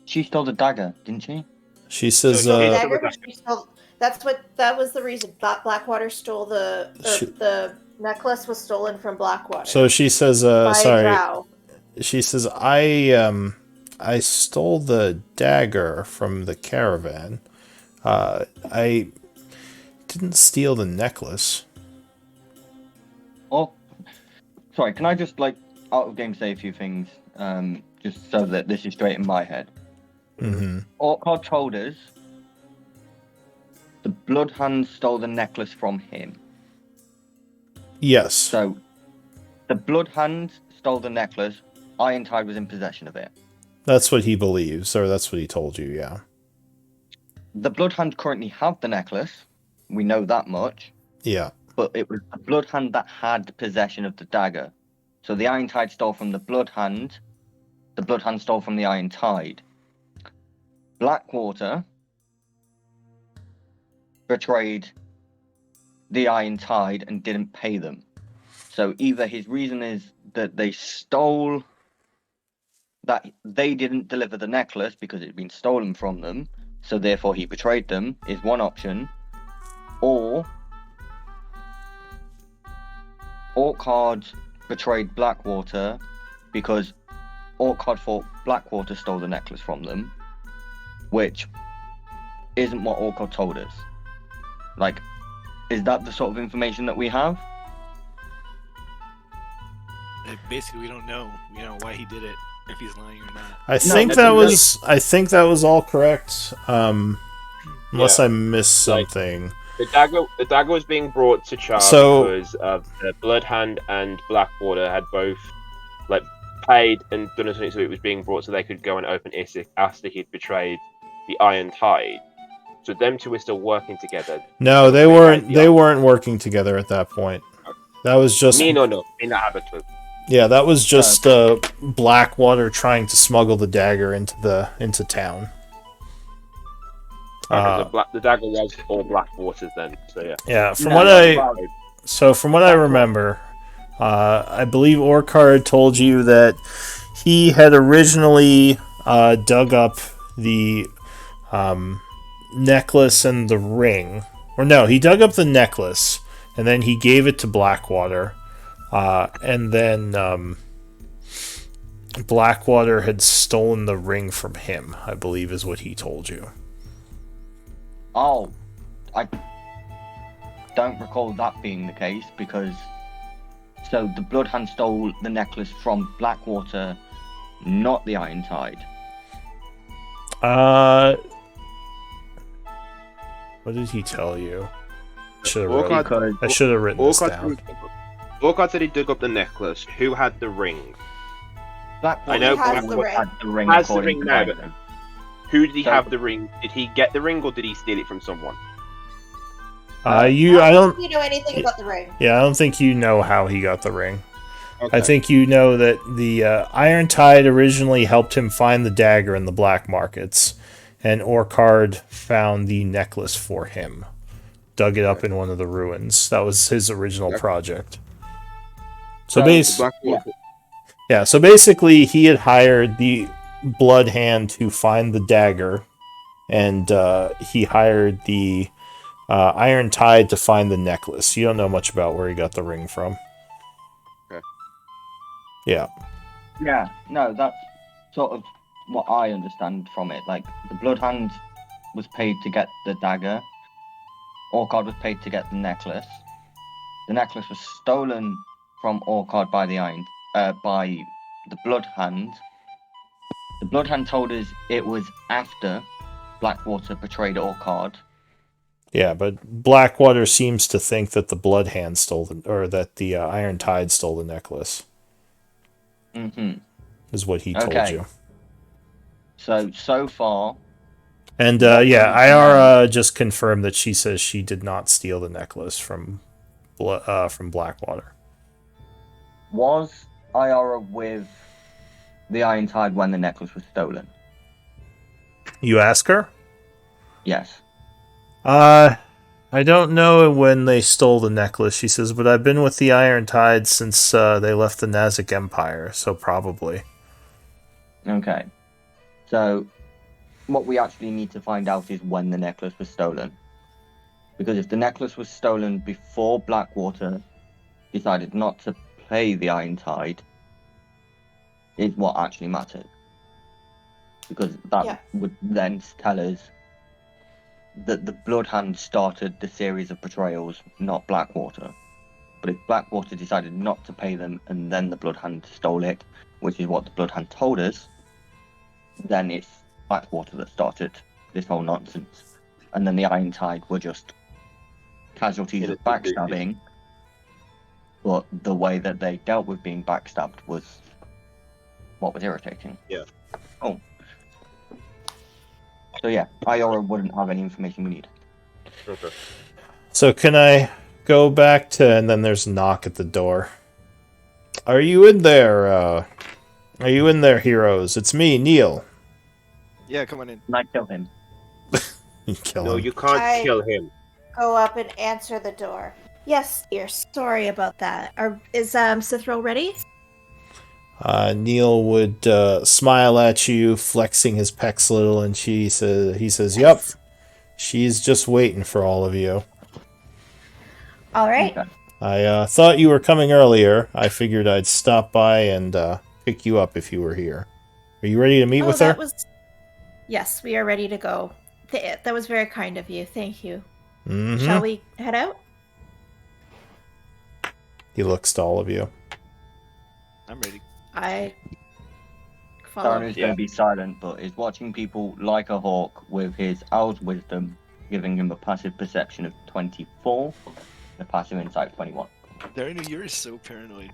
she stole the dagger, didn't she? She says, No, The no, dagger, but she stole. That was the reason. Blackwater stole the necklace was stolen from Blackwater. so she says, by sorry. Drow. She says, I stole the dagger from the caravan. I didn't steal the necklace. Oh, sorry. Can I just out of game say a few things, just so that this is straight in my head? Mm-hmm. Orkard told us the Bloodhound stole the necklace from him. Yes. So, the Bloodhound stole the necklace. Ironside was in possession of it. That's what he believes, or that's what he told you, yeah. The Bloodhound currently have the necklace. We know that much. Yeah. But it was the Bloodhound that had possession of the dagger. So the Ironside stole from the Bloodhound. The Bloodhound stole from the Ironside. Blackwater betrayed the Ironside and didn't pay them. So either his reason is that they stole, that they didn't deliver the necklace because it had been stolen from them, so therefore he betrayed them, is one option. Or Orkard betrayed Blackwater because Orkard thought Blackwater stole the necklace from them, which isn't what Orkard told us. Is that the sort of information that we have? Basically, we don't know. Why he did it, if he's lying or not. I think that was all correct. Unless I missed something. The dagger was being brought to Chaur because the Bloodhound and Blackwater had both paid and done something, so it was being brought so they could go and open Issac after he'd betrayed the Iron Tide. So them two were still working together. No, they weren't. They weren't working together at that point. That was just Yeah, that was just Blackwater trying to smuggle the dagger into town. The dagger was all Blackwater's then. So yeah. Yeah, from what I remember, I believe Orkard told you that he had originally dug up the necklace and the ring. Or no, he dug up the necklace and then he gave it to Blackwater. And then Blackwater had stolen the ring from him, I believe is what he told you. Oh, I don't recall that being the case because the Bloodhound stole the necklace from Blackwater, not the Ironside. What did he tell you? I should have written this down. Orkard said he dug up the necklace. Who had the ring? Blackwater I know has Blackwater had the ring. has the ring now. But Who did he have the ring? Did he get the ring or did he steal it from someone? I don't think you know anything about the ring. Yeah, I don't think you know how he got the ring. Okay. I think you know that the Iron Tide originally helped him find the dagger in the black markets, and Orkard found the necklace for him. Dug it up in one of the ruins. That was his original project. So basically, he had hired the Blood Hand to find the dagger, and he hired the Iron Tide to find the necklace. You don't know much about where he got the ring from. Okay. Yeah. Yeah, no, that's sort of what I understand from it. The Bloodhound was paid to get the dagger. Orkard was paid to get the necklace. The necklace was stolen from Orkard by by the Bloodhound. The Bloodhound told us it was after Blackwater betrayed Orkard. Yeah, but Blackwater seems to think that the Blood Hand that the Iron Tide stole the necklace. Mm-hmm. Is what he told you. So far. And Iara just confirmed that she says she did not steal the necklace from Blackwater. Was Iara with the Iron Tide when the necklace was stolen? You ask her? Yes. I don't know when they stole the necklace, she says, but I've been with the Iron Tide since they left the Nazic Empire, so probably. Okay. So, what we actually need to find out is when the necklace was stolen. Because if the necklace was stolen before Blackwater decided not to play the Iron Tide, is what actually matters. Because that would then tell us that the Bloodhand started the series of betrayals, not Blackwater. But if Blackwater decided not to pay them and then the Bloodhand stole it, which is what the Bloodhand told us, then it's Blackwater that started this whole nonsense. And then the Iron Tide were just casualties of backstabbing, but the way that they dealt with being backstabbed was what was irritating. Yeah. Oh. So yeah, Iora wouldn't have any information we need. Okay. So can I go back to... And then there's a knock at the door. Are you in there? Are you in there, heroes? It's me, Neil. Yeah, come on in. Can I kill him? You kill No, him. you can't kill him. Go up and answer the door. Yes, dear. Sorry about that. Is Cithril ready? Neil would smile at you, flexing his pecs a little, and he says, "Yep, she's just waiting for all of you." All right. Okay. I thought you were coming earlier. I figured I'd stop by and pick you up if you were here. Are you ready to meet with her? Yes, we are ready to go. That was very kind of you. Thank you. Mm-hmm. Shall we head out? He looks to all of you. I'm ready. I follow. Saru's going to be silent, but is watching people like a hawk with his owl's wisdom, giving him a passive perception of 24, and a passive insight of 21. Darren, you're so paranoid.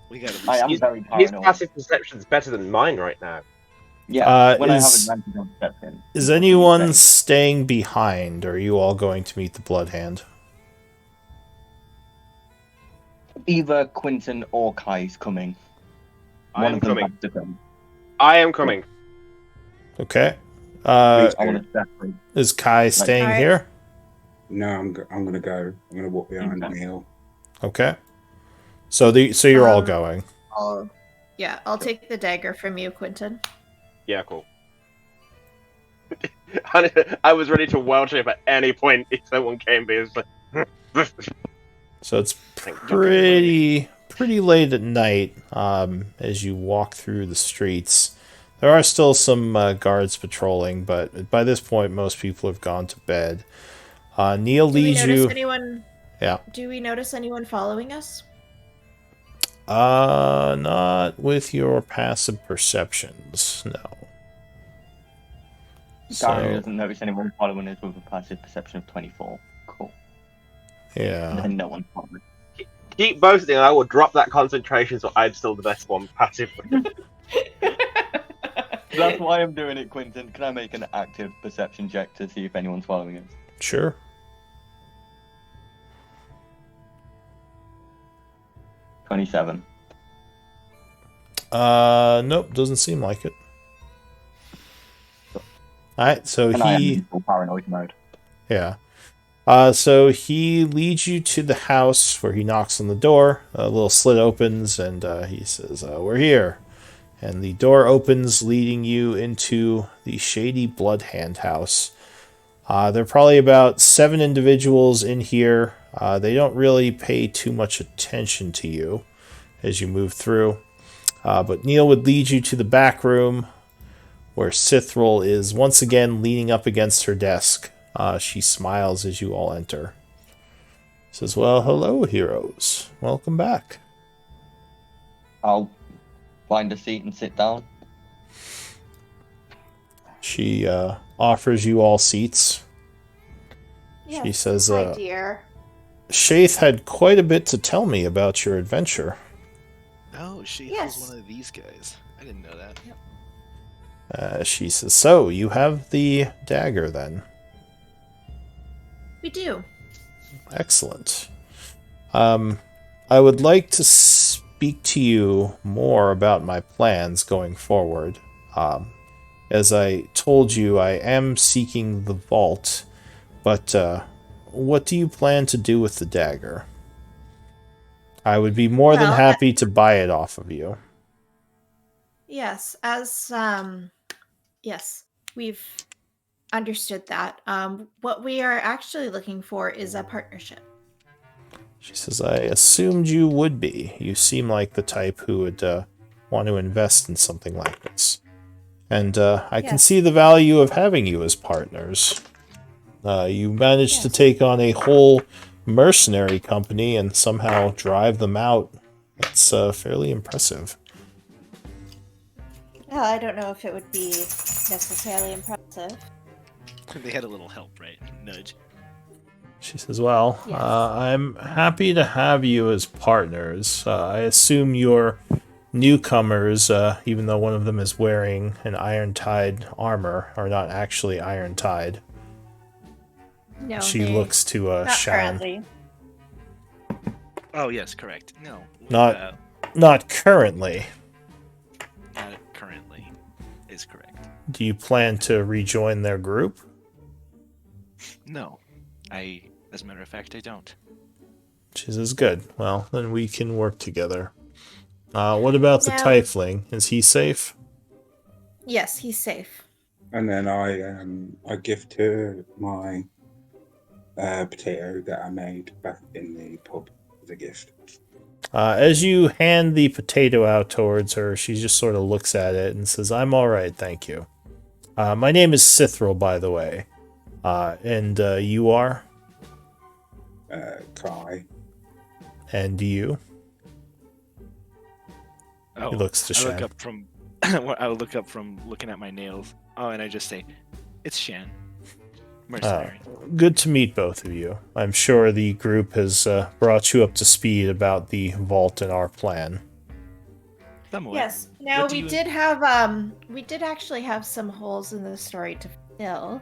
We gotta. I am His- very His paranoid. passive perception's better than mine right now. Yeah, when I have is- advantage on perception. Is anyone staying behind, or are you all going to meet the Bloodhand? Either Quinton or Kai's coming. I One am of them coming. has to come. I am coming. Okay. I want to separate. Is Kai staying Alright. here? No, I'm gonna go. I'm gonna walk behind Okay. Neil. Okay. So you're all going. I'll take the dagger from you, Quentin. Yeah, cool. I was ready to welch him at any point if someone came by. It's like, So it's pretty late at night as you walk through the streets. There are still some guards patrolling, but by this point, most people have gone to bed. Neil leads you. Yeah. Do we notice anyone following us? Not with your passive perceptions, no. Saru doesn't notice anyone following us with a passive perception of 24. Cool. Yeah. And no one following. keep boasting, and I will drop that concentration, so I'm still the best one passively. That's why I'm doing it, Quinton. Can I make an active perception check to see if anyone's following us? Sure. $27. Nope, doesn't seem like it. Alright, so And I am he... in full paranoid mode. Yeah. So he leads you to the house where he knocks on the door. A little slit opens and he says, "We're here." And the door opens, leading you into the shady Bloodhand house. There are probably about 7 individuals in here. They don't really pay too much attention to you as you move through. But Neil would lead you to the back room where Cithril is once again leaning up against her desk. She smiles as you all enter. Says, "Well, hello, heroes. Welcome back." I'll find a seat and sit down. She offers you all seats. Yes, She says, my dear. "Shaith had quite a bit to tell me about your adventure." Oh, she Yes. was one of these guys. I didn't know that. She says, "So, you have the dagger then?" We do. Excellent. I would like to speak to you more about my plans going forward. As I told you, I am seeking the vault, but what do you plan to do with the dagger? I would be more than Well, happy to buy it off of you. Yes, as Yes, we've understood that. What we are actually looking for is a partnership. She says, I assumed you would be. You seem like the type who would want to invest in something like this. And I can Yes. see the value of having you as partners. You managed to Yes. take on a whole mercenary company and somehow drive them out. That's fairly impressive. Well, I don't know if it would be necessarily impressive. They had a little help, right? Nudge. She says, well, Yes. I'm happy to have you as partners. I assume you're newcomers, even though one of them is wearing an Iron-Tide armor, are not actually Iron-Tide. No, She they- looks to not Shan. currently. Oh yes, correct. No, Not currently. not currently is correct. Do you plan to rejoin their group? No, as a matter of fact, I don't. She says, good. Well, then we can work together. What about the Now- Tiefling? Is he safe? Yes, he's safe. And then I gift her my potato that I made back in the pub as a gift. As you hand the potato out towards her, she just sort of looks at it and says, I'm alright, thank you. My name is Sithril, by the way. And you are? Kai. And you? Oh, He looks to I Shan. look up from. I look up from looking at my nails. Oh, and I just say, "It's Shan, mercenary." Good to meet both of you. I'm sure the group has brought you up to speed about the vault and our plan. Somewhat. Yes. Now What do we you- did actually have some holes in the story to fill.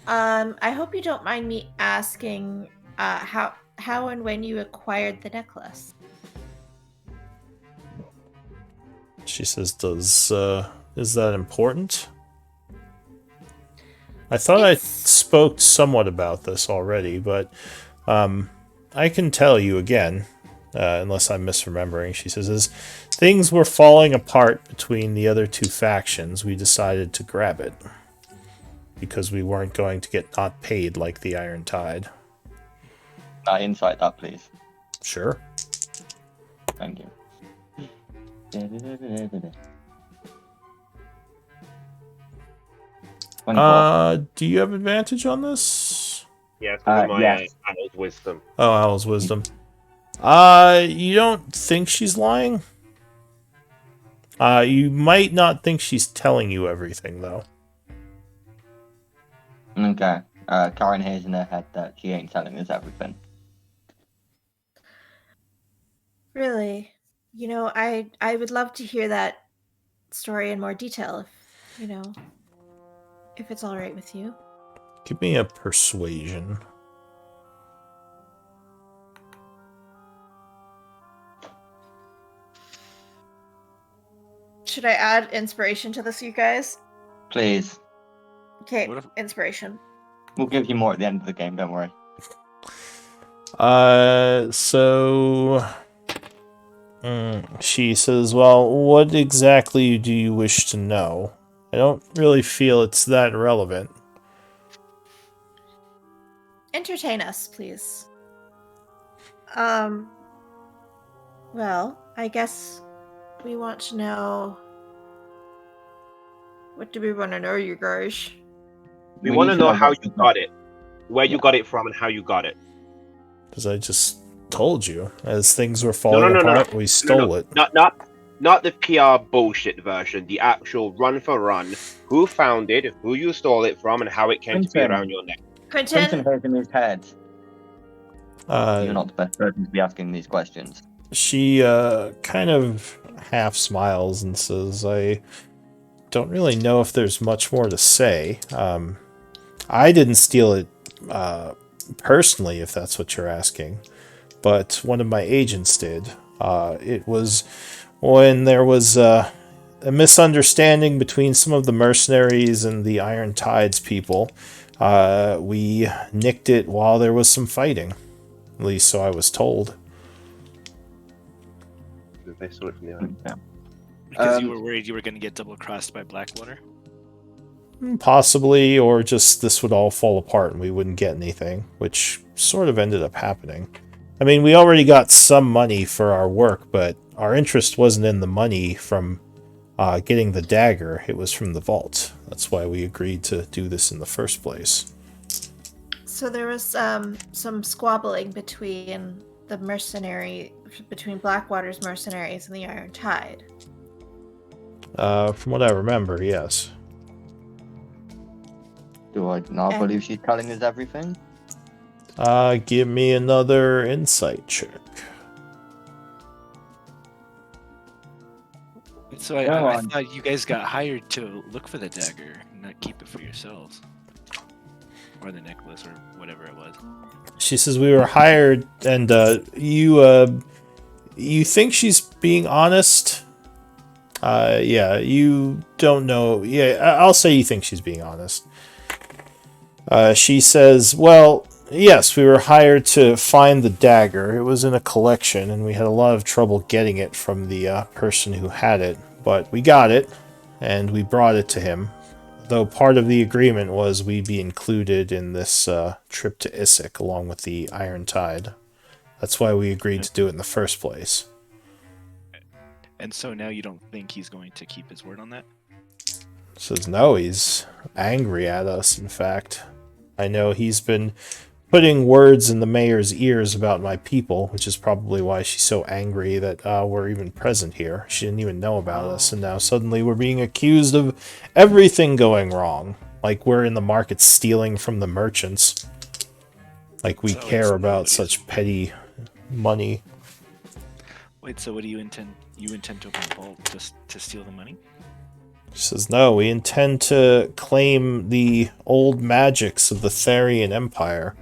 I hope you don't mind me asking how and when you acquired the necklace. She says, is that important? I thought I It's- spoke somewhat about this already, but I can tell you again, unless I'm misremembering. She says, as things were falling apart between the other two factions, we decided to grab it. Because we weren't going to get not paid like the Iron Tide. Insight that, please. Sure. Thank you. Do you have advantage on this? Yes, with my yes. adult wisdom. Oh, Owl's wisdom. You don't think she's lying? You might not think she's telling you everything, though. Okay. Karen hears in her head that she ain't telling us everything. Really, I would love to hear that story in more detail, if it's all right with you. Give me a persuasion. Should I add inspiration to this, you guys? Please. Okay, What if- inspiration. We'll give you more at the end of the game, don't worry. She says, well, what exactly do you wish to know? I don't really feel it's that relevant. Entertain us, please. Well, I guess we want to know. What do we want to know, you guys? We want to know how what you you've got it, where you Yeah. got it from, and how you got it. Because I just told you, as things were falling apart, we stole it. Not the PR bullshit version. The actual run for run. Who found it? Who you stole it from? And how it came to be Quentin. around your neck. Quentin Quentin, hears in his head. You're not the best person to be asking these questions. She kind of half smiles and says, I don't really know if there's much more to say. I didn't steal it personally, if that's what you're asking, but one of my agents did. It was when there was a misunderstanding between some of the mercenaries and the Iron Tides people. We nicked it while there was some fighting. At least so I was told. They stole it from the island. Yeah. Because you were worried you were going to get double crossed by Blackwater. Possibly, or just this would all fall apart and we wouldn't get anything, which sort of ended up happening. I mean, we already got some money for our work, but our interest wasn't in the money from getting the dagger. It was from the vault. That's why we agreed to do this in the first place. So there was some squabbling between between Blackwater's mercenaries and the Iron Tide. From what I remember, yes. Do I not believe she's telling us everything? Give me another insight check. So I thought you guys got hired to look for the dagger, not keep it for yourselves. Or the necklace, or whatever it was. She says we were hired, and you think she's being honest? Yeah, you don't know. Yeah, I'll say you think she's being honest. She says, well, yes, we were hired to find the dagger. It was in a collection, and we had a lot of trouble getting it from the person who had it. But we got it, and we brought it to him. Though part of the agreement was we'd be included in this trip to Issyk along with the Iron Tide. That's why we agreed to do it in the first place. And so now you don't think he's going to keep his word on that? Says no, he's angry at us, in fact. I know he's been putting words in the mayor's ears about my people, which is probably why she's so angry that we're even present here. She didn't even know about us, and now suddenly we're being accused of everything going wrong. Like we're in the market stealing from the merchants. Like we care about such petty money. Wait, so what do you intend? You intend to open a vault just to steal the money? She says, no, we intend to claim the old magics of the Therian Empire.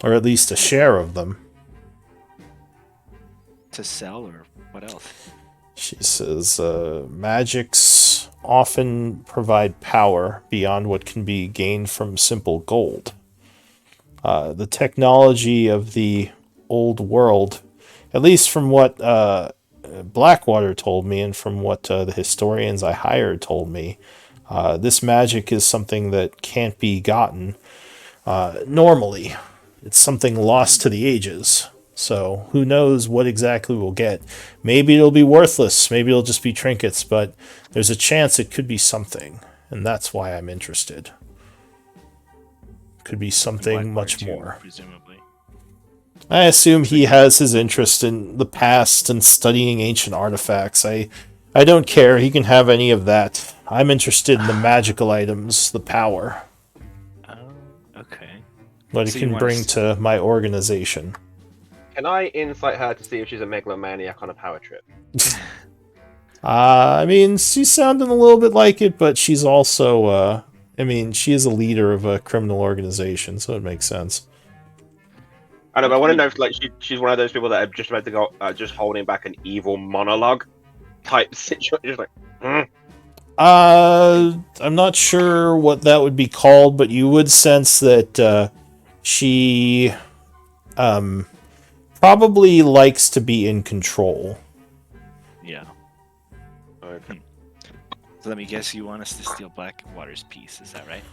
Or at least a share of them. To sell, or what else? She says, magics often provide power beyond what can be gained from simple gold. The technology of the old world, at least from what Blackwater told me and from what the historians I hired told me, this magic is something that can't be gotten normally. It's something lost to the ages. So who knows what exactly we'll get. Maybe it'll be worthless. Maybe it'll just be trinkets. But there's a chance it could be something. And that's why I'm interested. Could be something much more. Presumably. I assume he has his interest in the past and studying ancient artifacts. I don't care. He can have any of that. I'm interested in the magical items, the power. Okay. What it can bring to my organization. Can I insight her to see if she's a megalomaniac on a power trip? I mean, she's sounding a little bit like it, but she's also, she is a leader of a criminal organization, so it makes sense. I know, but I want to know if she's one of those people that are just about to go, just holding back an evil monologue type situation. Just like, I'm not sure what that would be called, but you would sense that she probably likes to be in control. Yeah. Okay. So let me guess, you want us to steal Blackwater's piece, is that right?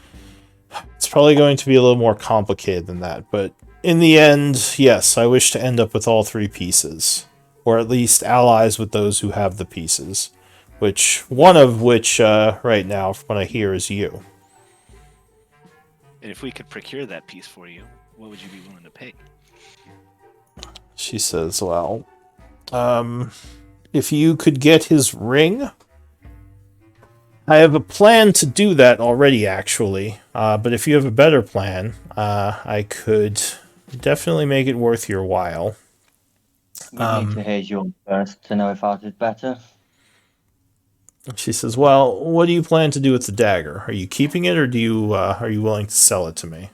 It's probably going to be a little more complicated than that, but in the end, yes, I wish to end up with all 3 pieces. Or at least allies with those who have the pieces. One of which, right now, from what I hear, is you. And if we could procure that piece for you, what would you be willing to pay? She says, well, if you could get his ring, I have a plan to do that already, actually. But if you have a better plan, I could definitely make it worth your while. We need to hear yours first to know if ours is better. She says, well, what do you plan to do with the dagger? Are you keeping it, or are you willing to sell it to me?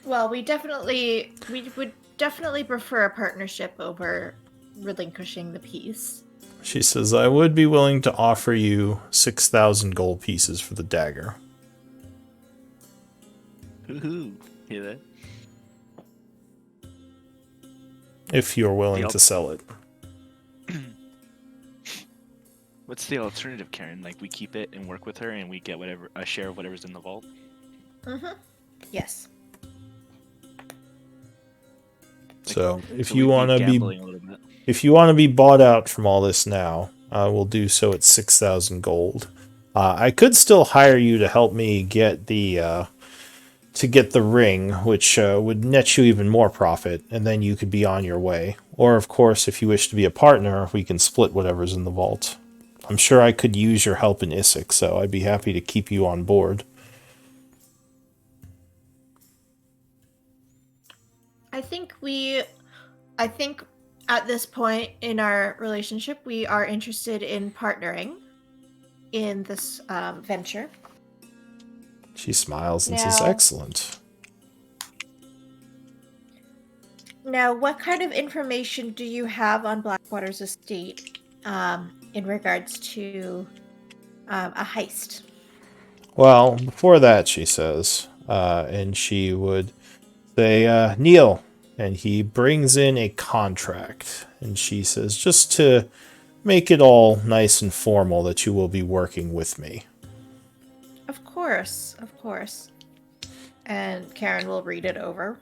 Well, we would definitely prefer a partnership over relinquishing the piece. She says, I would be willing to offer you 6,000 gold pieces for the dagger. Woohoo! Hear that? If you're willing to sell it. What's the alternative, Karen? Like we keep it and work with her, and we get whatever a share of whatever's in the vault. Mm-hmm. Yes. So if So you we'd want to be gambling a little bit. if you want to be bought out from all this now, we'll do so at 6,000 gold. I could still hire you to help me get the ring, which would net you even more profit, and then you could be on your way. Or, of course, if you wish to be a partner, we can split whatever's in the vault. I'm sure I could use your help in Issyk, so I'd be happy to keep you on board. I think at this point in our relationship, we are interested in partnering in this venture. She smiles and says, Now- excellent. Now, what kind of information do you have on Blackwater's estate in regards to a heist? Well, before that, she says, and she would say, Neil, and he brings in a contract, and she says, just to make it all nice and formal that you will be working with me. Of course. And Karen will read it over.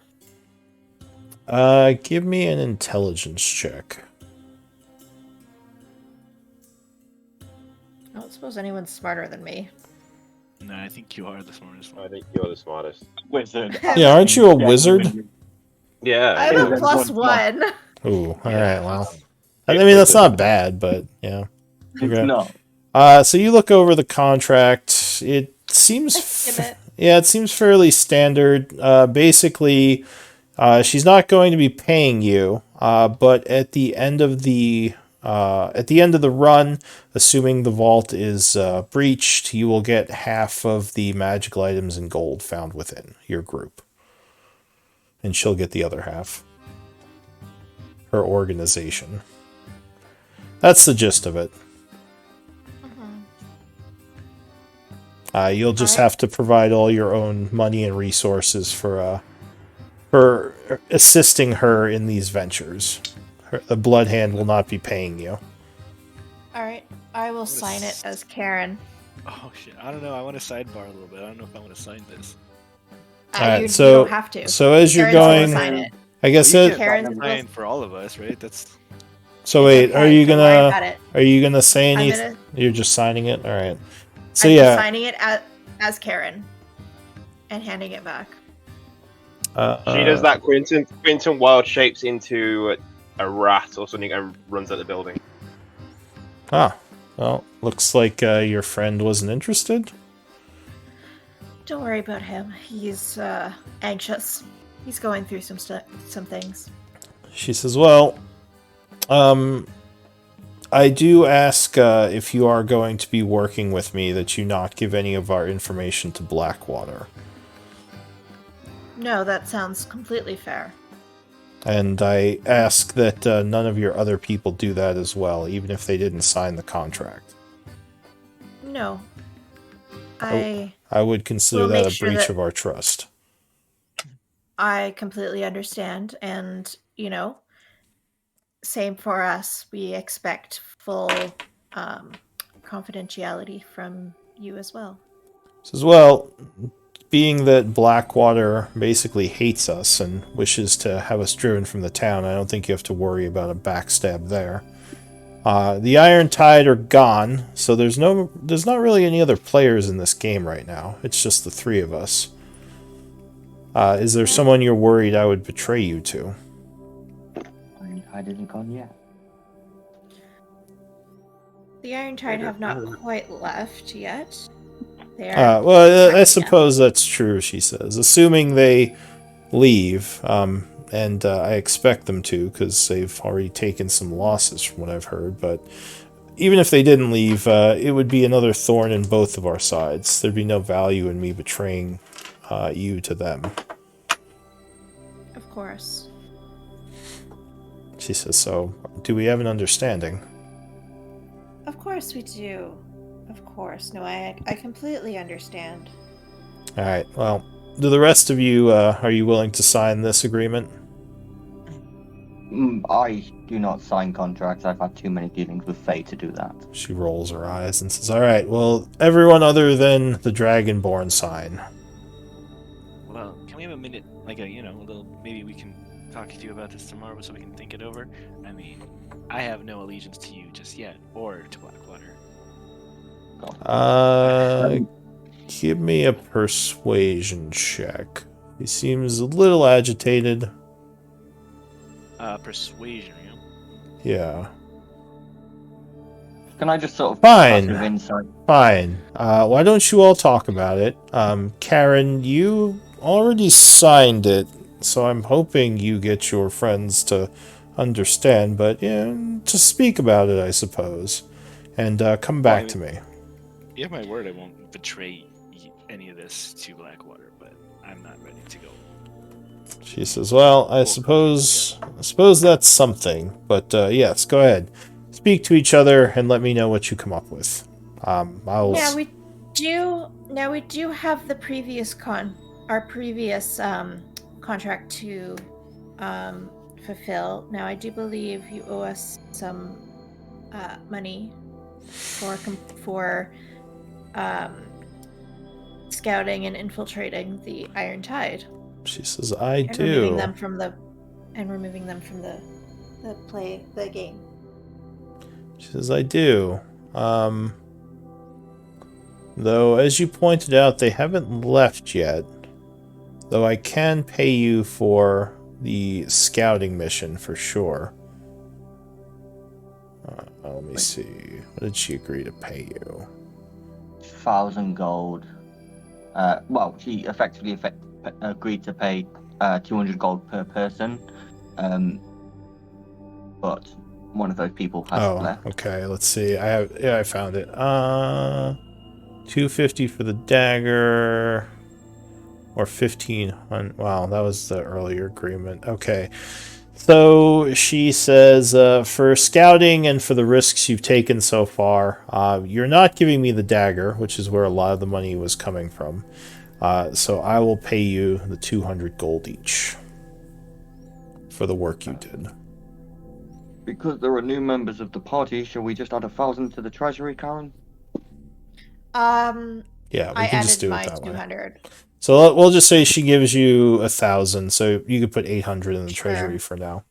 Give me an intelligence check. I don't suppose anyone's smarter than me. No, I think you are the smartest I one. think you're the smartest. Wizard. Yeah, aren't you a wizard? Yeah. I have a Everyone's plus one. one. Ooh, alright, well. I It's mean, that's wizard. not bad, but yeah. It's Okay. not. So you look over the contract. It seems... I skim it. Yeah, it seems fairly standard. Basically, she's not going to be paying you, but at the end of the run, assuming the vault is breached, you will get half of the magical items and gold found within your group, and she'll get the other half. Her organization. That's the gist of it. You'll just Alright. have to provide all your own money and resources for assisting her in these ventures. The Blood Hand will not be paying you. All right, I will sign it as Karen. Oh shit! I don't know. I want to sidebar a little bit. I don't know if I want to sign this. Alright, You so- don't have to. So as you're Karen's gonna going, sign it. I guess Well, you it. can't Karen's sign for all of us, right? That's So It's wait, are okay, you don't worry about gonna it. say I'm anything? gonna- You're just signing it. All right. So I'm just yeah, signing it as Karen and handing it back. She does that. Quinton wild shapes into a rat or something and runs at the building. Ah, well, looks like your friend wasn't interested. Don't worry about him. He's anxious. He's going through some things. She says, "Well, I do ask if you are going to be working with me that you not give any of our information to Blackwater." No, that sounds completely fair. And I ask that none of your other people do that as well, even if they didn't sign the contract. No. I would consider We'll that make a sure breach that- of our trust. I completely understand, and same for us. We expect full confidentiality from you as well. Says, well, being that Blackwater basically hates us and wishes to have us driven from the town, I don't think you have to worry about a backstab there. The Iron Tide are gone, so there's not really any other players in this game right now. It's just the three of us. Is there someone you're worried I would betray you to? Iron Tide isn't gone yet. The Iron Tide have not quite left yet. They're Well, I wrapping suppose that's true, she says. Assuming they leave, and I expect them to, because they've already taken some losses from what I've heard, but even if they didn't leave, it would be another thorn in both of our sides. There'd be no value in me betraying you to them. Of course. She says, so do we have an understanding? Of course we do. Of course. No, I completely understand. Alright, well, do the rest of you, are you willing to sign this agreement? I do not sign contracts. I've had too many dealings with Faye to do that. She rolls her eyes and says, "All right, well, everyone other than the Dragonborn sign." Well, can we have a minute, like a little? Maybe we can talk to you about this tomorrow, so we can think it over. I mean, I have no allegiance to you just yet, or to Blackwater. Give me a persuasion check. He seems a little agitated. Persuasion, Yeah. Can I just sort of Fine. passive insight? Fine. Why don't you all talk about it? Karen, you already signed it, so I'm hoping you get your friends to understand, but yeah, to speak about it, I suppose. And come back to me. You have my word. I won't betray any of this to Blackwater, but I'm not ready to go. She says, "Well, I suppose that's something, but yes, go ahead. Speak to each other and let me know what you come up with." Yeah, we do. Now we do have the previous contract to fulfill. Now I do believe you owe us some money for scouting and infiltrating the Iron Tide. She says, "I and do." Removing them from the game. She says, "I do. Though, as you pointed out, they haven't left yet. Though I can pay you for the scouting mission for sure." Let me see. What did she agree to pay you? 1,000 gold. Well, she effectively agreed to pay 200 gold per person. But one of those people has left. Okay, let's see. I found it. 250 for the dagger, or 1,500. Wow, that was the earlier agreement. Okay. So she says, for scouting and for the risks you've taken so far, you're not giving me the dagger, which is where a lot of the money was coming from. So I will pay you the 200 gold each for the work you did. Because there are new members of the party, shall we just add 1,000 to the treasury, Karen? Yeah, we can just do it that 200. way. So we'll just say she gives you 1,000, so you could put 800 in the treasury for now.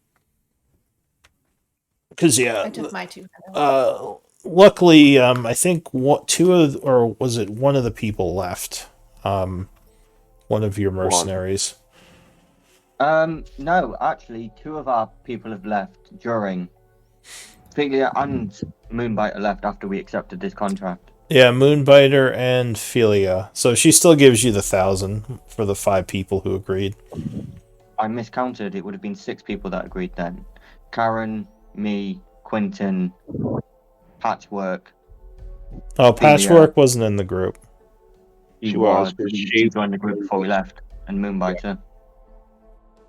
Because I took my 200. Luckily, I think one of the people left. One of your mercenaries. No, actually, 2 of our people have left during. Philia and Moonbiter left after we accepted this contract. Yeah, Moonbiter and Philia. So she still gives you the 1,000 for the 5 people who agreed. I miscounted. It would have been 6 people that agreed then. Karen, me, Quentin, Patchwork. Oh, Patchwork wasn't in the group. She was. She joined the group before we left. And Moonbiter.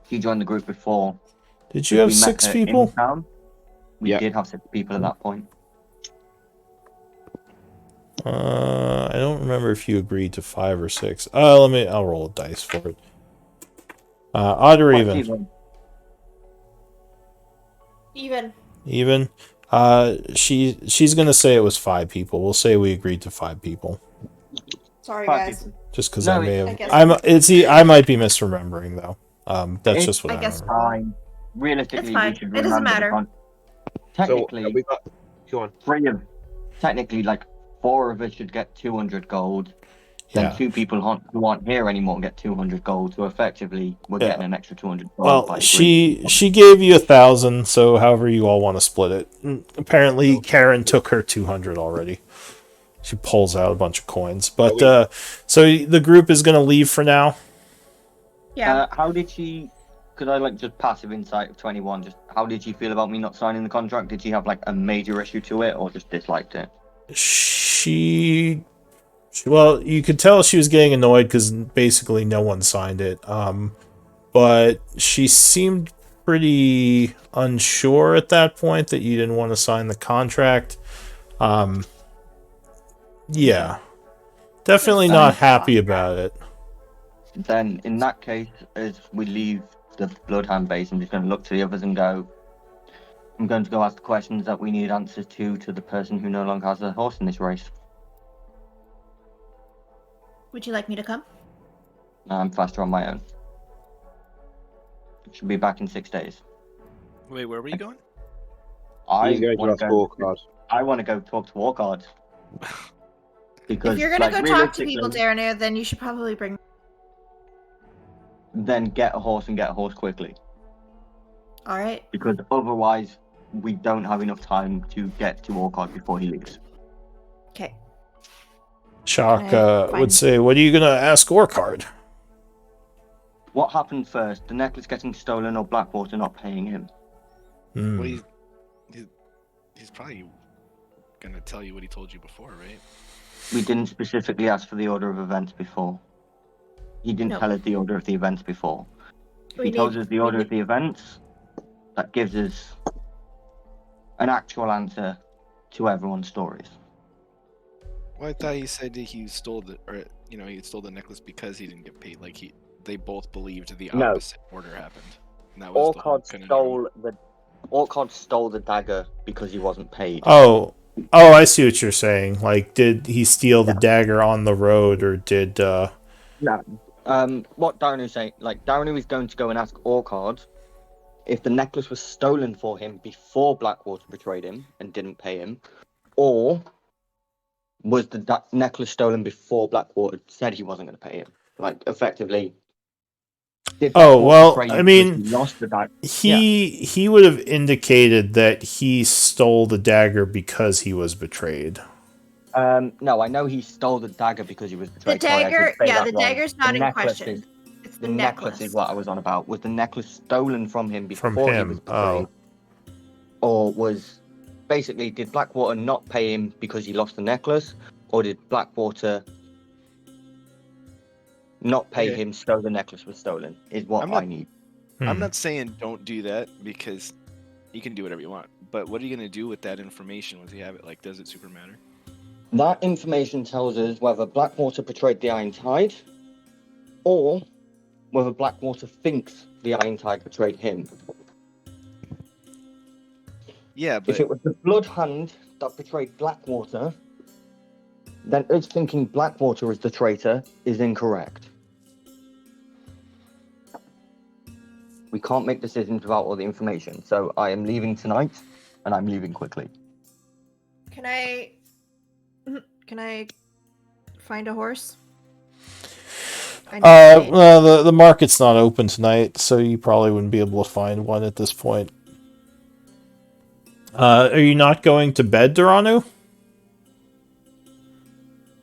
He joined the group before. Did you have 6 people? We did have 6 people at that point. I don't remember if you agreed to 5 or 6. I'll roll a dice for it. Odd or even? Even. She's gonna say it was 5 people. We'll say we agreed to 5 people. Sorry, guys. Just because I may have. I might be misremembering though. That's just what I guess. Fine. Realistically, it's fine. We should it doesn't matter. Technically, so we got. Go on. Technically, like 4 of us should get 200 gold. Then 2 people who aren't here anymore get 200 gold. So effectively, we're getting an extra 200 gold. Well, she gave you 1,000. So however you all want to split it. Apparently, Karen took her 200 already. She pulls out a bunch of coins. But so the group is going to leave for now. Yeah. How did she? Could I just passive insight of 21? Just how did she feel about me not signing the contract? Did she have a major issue to it, or just disliked it? Well, you could tell she was getting annoyed because basically no one signed it. But she seemed pretty unsure at that point that you didn't want to sign the contract. Yeah, definitely not happy about it. Then, in that case, as we leave the Bloodhound base, I'm just going to look to the others and go, I'm going to go ask the questions that we need answers to the person who no longer has a horse in this race. Would you like me to come? I'm faster on my own. Should be back in 6 days. Wait, where were you going? He's going to wanna ask Scorecard. I want to go talk to Warcard. Because If you're gonna go talk to people, realistically, Darren, then you should probably bring. then get a horse and get a horse quickly. All right. Because otherwise, we don't have enough time to get to Warcard before he leaves. Okay. Shock Okay, would fine. say, "What are you gonna ask Orcard?" What happened first? The necklace getting stolen or Blackwater not paying him? Hmm. Well, he's probably gonna tell you what he told you before, right? We didn't specifically ask for the order of events before. He didn't No. tell us the order of the events before. If We he tells need- us the we order need- of the events, that gives us an actual answer to everyone's stories. Well, I thought he said that he stole he stole the necklace because he didn't get paid. Like they both believed the No. opposite order happened. And that was the whole conundrum. Orcard stole the dagger because he wasn't paid. Oh, I see what you're saying. Like, did he steal the dagger on the road, or did? No. What Darren was saying, like Darren was going to go and ask Orcard if the necklace was stolen for him before Blackwater betrayed him and didn't pay him, or was the necklace stolen before Blackwater said he wasn't going to pay him? Like, effectively. Did Oh, Blackwater well, betray I him mean, because he lost the dagger? He would have indicated that he stole the dagger because he was betrayed. No, I know he stole the dagger because he was The betrayed. Sorry, I did dagger, say yeah, that the wrong. dagger's The not in necklace question. is- It's The necklace is what I was on about. Was the necklace stolen from him From before he him, was betrayed? Or was basically, did Blackwater not pay him because he lost the necklace? Or did Blackwater not pay Okay. him so the necklace was stolen? Is what I'm not- I need. I'm not saying don't do that because you can do whatever you want. But what are you gonna do with that information once you have it? Like, does it super matter? That information tells us whether Blackwater betrayed the Iron Tide, or whether Blackwater thinks the Iron Tide betrayed him. Yeah, but If it was the Blood Hand that betrayed Blackwater, then us thinking Blackwater is the traitor is incorrect. We can't make decisions without all the information, so I am leaving tonight, and I'm leaving quickly. Can I find a horse? I need to pay. Well, the market's not open tonight, so you probably wouldn't be able to find one at this point. Are you not going to bed, Duranu?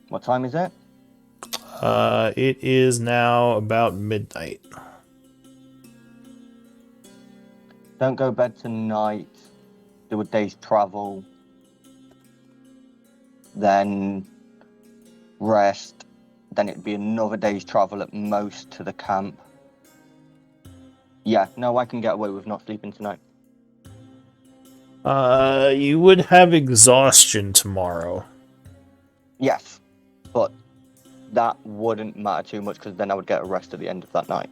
What time is it? It is now about midnight. Don't go bed tonight. Do a day's travel. Then rest. Then it'd be another day's travel at most to the camp. Yeah, no, I can get away with not sleeping tonight. You would have exhaustion tomorrow. Yes, but that wouldn't matter too much because then I would get a rest at the end of that night.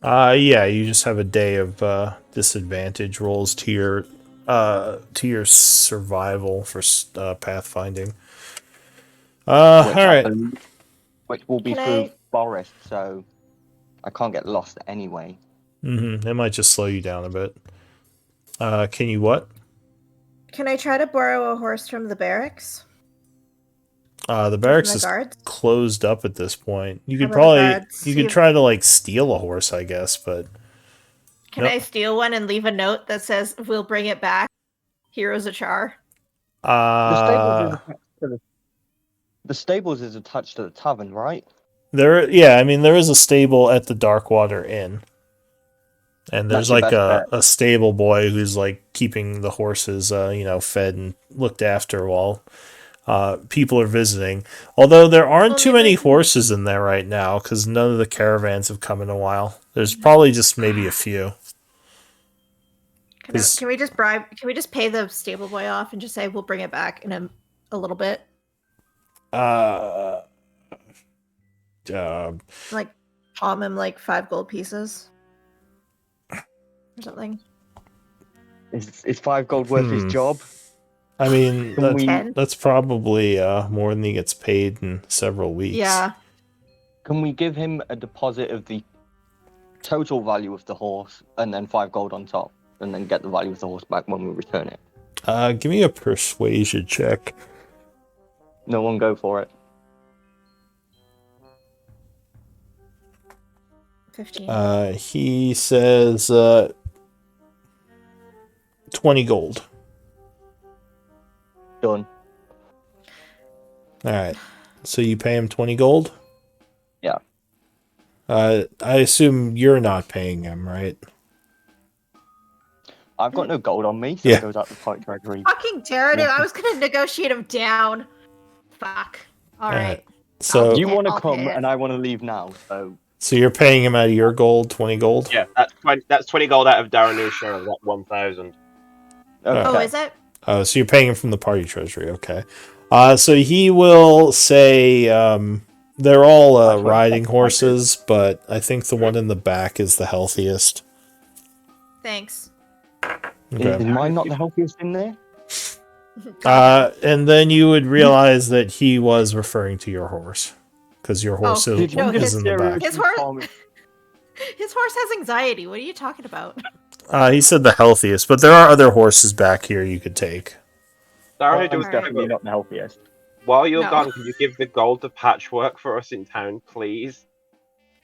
Yeah, you just have a day of disadvantage rolls to your survival for pathfinding. All right. Which will be Can through I- forest, so I can't get lost anyway. It might just slow you down a bit. Can you what? Can I try to borrow a horse from the barracks? The barracks From the is guards? closed up at this point. You could How about the probably guards? you See could if- try to like steal a horse, I guess, but Can Nope. I steal one and leave a note that says we'll bring it back? Heroes of Chaur. The stables is attached to the tavern, right? I mean there is a stable at the Darkwater Inn. And there's That's your like best a stable boy who's like keeping the horses fed and looked after while people are visiting. Although there aren't too many horses in there right now because none of the caravans have come in a while. There's probably just maybe a few. Can we just bribe? Can we just pay the stable boy off and just say we'll bring it back in a little bit? Like palm him like 5 gold pieces or something. Is 5 gold worth his job? I mean, Can we 10. that's probably more than he gets paid in several weeks. Yeah. can we give him a deposit of the total value of the horse and then 5 gold on top, and then get the value of the horse back when we return it? Give me a persuasion check. No one go for it. 15. He says 20 gold. Done. All right. So you pay him 20 gold? Yeah. I assume you're not paying him, right? I've got no gold on me, so Yeah. it goes out the party treasury. Fucking Jared, I was gonna negotiate him down. Fuck. Alright. So You want to I'll come, pay it. and I want to leave now, so... So you're paying him out of your gold, 20 gold? Yeah, that's 20 gold out of Darrenu's share of that 1,000. Okay. Oh, is it? Oh, so you're paying him from the party treasury, okay. So he will say they're all That's what riding that's horses, but I think the one in the back is the healthiest. Thanks. Is Okay. mine not the healthiest in there? And then you would realize that he was referring to your horse. Because your horse Oh, is, no, is in the back. His horse has anxiety. What are you talking about? He said the healthiest, but there are other horses back here you could take. Darrenu, It's definitely not the healthiest. while you're No. gone, can you give the gold to Patchwork for us in town, please?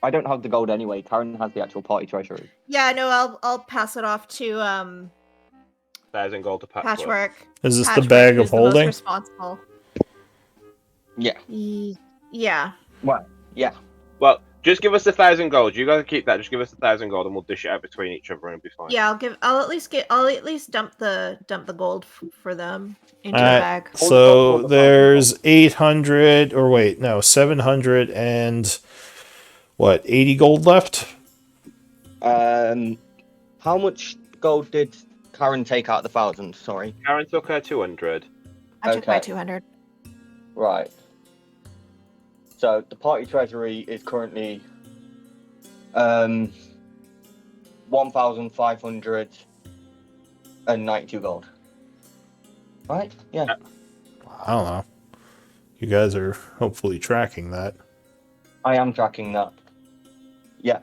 I don't have the gold anyway. Karen has the actual party treasury. Yeah, no, I'll pass it off to 1,000 gold to Patchwork. Patchwork. Is this the Patchwork, bag of who's the most holding? responsible. Yeah. Yeah. Well, yeah. Well, just give us 1,000 gold. You guys keep that. Just give us 1,000 gold, and we'll dish it out between each other, and it'll be fine. Yeah, I'll at least dump the gold for them into Alright. the bag. So there's 800, or wait, no, 700 and what, 80 gold left? How much gold did Karen take out of the 1,000? Sorry. Karen took her 200. I took my Okay. 200. Right. So the party treasury is currently 1,592 gold. Right? Yeah. I don't know. You guys are hopefully tracking that. I am tracking that. Yeah.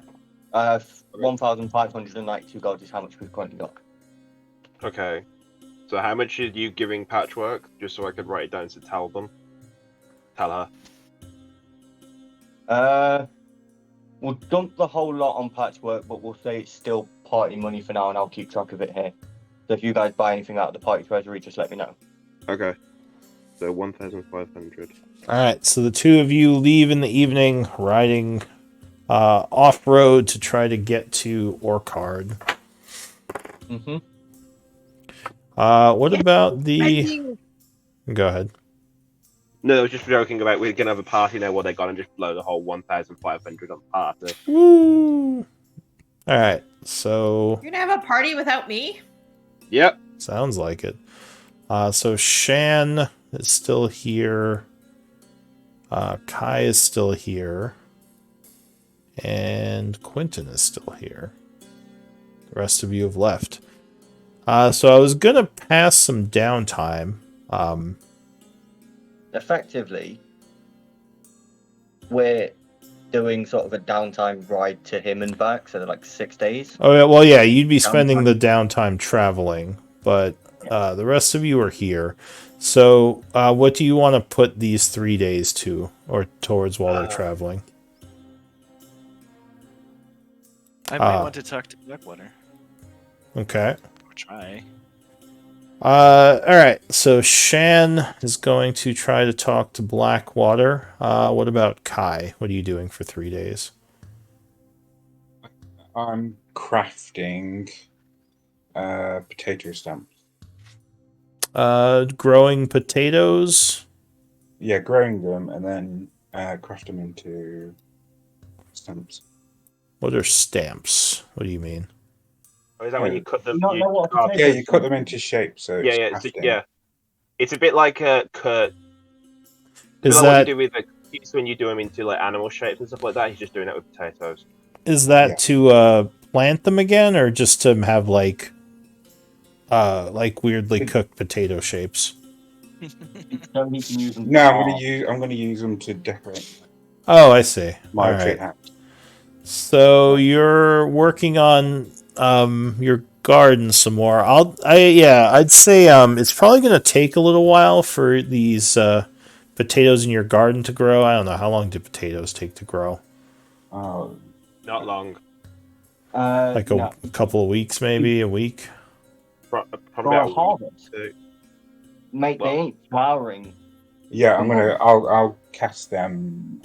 1,592 gold is how much we've currently got. Okay. So how much are you giving Patchwork? Just so I could write it down to tell them. Tell her. We'll dump the whole lot on Patchwork, but we'll say it's still party money for now, and I'll keep track of it here. So if you guys buy anything out of the party treasury, just let me know. Okay. So 1,500. Alright, so the two of you leave in the evening, riding off-road to try to get to Orchard. Mm-hmm. What about the... Go ahead. No, I was just joking about we're gonna have a party now where they're gonna just blow the whole 1,500 on the party. Woo! Alright, so... You're gonna have a party without me? Yep. Sounds like it. So Shan is still here. Kai is still here. And Quentin is still here. The rest of you have left. So I was going to pass some downtime. Effectively, we're doing sort of a downtime ride to him and back, so they're like 6 days. Oh, yeah, well, yeah, you'd be spending Downtime. the downtime traveling, but the rest of you are here. So what do you want to put these 3 days to, or towards while they're traveling? I might want to talk to Blackwater. Okay. Or try. Alright, so Shan is going to try to talk to Blackwater. What about Kai? What are you doing for 3 days? I'm crafting potato stamps. Growing potatoes. Yeah, growing them and then craft them into stamps. What are stamps? What do you mean? Or is that when you cut them? Not know what a carve- potato Yeah, you cut them into shape, so Yeah, it's yeah, it's, crafting. yeah. It's a bit like a cut. Is like that what you do with the cookies when you do them into like animal shapes and stuff like that? He's just doing that with potatoes. is that Yeah. to plant them again, or just to have like like weirdly cooked potato shapes. So he can use them. No, to I'm gonna use them to decorate Oh, I see. All my right. tree house. So you're working on your garden some more. I'd say it's probably going to take a little while for these potatoes in your garden to grow. I don't know how long do potatoes take to grow? Oh, Not long. Like a no. couple of weeks, maybe a week. Probably For about a a week. harvest. So, Mate, they Well- ain't flowering. yeah. Come on. I'll cast them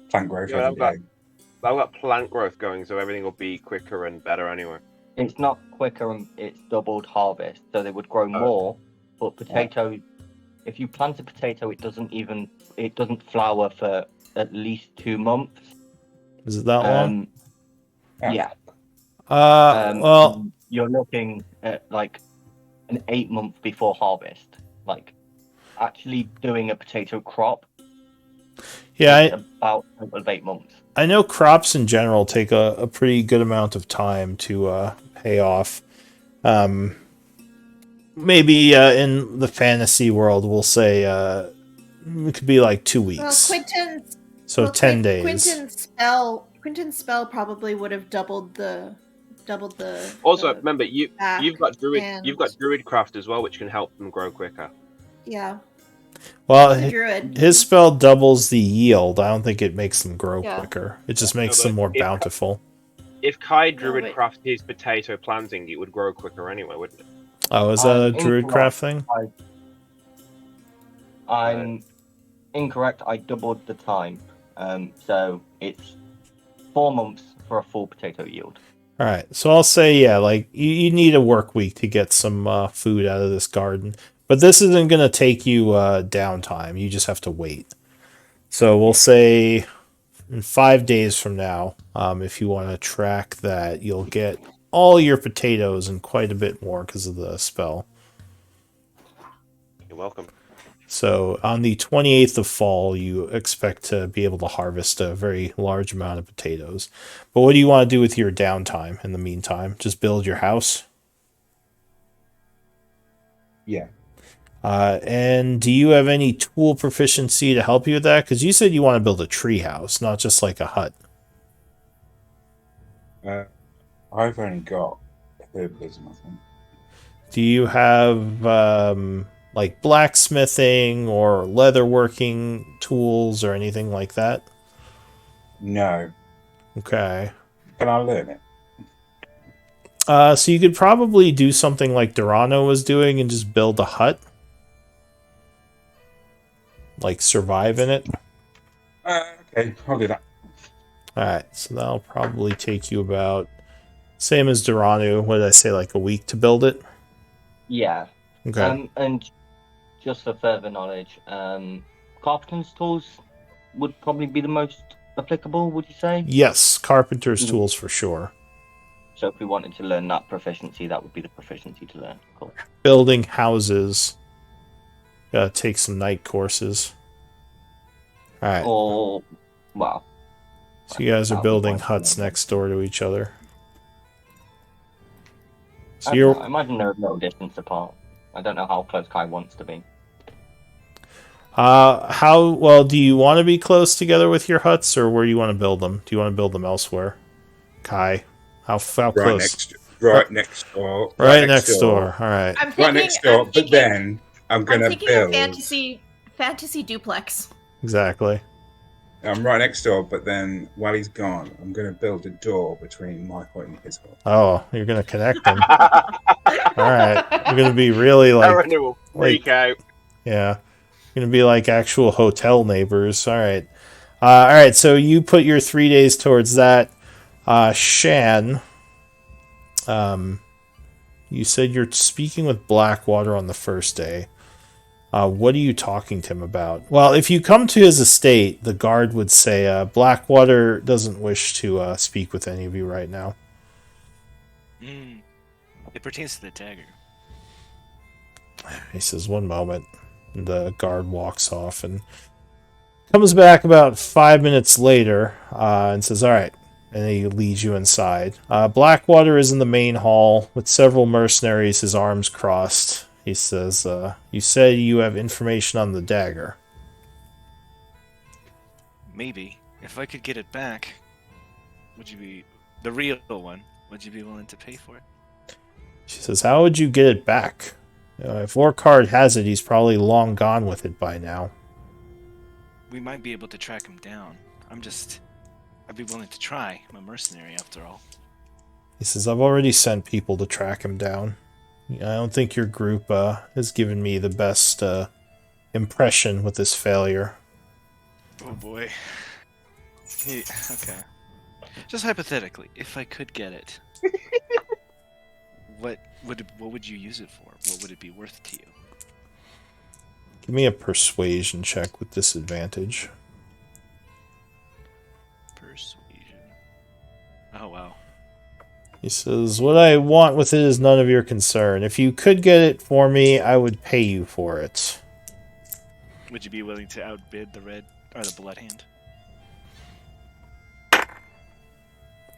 plant growth Yeah, every I've got- day. I've got plant growth going, so everything will be quicker and better anyway. It's not quicker and it's doubled harvest, so they would grow more. But potato, if you plant a potato, it doesn't flower for at least 2 months. Is it that long? Yeah. Well, You're looking at like an 8 month before harvest. Like actually doing a potato crop. yeah, It's about a total of 8 months. I know crops in general take a pretty good amount of time to pay off. Maybe in the fantasy world, we'll say it could be like 2 weeks. Well, Quentin's So 10 days. Quentin's spell probably would have doubled the. Also, the remember you've got druid craft as well, which can help them grow quicker. Yeah. Well, The druid. his spell doubles the yield. I don't think it makes them grow Yeah. quicker. It just makes but them more if- bountiful. If Kai but- druid craft his potato planting, it would grow quicker anyway, wouldn't it? Oh, is that a I'm druid craft thing? I'm incorrect. I doubled the time. So it's 4 months for a full potato yield. All right, so I'll say like you need a work week to get some food out of this garden, but this isn't going to take you downtime. You just have to wait. So we'll say in 5 days from now, if you want to track that, you'll get all your potatoes and quite a bit more because of the spell. You're welcome. So on the 28th of fall, you expect to be able to harvest a very large amount of potatoes. But what do you want to do with your downtime in the meantime? Just build your house? Yeah. And do you have any tool proficiency to help you with that? Because you said you want to build a tree house, not just like a hut. I've only got herbalism, I think. Do you have like blacksmithing or leatherworking tools or anything like that? No. Okay. Can I learn it? So you could probably do something like Durano was doing and just build a hut. Like survive in it. Okay, I'll do that. Alright, so that'll probably take you about same as Durano, what did I say, like a week to build it? Yeah. Okay. And just for further knowledge, carpenter's tools would probably be the most applicable, would you say? Yes, carpenter's tools for sure. So if we wanted to learn that proficiency, that would be the proficiency to learn. Cool. Building houses. Gotta take some night courses. Alright. Or, well. So you guys are that'll be building fine. huts next door to each other. So I you're imagine they're a little distance apart. I don't know how close Kai wants to be. how well do you want to be close together with your huts, or where do you want to build them? Do you want to build them elsewhere? Kai, how close? Right next door. Right next door. All right. I'm thinking, Right next door, I'm thinking, but then I'm I'm gonna thinking build. a fantasy duplex. Exactly. I'm right next door, but then while he's gone, I'm gonna build a door between my hut and his hut. Oh, you're gonna connect them. All right. You're gonna be really Aaron like, will freak out. yeah, you're gonna be like actual hotel neighbors. All right. All right. So you put your 3 days towards that. Shan, you said you're speaking with Blackwater on the first day. What are you talking to him about? Well, if you come to his estate, the guard would say, Blackwater doesn't wish to speak with any of you right now. It pertains to the dagger. He says, 1 moment. And the guard walks off and comes back about 5 minutes later and says, all right. and he leads you inside. Blackwater is in the main hall with several mercenaries, his arms crossed. He says, you said you have information on the dagger. Maybe. If I could get it back, would you be... The real one, would you be willing to pay for it? She says, how would you get it back? If Orcard has it, he's probably long gone with it by now. We might be able to track him down. I'd be willing to try. I'm a mercenary, after all. He says, I've already sent people to track him down. I don't think your group has given me the best impression with this failure. Oh boy. Okay. Just hypothetically, if I could get it, what would you use it for? What would it be worth to you? Give me a persuasion check with disadvantage. Persuasion. Oh wow. He says, what I want with it is none of your concern. If you could get it for me, I would pay you for it. Would you be willing to outbid the red or the blood hand?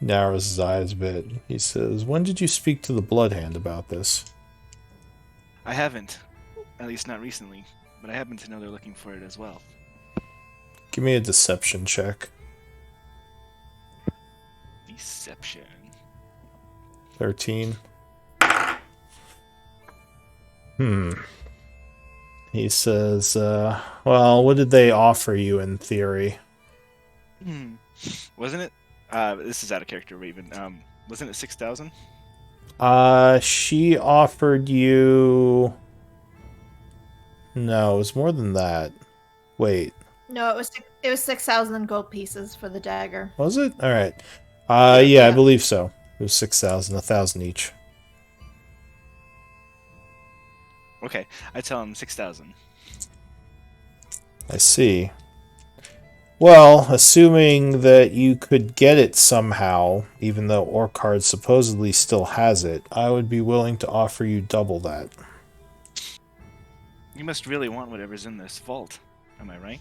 Narrows his eyes a bit. He says, when did you speak to the blood hand about this? I haven't. At least not recently. But I happen to know they're looking for it as well. Give me a deception check. Deception. 13. He says, well, what did they offer you in theory? Wasn't it? This is out of character, Raven. Wasn't it 6,000? She offered you... No, it was more than that. Wait. No, it was 6,000 gold pieces for the dagger. Was it? All right. Yeah, I believe so. It was 6,000, 1,000 each. Okay, I tell him 6,000. I see. Well, assuming that you could get it somehow, even though Orcard supposedly still has it, I would be willing to offer you double that. You must really want whatever's in this vault. Am I right?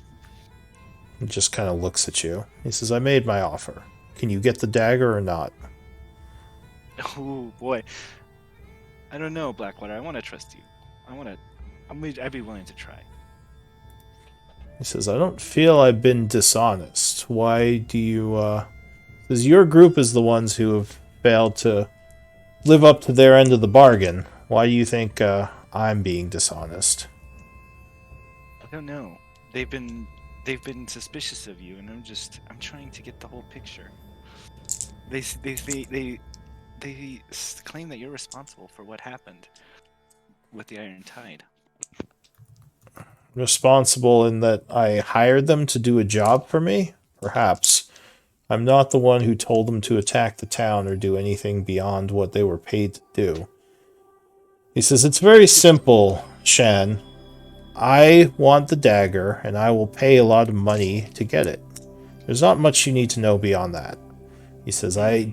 He just kind of looks at you. He says, I made my offer. Can you get the dagger or not? Oh, boy. I don't know, Blackwater. I want to trust you. I'd be willing to try. He says, I don't feel I've been dishonest. Why do you, Because your group is the ones who have failed to live up to their end of the bargain. Why do you think, I'm being dishonest? I don't know. They've been suspicious of you, and I'm trying to get the whole picture. They claim that you're responsible for what happened with the Iron Tide. Responsible in that I hired them to do a job for me? Perhaps. I'm not the one who told them to attack the town or do anything beyond what they were paid to do. He says, it's very simple, Shan. I want the dagger, and I will pay a lot of money to get it. There's not much you need to know beyond that. He says, I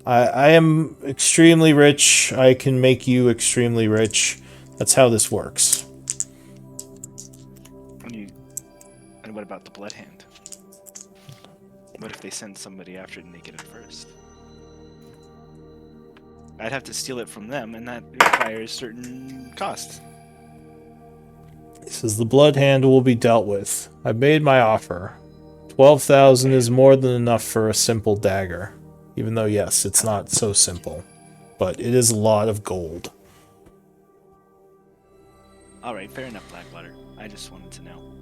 am extremely rich. I can make you extremely rich. That's how this works. And what about the blood hand? What if they send somebody after it and they get it first? I'd have to steal it from them, and that requires certain costs. He says, the blood hand will be dealt with. I've made my offer. 12,000 is more than enough for a simple dagger. Even though, yes, it's not so simple. But it is a lot of gold. Alright, fair enough, Blackwater. I just wanted to know.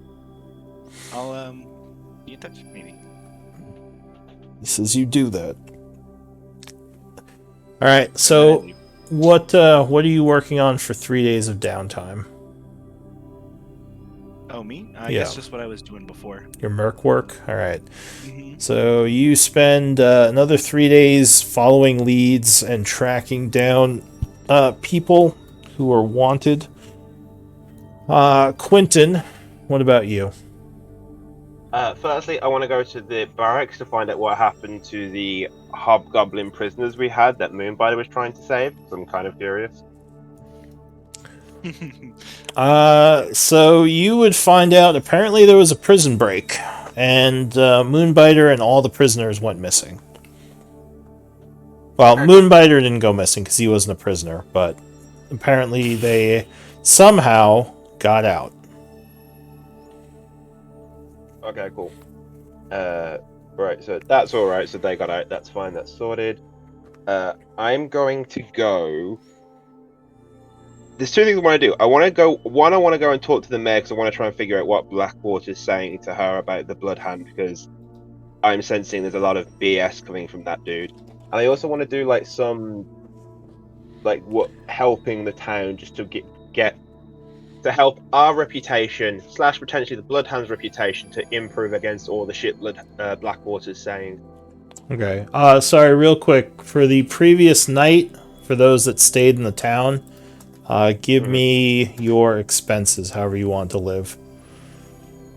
I'll, be in touch, maybe. He says, you do that. Alright, so what are you working on for 3 days of downtime? Oh, me? I Yeah. guess just what I was doing before. Your merc work? Alright. So you spend another 3 days following leads and tracking down people who are wanted. Quentin, what about you? Firstly, I want to go to the barracks to find out what happened to the hobgoblin prisoners we had that Moonbiter was trying to save. So I'm kind of curious. So you would find out apparently there was a prison break. and Moonbiter and all the prisoners went missing. Well, Moonbiter didn't go missing because he wasn't a prisoner, but apparently they somehow got out. Okay, cool. Right, so that's all right. So they got out. That's fine. That's sorted. I'm going to go. There's two things I want to do. I want to go. One, I want to go and talk to the mayor because I want to try and figure out what Blackwater's saying to her about the Bloodhound because I'm sensing there's a lot of BS coming from that dude. And I also want to do like some, like what helping the town just to get to help our reputation / potentially the Bloodhound's reputation to improve against all the shit Blackwater's saying. Okay. Sorry, real quick. For the previous night, for those that stayed in the town, give me your expenses, however you want to live.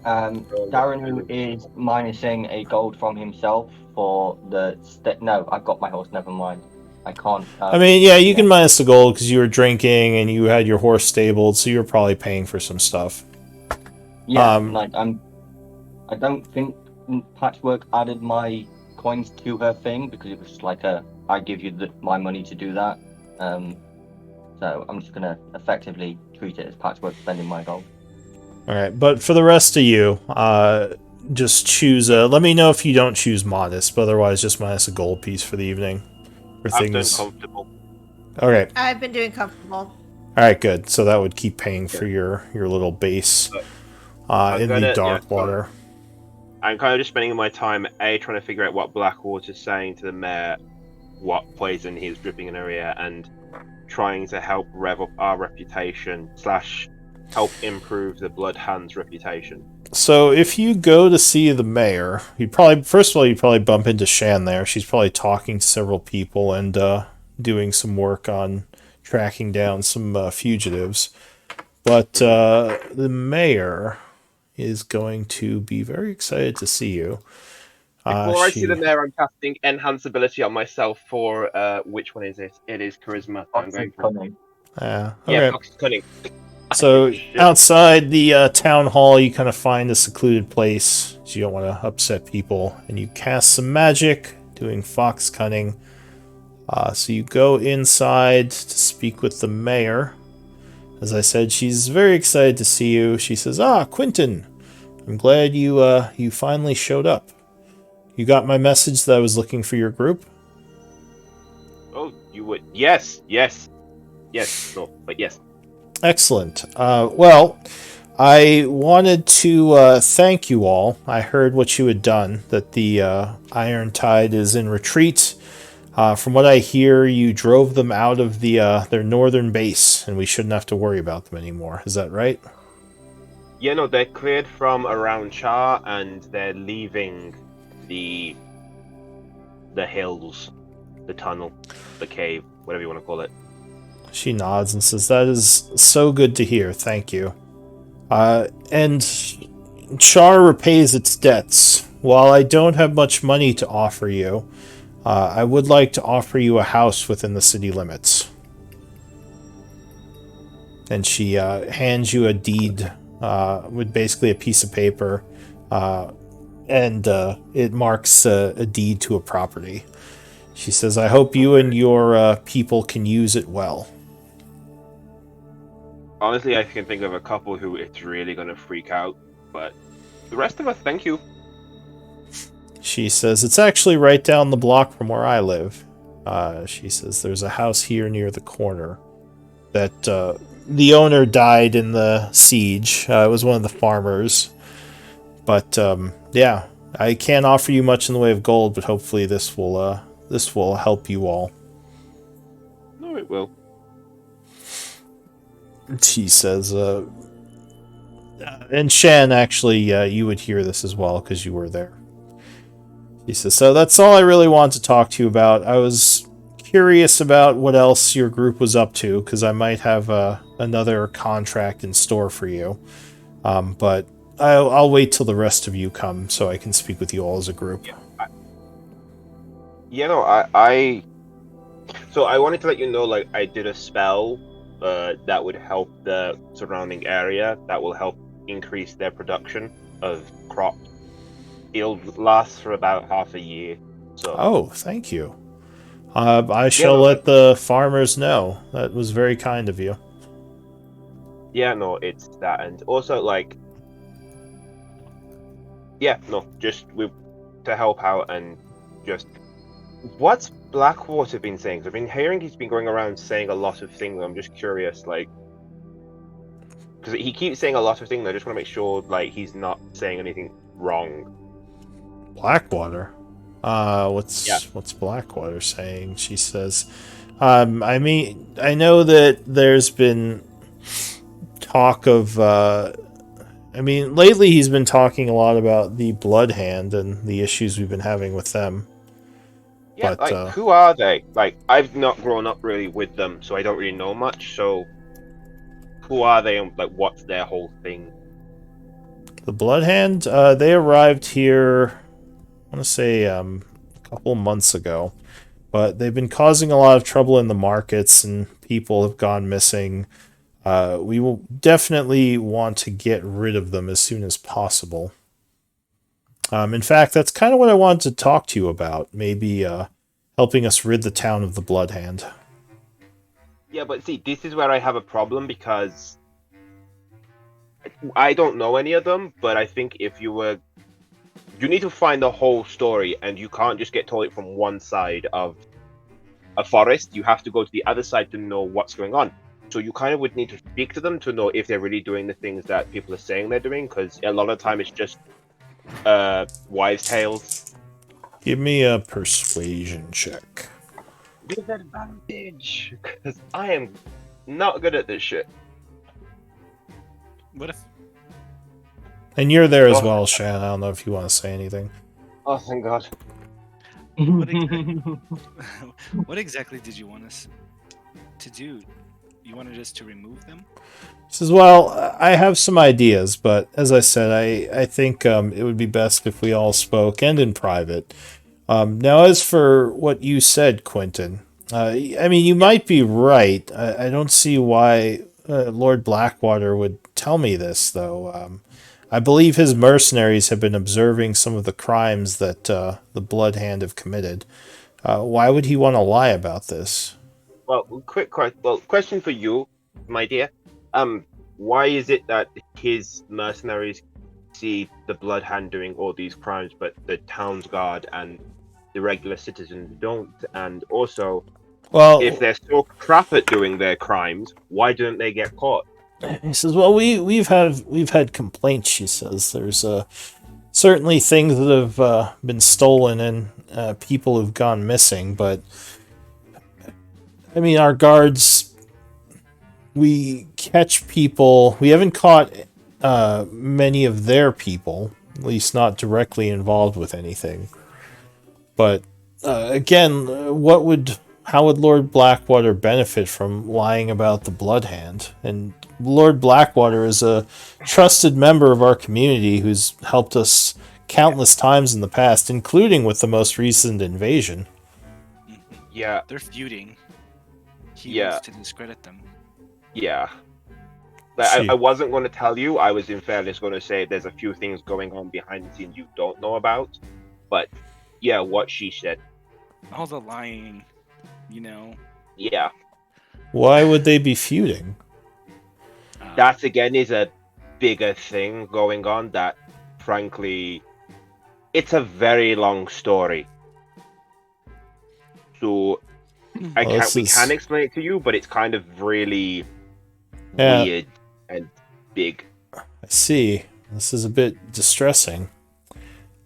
Darren is minusing a gold from himself for the... No, I've got my horse, never mind. I can't... I mean, yeah, you can minus the gold because you were drinking and you had your horse stabled, so you're probably paying for some stuff. Yeah, I don't think Patchwork added my coins to her thing because it was just like I give you my money to do that. So I'm just going to effectively treat it as Patchwork spending my gold. Alright, but for the rest of you, just choose let me know if you don't choose modest, but otherwise just minus a gold piece for the evening. I've done comfortable. Okay. I've been doing comfortable. Alright, good. So that would keep paying for your little base in the Darkwater. I'm kind of just spending my time, trying to figure out what Blackwater's saying to the mayor, what poison he's dripping in her ear, and trying to help rev up our reputation / help improve the Bloodhound's reputation. So if you go to see the mayor, you'd probably bump into Shan there. She's probably talking to several people and doing some work on tracking down some fugitives. But the mayor is going to be very excited to see you. Before I see the mayor, I'm casting enhance ability on myself for which one is it? It is charisma. I'm going for Cunning. Okay. Fox cunning. So outside the town hall, you kind of find a secluded place, so you don't want to upset people, and you cast some magic, doing fox cunning. So you go inside to speak with the mayor. As I said, she's very excited to see you. She says, Quentin, I'm glad you finally showed up. You got my message that I was looking for your group? Oh, you would? Yes. No, but yes. Excellent. Well, I wanted to thank you all. I heard what you had done, that the Iron Tide is in retreat. From what I hear, you drove them out of their northern base, and we shouldn't have to worry about them anymore. Is that right? Yeah, no, they're cleared from around Chaur, and they're leaving the hills, the tunnel, the cave, whatever you want to call it. She nods and says, that is so good to hear, thank you. And Chaur repays its debts. While I don't have much money to offer you, I would like to offer you a house within the city limits. And she hands you a deed with basically a piece of paper, and it marks a deed to a property. She says, I hope you and your people can use it well. Honestly, I can think of a couple who it's really going to freak out, but the rest of us, thank you. She says, it's actually right down the block from where I live. She says, there's a house here near the corner that the owner died in the siege. It was one of the farmers. But, yeah, I can't offer you much in the way of gold, but hopefully this will help you all. No, it will. She says, and Shan, actually, you would hear this as well because you were there. She says, so that's all I really want to talk to you about. I was curious about what else your group was up to because I might have another contract in store for you. But I'll wait till the rest of you come so I can speak with you all as a group. So I wanted to let you know, like, I did a spell that would help the surrounding area. That will help increase their production of crops. It'll last for about half a year. So Oh, thank you. I shall no, let the farmers know. That was very kind of you. yeah, no, it's that, and also like, yeah, no, just to help out and just what's Blackwater been saying? 'Cause I've been hearing he's been going around saying a lot of things. I'm just curious, like, because he keeps saying a lot of things. I just want to make sure, like, he's not saying anything wrong. Blackwater. Yeah. What's Blackwater saying? She says, I mean, I know that there's been talk of, I mean, lately he's been talking a lot about the Blood Hand and the issues we've been having with them. Yeah, But, like, who are they? Like, I've not grown up really with them, so I don't really know much. So, who are they, and like, what's their whole thing? the Blood Hand, they arrived here, I want to say, a couple months ago. But they've been causing a lot of trouble in the markets, and people have gone missing. We will definitely want to get rid of them as soon as possible. In fact, that's kind of what I wanted to talk to you about. Maybe helping us rid the town of the Blood Hand. Yeah, but see, this is where I have a problem because I don't know any of them, but I think if you need to find the whole story, and you can't just get told it from one side of a forest. You have to go to the other side to know what's going on. So you kind of would need to speak to them to know if they're really doing the things that people are saying they're doing, because a lot of the time it's just wives' tales. Give me a persuasion check. Give that advantage, because I am not good at this shit. What if? And you're there as Oh. well, Shan. I don't know if you want to say anything. Oh, thank God. What exactly did you want us to do? You wanted us to remove them? He says, well, I have some ideas, but as I said, I think it would be best if we all spoke, and in private. Now, as for what you said, Quentin, I mean, you might be right. I don't see why Lord Blackwater would tell me this, though. I believe his mercenaries have been observing some of the crimes that the Blood Hand have committed. Why would he want to lie about this? Well, question for you, my dear. Why is it that his mercenaries see the Blood Hand doing all these crimes, but the town's guard and the regular citizens don't? And also, Well, if they're so crap at doing their crimes, why don't they get caught? he says, well, we've had complaints. She says there's certainly things that have been stolen and people who've gone missing, but I mean, our guards, we catch people. We haven't caught many of their people, at least not directly involved with anything. But again, how would Lord Blackwater benefit from lying about the Blood Hand? And Lord Blackwater is a trusted member of our community who's helped us countless times in the past, including with the most recent invasion. Yeah, They're feuding. He Yeah. wants to discredit them. yeah. I wasn't going to tell you. I was, in fairness, going to say there's a few things going on behind the scenes you don't know about. But yeah, what she said. All the lying, you know. Yeah, Why would they be feuding? that again is a bigger thing going on that, frankly, it's a very long story. So we can explain it to you, but it's kind of really weird and big. I see. This is a bit distressing.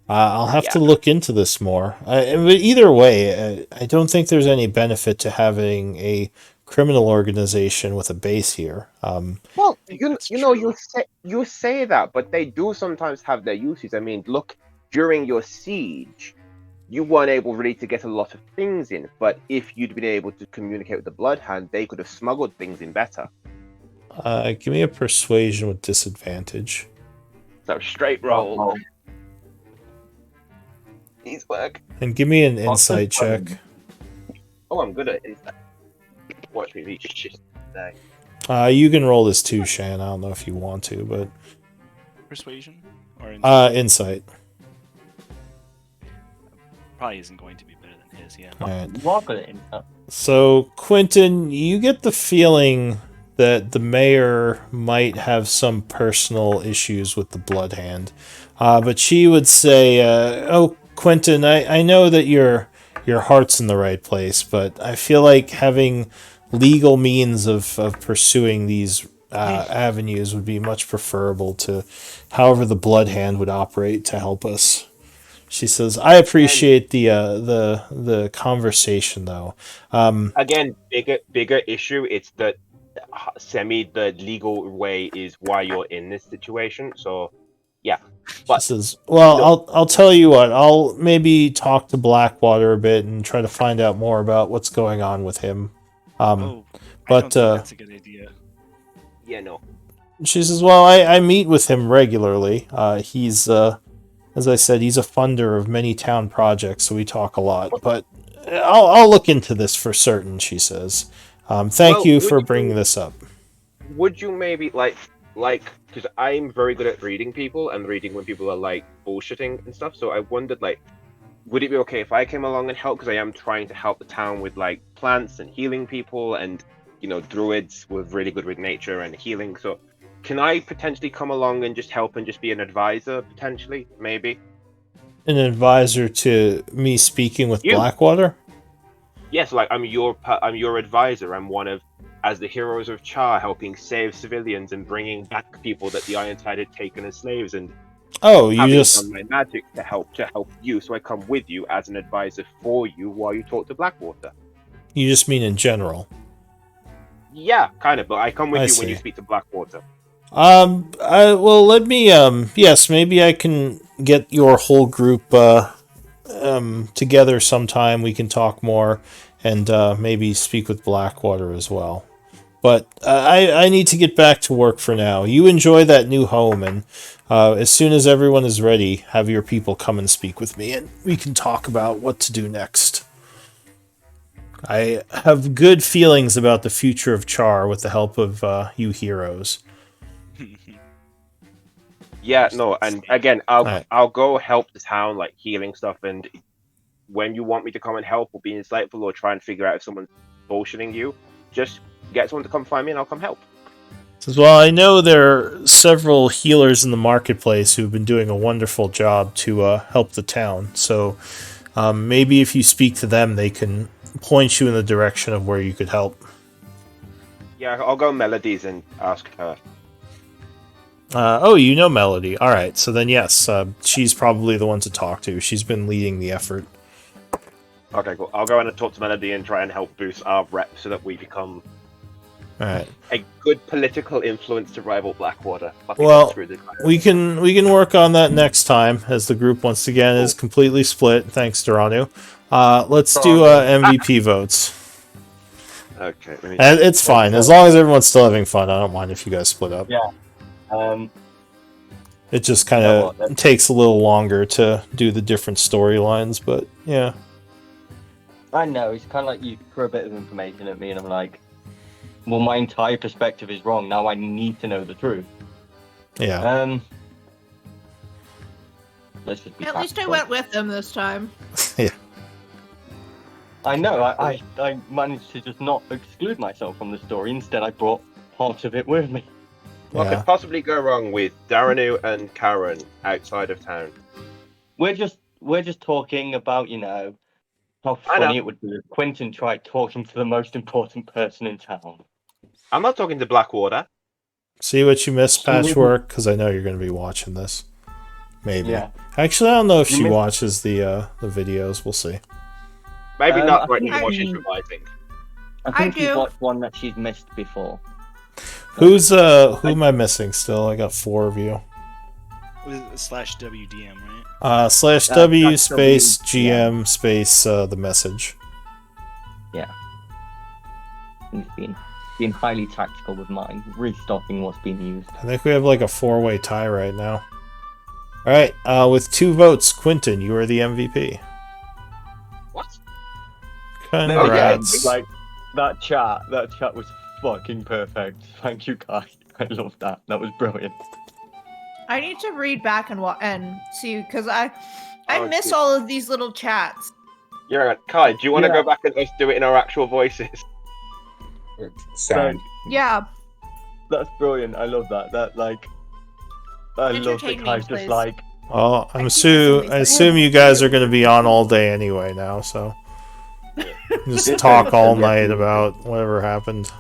I'll have to look into this more. But either way, I don't think there's any benefit to having a criminal organization with a base here. Well, you say that, but they do sometimes have their uses. I mean, look, during your siege, you weren't able really to get a lot of things in, but if you'd been able to communicate with the Blood Hand, they could have smuggled things in better. Give me a persuasion with disadvantage. So straight roll. These work. And give me an insight check. Oh, I'm good at insight. Watch me reach shit today. You can roll this too, Shan. I don't know if you want to, but Persuasion or insight? insight. probably isn't going to be better than his. Yeah. Alright. You are good at intel. So, Quentin, you get the feeling that the mayor might have some personal issues with the Blood Hand. But she would say, oh, Quentin, I know that your heart's in the right place, but I feel like having legal means of pursuing these avenues would be much preferable to however the Blood Hand would operate to help us. She says, "I appreciate the conversation, though." Again, bigger issue. It's that the legal way is why you're in this situation. So, yeah. But She says, "Well, no. I'll tell you what. I'll maybe talk to Blackwater a bit and try to find out more about what's going on with him." I But don't think that's a good idea. Yeah, no. she says, "Well, I meet with him regularly. He's as I said, he's a funder of many town projects, so we talk a lot. But I'll look into this for certain." She says, "Thank Well, you for bringing this up." Would you maybe like because I'm very good at reading people and reading when people are like bullshitting and stuff. So I wondered like, would it be okay if I came along and helped? Because I am trying to help the town with like plants and healing people and druids were really good with nature and healing. So can I potentially come along and just help and just be an advisor potentially? Maybe. An advisor to me speaking with You. Blackwater? Yes, like I'm your advisor. I'm one of, as the heroes of Chaur, helping save civilians and bringing back people that the Ironside had taken as slaves, and Oh, you having just done my magic to help you. So I come with you as an advisor for you while you talk to Blackwater. mean in general. Yeah, kind of. But I come with I you when you see. speak to Blackwater. Well, let me yes, maybe I can get your whole group together sometime. We can talk more and maybe speak with Blackwater as well. But I need to get back to work for now. You enjoy that new home, and as soon as everyone is ready, have your people come and speak with me, and we can talk about what to do next. I have good feelings about the future of Chaur with the help of you heroes. Yeah, no, and again, I'll Alright. I'll go help the town, like healing stuff, and when you want me to come and help or be insightful or try and figure out if someone's bullshitting you, just get someone to come find me and I'll come help. Says, well, I know there are several healers in the marketplace who've been doing a wonderful job to help the town. So maybe if you speak to them, they can point you in the direction of where you could help. Yeah, I'll go Melodies and ask her. Oh, you know Melody. All right, so then yes, she's probably the one to talk to. She's been leading the effort. Okay, cool. I'll go in and talk to Melody and try and help boost our rep so that we become All right. a good political influence to rival Blackwater. Well, we can work on that next time, as the group once again is completely split. Thanks, Duranu. Let's do MVP votes. Okay. And it's fine as long as everyone's still having fun. I don't mind if you guys split up. Yeah. It just kind of takes a little longer to do the different storylines, but yeah. I know, it's kind of like you throw a bit of information at me and I'm like, well, my entire perspective is wrong. Now I need to know the truth. Yeah. Let's just be At least I practical. went with them this time. Yeah. I know, I managed to just not exclude myself from the story. Instead, I brought part of it with me. What Yeah. could possibly go wrong with Daranu and Karen outside of town? We're just talking about, how funny it would be if Quentin tried talking to the most important person in town. I'm not talking to Blackwater. See what you missed, Patchwork? Because I know you're going to be watching this. Maybe. Yeah. Actually, I don't know if You she missed- watches the videos. We'll see. Maybe I not right think now while she's she- revising. I think do. you've watched one that she's missed before. Who am I missing still? I got 4 of you. Slash WDM, right? /W that's space W, GM space the message. Yeah. He's been highly tactical with mine, restocking what's being used. I think we have like a 4-way tie right now. All right, with 2 votes, Quentin, you are the MVP. What? Congrats. Like that chat was fucking perfect. Thank you guys. I love that. That was brilliant. I need to read back and see because I miss dear. all of these little chats. You're right. Kai, do you want to Yeah. go back and us do it in our actual voices? Sound. Yeah. That's brilliant. I love that. I love that Entertain me, Kai's just please. like, Well, I keep missing I these assume you guys are going to be on all day anyway now, so just talk all night about whatever happened.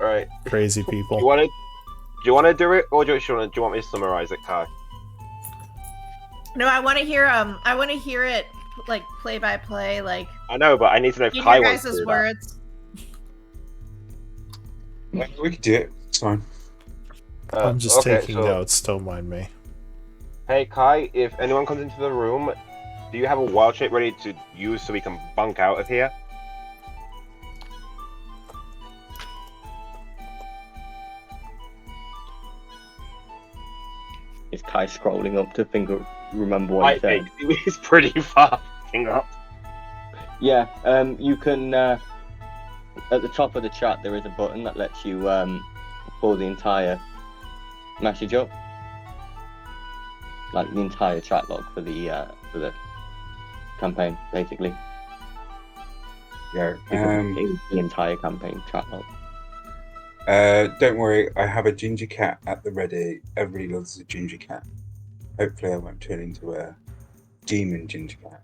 Right. Crazy Do people. you want to do it, or do you want me to summarize it, Kai? No, I want to hear it like play by play, like I know, but I need to know if in Kai your wants to guys' do that. words. We could do it. It's fine. I'm just okay, taking so, notes, don't mind me. Hey Kai, if anyone comes into the room, do you have a wild shape ready to use so we can bunk out of here? is Kai scrolling up to remember what I he said? think it's pretty far fucking up. Yeah, you can, at the top of the chat, there is a button that lets you pull the entire message up. Like the entire chat log for the campaign, basically. Yeah. The entire campaign chat log. Don't worry, I have a ginger cat at the ready. Everybody loves a ginger cat. Hopefully I won't turn into a demon ginger cat.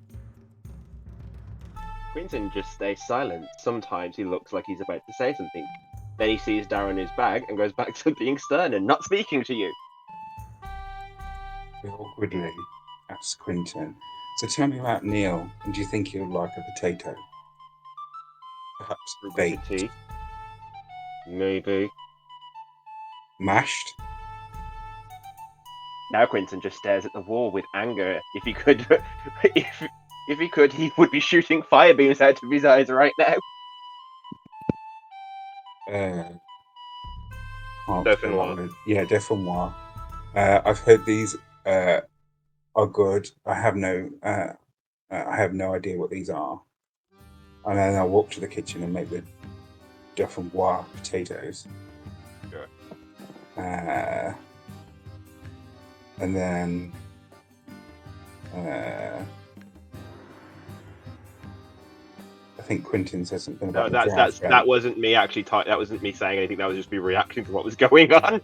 Quentin just stays silent. Sometimes he looks like he's about to say something. Then he sees Darren's bag and goes back to being stern and not speaking to you. We awkwardly asked Quentin, so tell me about Neil, and do you think he'll like a potato? Perhaps baked, Tea? Maybe. mashed? Now Quentin just stares at the wall with anger. If he could, if he could, he would be shooting fire beams out of his eyes right now. Dauphinois. Yeah, Dauphinois. I've heard these are good. I have no idea what these are. And then I'll walk to the kitchen and make the Dauphinois potatoes. Sure. And then I think Quentin said something No, about that wasn't me actually. That wasn't me saying anything. That was just me reacting to what was going on.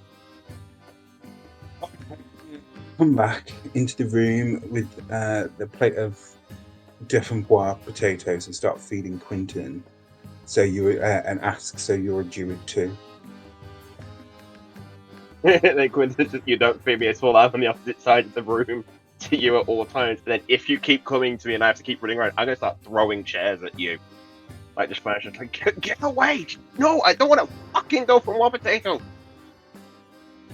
Come back into the room with the plate of Dauphinois potatoes and start feeding Quentin. So you and ask, so you're a Druid too? Then Quentin says, "You don't feed me at all. I'm on the opposite side of the room to you at all times. And then if you keep coming to me and I have to keep running around, I'm gonna start throwing chairs at you." Like just like, get away! No, I don't want to fucking go from one potato.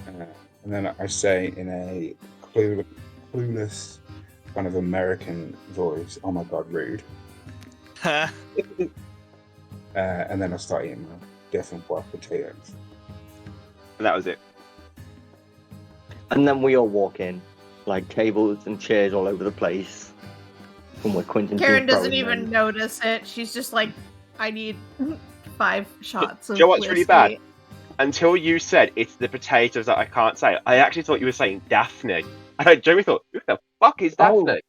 And then I say in a clueless kind of American voice, "Oh my god, rude." And then I start eating my Dauphinois potatoes. And that was it. And then we all walk in, like tables and chairs all over the place. From where Quentin's Karen been doesn't throwing even them. notice it. She's just like, I need 5 shots of Do you know what's really whiskey. bad? Until you said it's the potatoes that I can't say, I actually thought you were saying Daphne. And Jeremy thought, who the fuck is Daphne?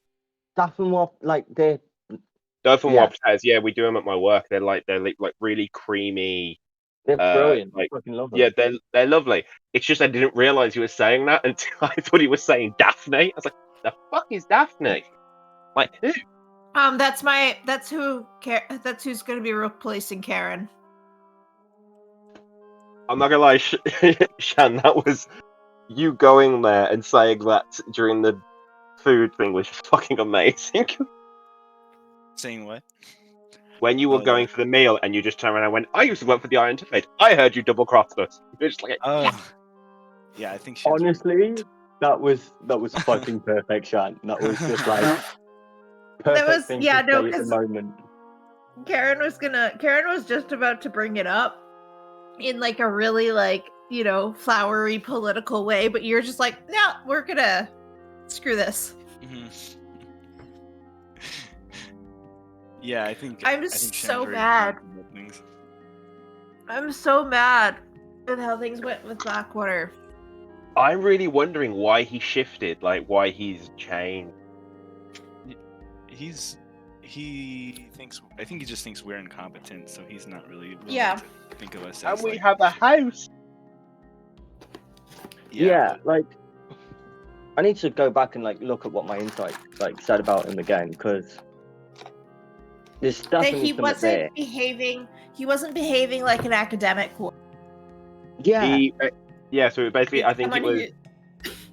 Dauphinois, like they're Dauphinois potatoes, yeah, we do them at my work. They're like really creamy. brilliant. like- I fucking love them. Yeah, they're lovely. It's just I didn't realise you were saying that until I thought he was saying Daphne. I was like, the fuck is Daphne? Like who? That's who's gonna be replacing Karen. I'm not gonna lie, Shan, that was you going there and saying that during the food thing was just fucking amazing. Saying what? When you were Oh, going yeah. for the meal and you just turned around and went, I used to work for the Iron Tide. I heard you double crossed us. You're just like, Oh, yeah. I think she. Honestly, that was fucking perfect, Shan. That was just like perfect was- thing yeah, to no, say at the 'cause- moment. Karen was just about to bring it up in like a really like, flowery political way, but you're just like, no, we're gonna screw this. Mhm. Yeah, I think. I'm I think Shan's so very mad. confident about things. I'm so mad at how things went with he thinks. I think he just thinks we're incompetent, so he's not really willing Yeah. to think of us And as we like. have a house. Yeah, but- like I need to go back and like look at what my insight like said about him again because there's That definitely he something there. wasn't behaving like an academic. Yeah, So basically, I think it was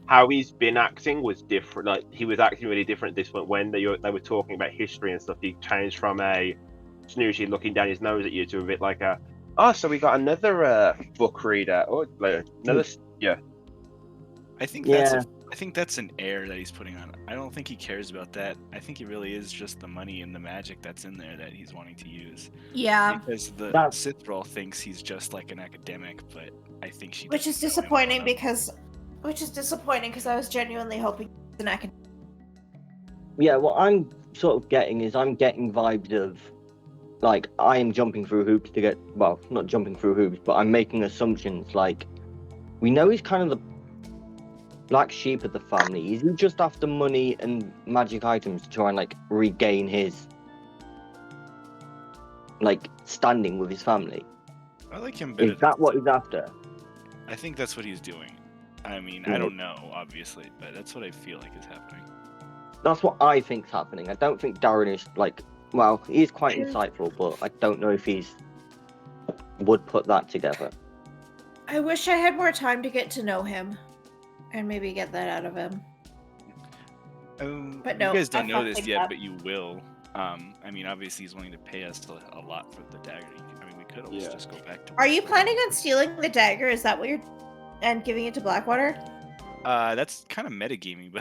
how he's been acting was different. Like he was acting really different this one when they were talking about history and stuff. He changed from a snooshy looking down his nose at you to a bit like a, oh, so we got another book reader or like another I think Yeah. I think that's an air that he's putting on. I don't think he cares about that. I think it really is just the money and the magic that's in there that he's wanting to use. Yeah. Because the That's- Cithril thinks he's just like an academic, but I think she. Which is doesn't know him disappointing well enough. because I was genuinely hoping an academic. Yeah, what I'm sort of getting is I'm getting vibes of like I am jumping through hoops to get well, not jumping through hoops, but I'm making assumptions like we know he's kind of the black sheep of the family. Is he just after money and magic items to try and like regain his like standing with his family? I like him better. Is that what he's after? I think that's what he's doing. I mean, I don't know, obviously, but that's what I feel like is happening. That's what I think's happening. I don't think Darren is like well, he's quite insightful, but I don't know if he's would put that together. I wish I had more time to get to know him, and maybe get that out of him. But no, you guys don't I know fucked this things yet, up. but you will. I mean, obviously, he's willing to pay us a lot for the dagger. I mean, we could always just go back to. Are you planning on stealing the dagger? Is that what you're and giving it to Blackwater? That's kind of metagaming,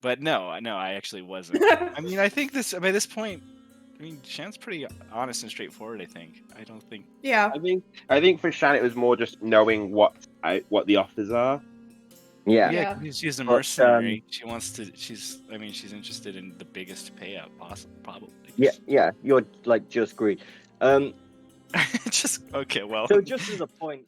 but no, I actually wasn't. I mean, I think by this point, I mean, Shan's pretty honest and straightforward. I think. I don't think. Yeah. I think for Shan it was more just knowing what the offers are. Yeah. Yeah. She's a But, mercenary. She wants to. She's interested in the biggest payout possible, probably. Yeah, you're like just greed. Just okay. Well. So just as a point,